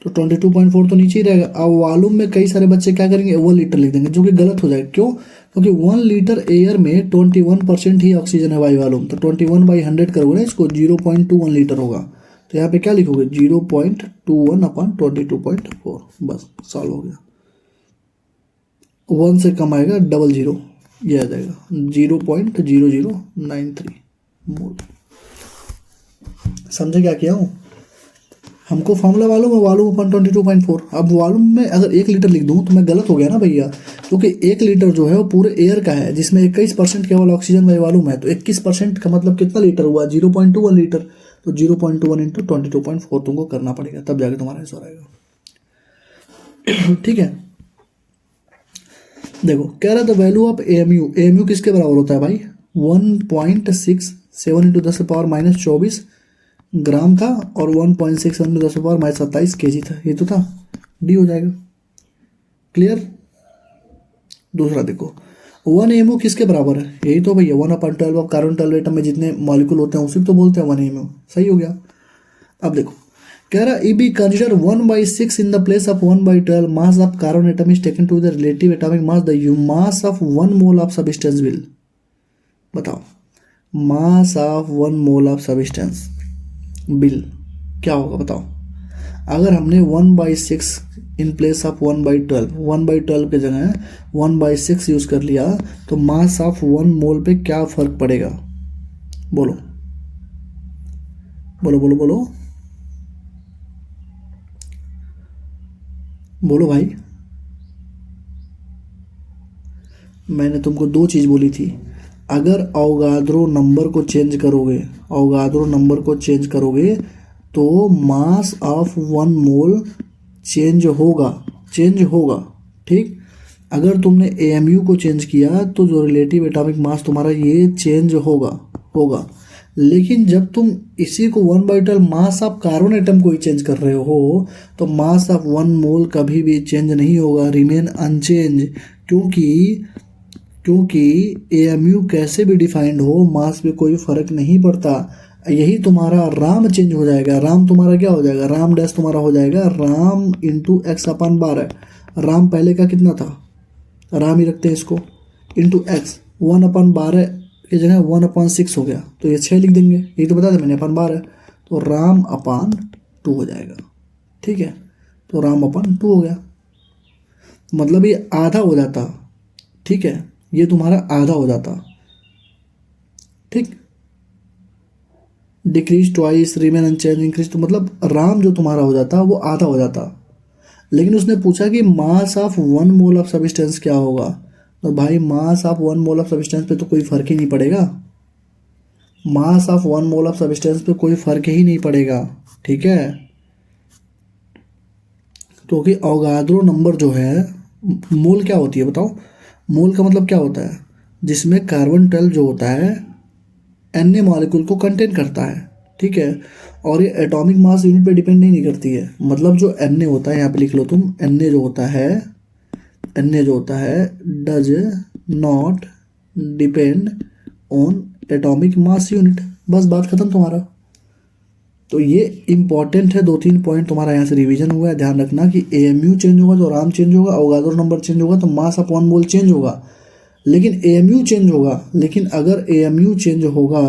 तो 22.4 तो नीचे ही रहेगा। अब वॉल्यूम में कई सारे बच्चे क्या करेंगे 1 लीटर लिख देंगे, जो कि गलत हो जाएगा। क्यों? क्योंकि 1 लीटर एयर में 21% ही ऑक्सीजन है बाई वॉल्यूम, तो 21/100 करोगे ना इसको, 0.21 लीटर होगा। तो यहाँ पे क्या लिखोगे 0.21 अपन 22.4, बस सॉल्व हो गया। 1 से कम आएगा 00, ये आ जाएगा 0.0093 मोल। समझे क्या किया हूँ? हमको फॉर्मूला मालूम है, वॉल्यूम अपन 22.4। अब वॉल्यूम में अगर 1 लीटर लिख दूँ तो मैं गलत हो गया ना भैया, क्योंकि 1 लीटर जो है वो पूरे एयर का है, जिसमें 21% केवल ऑक्सीजन बाई वॉल्यूम है। तो 21% का मतलब कितना लीटर हुआ 0.21 लीटर, तो 0.21 इंटू 22.4 तुमको करना पड़ेगा, तब जाके तुम्हारा आंसर आएगा। ठीक है, देखो कह रहा था वैल्यू ऑफ एएमयू किसके बराबर होता है भाई, 1.67 इंटू 10⁻⁻24 ग्राम था, और 1.67 इंटू 10⁻⁻27 केजी था, ये तो था, डी हो जाएगा। क्लियर? दूसरा देखो 1 एएमयू किसके बराबर है, यही तो भैया 1/12 ऑफ कार्बन 12 एटम में जितने मॉलिक्यूल होते हैं उसी तो बोलते हैं 1 एएमयू, सही हो गया। अब देखो कह रहा ई be consider 1/6 in the place of 1/12 mass of carbon atom is taken to the relative atomic mass, the mass of 1 mole of substance will. बताओ mass of 1 mole of substance will क्या होगा, बताओ। अगर हमने 1/6 इन प्लेस ऑफ 1/12 के जगह 1/6 use कर लिया, तो मास ऑफ 1 मोल पे क्या फर्क पड़ेगा, बोलो बोलो बोलो बोलो बोलो भाई। मैंने तुमको 2 चीज़ बोली थी, अगर अवगाद्रो नंबर को चेंज करोगे तो मास ऑफ 1 मोल चेंज होगा, ठीक। अगर तुमने एएमयू को चेंज किया तो जो रिलेटिव एटॉमिक मास तुम्हारा ये चेंज होगा। लेकिन जब तुम इसी को 1/12 मास ऑफ कार्बन एटम को ही चेंज कर रहे हो, तो मास ऑफ 1 मोल कभी भी चेंज नहीं होगा, रिमेन अनचेंज। क्योंकि एएमयू कैसे भी डिफाइंड हो, मास पे कोई फर्क नहीं पड़ता। यही तुम्हारा राम चेंज हो जाएगा, राम तुम्हारा क्या हो जाएगा, राम डैश तुम्हारा हो जाएगा राम इंटू x/12। राम पहले का कितना था, राम ही रखते हैं इसको, इंटू एक्स, 1/12 की जगह 1/6 हो गया, तो ये 6 लिख देंगे, ये तो बता दें मैंने, 1/12, तो राम/2 हो जाएगा, ठीक है। तो राम/2 हो गया, मतलब ये आधा हो जाता, ठीक है, ये तुम्हारा आधा हो जाता, ठीक। Decrease twice, remain unchanged, increase, तो मतलब राम जो तुम्हारा हो जाता वो आधा हो जाता। लेकिन उसने पूछा कि मास ऑफ 1 मोल ऑफ सब्सटेंस क्या होगा, तो भाई mass of one mole of substance पे तो कोई फर्क ही नहीं पड़ेगा, mass of one mole of substance पे कोई फर्क ही नहीं पड़ेगा, ठीक है। क्योंकि अवोगाद्रो नंबर जो है, मोल क्या होती है बताओ, मोल का मतलब क्या होता है, जिसमें कार्बन 12 जो होता है एन ए मॉलिक्यूल को कंटेन करता है, ठीक है। और ये एटॉमिक मास यूनिट पे डिपेंड नहीं करती है, मतलब जो एन ए होता है, यहाँ पे लिख लो तुम, एन ए जो होता है, एन ए जो होता है does not depend on atomic mass unit, बस बात खत्म तुम्हारा। तो ये इंपॉर्टेंट है, 2-3 पॉइंट तुम्हारा यहाँ से रिवीजन हुआ है, ध्यान रखना कि एएमयू चेंज होगा तो राम चेंज होगा, अवोगाद्रो नंबर चेंज होगा तो मास अपॉन मोल चेंज होगा, लेकिन एएमयू चेंज होगा, लेकिन अगर एएमयू चेंज होगा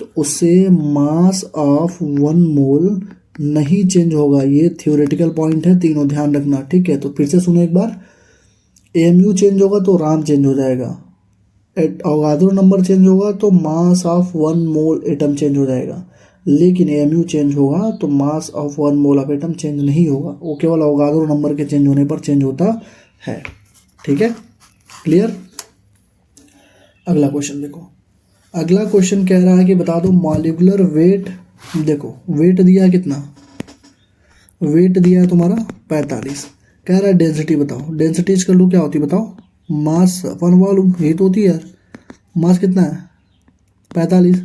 तो उससे मास ऑफ वन मोल नहीं चेंज होगा। ये थ्योरेटिकल पॉइंट है, तीनों ध्यान रखना, ठीक है। तो फिर से सुनो एक बार, एएमयू चेंज होगा तो राम चेंज हो जाएगा, अवोगाद्रो नंबर चेंज होगा तो mass of one mole atom change हो जाएगा, लेकिन एएमयू चेंज होगा तो mass of one mole of atom change नहीं होगा, वो केवल अवोगाद्रो नंबर के चेंज होने पर चेंज होता है, ठीक है, क्लियर। अगला क्वेश्चन देखो, अगला क्वेश्चन कह रहा है कि बता दो मॉलिक्यूलर वेट, देखो वेट दिया है कितना, वेट दिया है तुम्हारा 45, कह रहा है डेंसिटी बताओ, डेंसिटी कर लो क्या होती है बताओ, मास अपन वॉल्यूम, यही तो होती है यार, मास कितना है 45,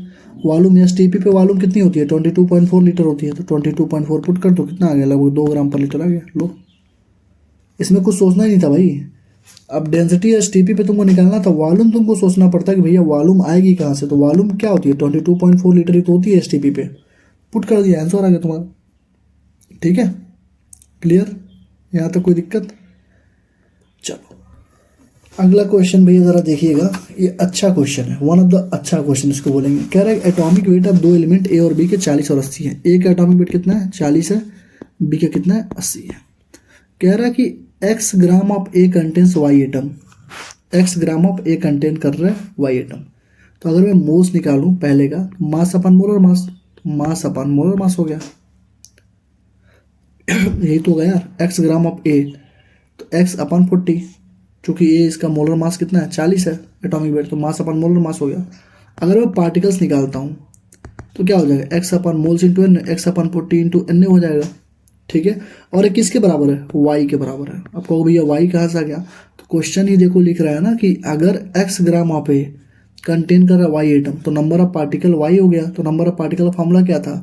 वॉल्यूम एस टी पी पे वॉल्यूम कितनी होती है 22.4 लीटर होती है, तो 22.4 पुट कर दो, कितना आ गया, लगभग 2 ग्राम पर लीटर आ गया, लो, इसमें कुछ सोचना ही नहीं था भाई। अब डेंसिटी एस टी पी पे तुमको निकालना था, वॉल्यूम तुमको सोचना पड़ता है कि भैया वॉल्यूम आएगी कहाँ से, तो वॉल्यूम क्या होती है 22.4 लीटर ही तो होती है एस टी पी पे, पुट कर दिया, आंसर आ गया तुम्हारा, ठीक है, क्लियर, यहाँ तक कोई दिक्कत। चलो अगला क्वेश्चन भैया ज़रा देखिएगा, ये अच्छा क्वेश्चन है, वन ऑफ द अच्छा क्वेश्चन इसको बोलेंगे। कह रहा है एटॉमिक वेट ऑफ 2 एलिमेंट ए और बी के 40 और 80 है, ए का एटॉमिक वेट कितना है 40 है, बी का कितना है 80 है। कह रहा है कि x gram of A contains Y atom, x gram of A contain कर रहा है वाई एटम, तो अगर मैं मोल्स निकालूं पहले का, मास अपन मोलर मास, मास अपन मोलर मास हो गया यही तो हो गया यार, एक्स ग्राम ऑफ ए तो एक्स अपन 40, चूँकि ये इसका मोलर मास कितना है 40 है एटॉमिक वेट, तो मास अपन मोलर मास हो गया। अगर मैं पार्टिकल्स निकालता हूँ तो क्या हो जाएगा, x upon moles into N, x upon 40 into N हो जाएगा, ठीक है। और ये किसके बराबर है, वाई के बराबर है। अब कहो भैया वाई कहाँ से आ गया, तो क्वेश्चन ही देखो लिख रहा है ना कि अगर x gram of A contain कर रहा है वाई एटम, तो नंबर ऑफ पार्टिकल वाई हो गया, तो नंबर ऑफ पार्टिकल का फॉर्मूला क्या था,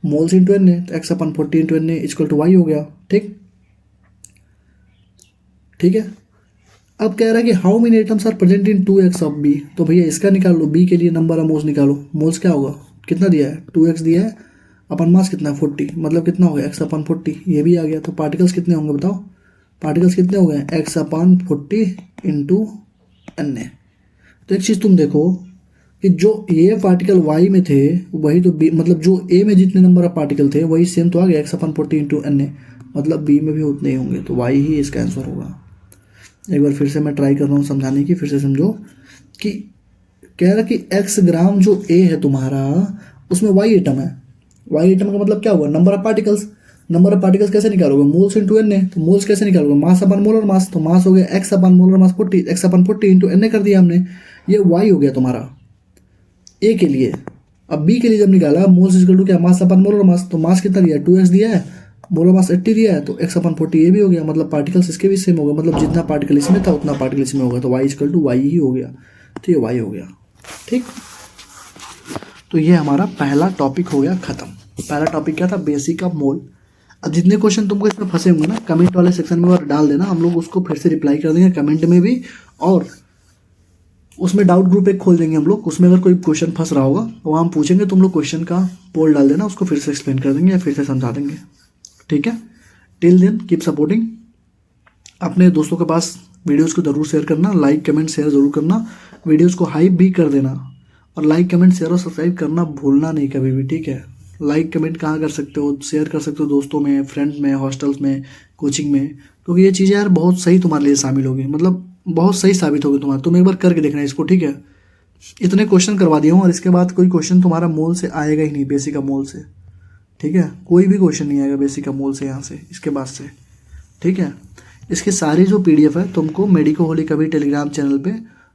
मोल्स इंटू एन, तो x upon 40 into N equal to Y हो गया, ठीक, ठीक है। अब कह रहा है कि how many atoms are present in 2x of B, तो भैया इसका निकाल लो, बी के लिए नंबर ऑफ मोल्स निकालो, मोल्स क्या होगा, कितना दिया है 2x दिया है, अपन मास कितना है 40, मतलब कितना हो गया x अपन 40, ये भी आ गया। तो पार्टिकल्स कितने होंगे बताओ, पार्टिकल्स कितने हो गए x upon 40 into N A. तो एक चीज़ तुम देखो कि जो ये पार्टिकल y में थे वही तो b, मतलब जो a में जितने नंबर ऑफ पार्टिकल थे वही सेम तो आ गया x upon 40 into N A, मतलब b में भी उतने ही होंगे, तो y ही इसका आंसर होगा। एक बार फिर से मैं ट्राई कर रहा हूँ समझाने की, फिर से समझो कि कह रहा कि x ग्राम जो a है तुम्हारा उसमें y एटम है, y एटम का मतलब क्या हुआ, number of particles, number of particles कैसे निकालोगे, मोल्स इंटू एन ए, तो मोल्स कैसे निकालोगे, मास अपन मोलर मास, तो मास हो गया x upon molar mass 40, x upon 40 into N A कर दिया हमने, ये y हो गया तुम्हारा a के लिए। अब b के लिए जब निकाला, मोल्स इक्वल टू क्या, मास अपन मोलर मास, तो मास कितना दिया 2x दिया है, मोलर मास 80 दिया है, तो x अपन 40 ये भी हो गया, मतलब पार्टिकल्स इसके भी सेम हो गए, मतलब जितना पार्टिकल इसमें था उतना पार्टिकल इसमें होगा, तो y इक्वल टू y ही हो गया, तो ये y हो गया, ठीक। तो ये हमारा पहला टॉपिक हो गया खत्म। पहला टॉपिक क्या था, बेसिक ऑफ मोल। अब जितने क्वेश्चन तुमको इसमें फंसे होंगे ना, कमेंट वाले सेक्शन में और डाल देना, हम लोग उसको फिर से रिप्लाई कर देंगे कमेंट में भी, और उसमें डाउट ग्रुप एक खोल देंगे हम लोग, उसमें अगर कोई क्वेश्चन फंस रहा होगा तो वहाँ हम पूछेंगे, तुम लोग क्वेश्चन का पोल डाल देना, उसको फिर से एक्सप्लेन कर देंगे या फिर से समझा देंगे, ठीक है। टिल देन कीप सपोर्टिंग, अपने दोस्तों के पास वीडियोस को ज़रूर शेयर करना, लाइक कमेंट शेयर ज़रूर करना, वीडियोस को हाइप भी कर देना, और लाइक कमेंट शेयर और सब्सक्राइब करना भूलना नहीं कभी भी, ठीक है। लाइक कमेंट कहाँ कर सकते हो, शेयर कर सकते हो दोस्तों में, फ्रेंड्स में, हॉस्टल्स में, कोचिंग में, क्योंकि ये चीज़ें यार बहुत सही तुम्हारे लिए शामिल होगी, मतलब बहुत सही साबित होगी तुम्हारा। तुम एक बार करके देखना इसको, ठीक है। इतने क्वेश्चन करवा दिया हूँ और इसके बाद कोई क्वेश्चन तुम्हारा मोल से आएगा ही नहीं, बेसिक का मोल से, ठीक है, कोई भी क्वेश्चन नहीं आएगा बेसिक का मोल से यहाँ से इसके बाद से, ठीक है। इसकी सारी जो PDF है तुमको मेडिको होली कभी टेलीग्राम चैनल पे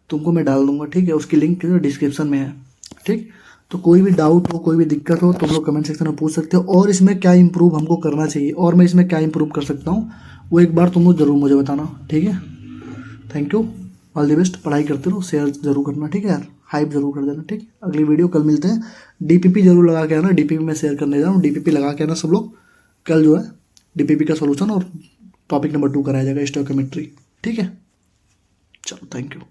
तुमको मैं डाल दूंगा, ठीक है। उसकी लिंक डिस्क्रिप्शन में है, ठीक। तो कोई भी डाउट हो, कोई भी दिक्कत हो, तुम लोग कमेंट सेक्शन में पूछ सकते हो। और इसमें क्या इंप्रूव हमको करना चाहिए और मैं इसमें क्या इंप्रूव कर सकता हूँ, वो एक बार तुम लोग ज़रूर मुझे बताना, ठीक है। Thank you, all the best. पढ़ाई करते रहो, शेयर जरूर करना, ठीक है यार। हाइप जरूर कर देना, ठीक। अगली वीडियो कल मिलते हैं। DPP जरूर लगा के आना, DPP में शेयर करने जा रहा हूँ, DPP लगा के आना सब लोग। कल जो है DPP का सोल्यूशन और टॉपिक नंबर 2 कराया जाएगा, स्टोइकोमेट्री, ठीक है। चलो, थैंक यू।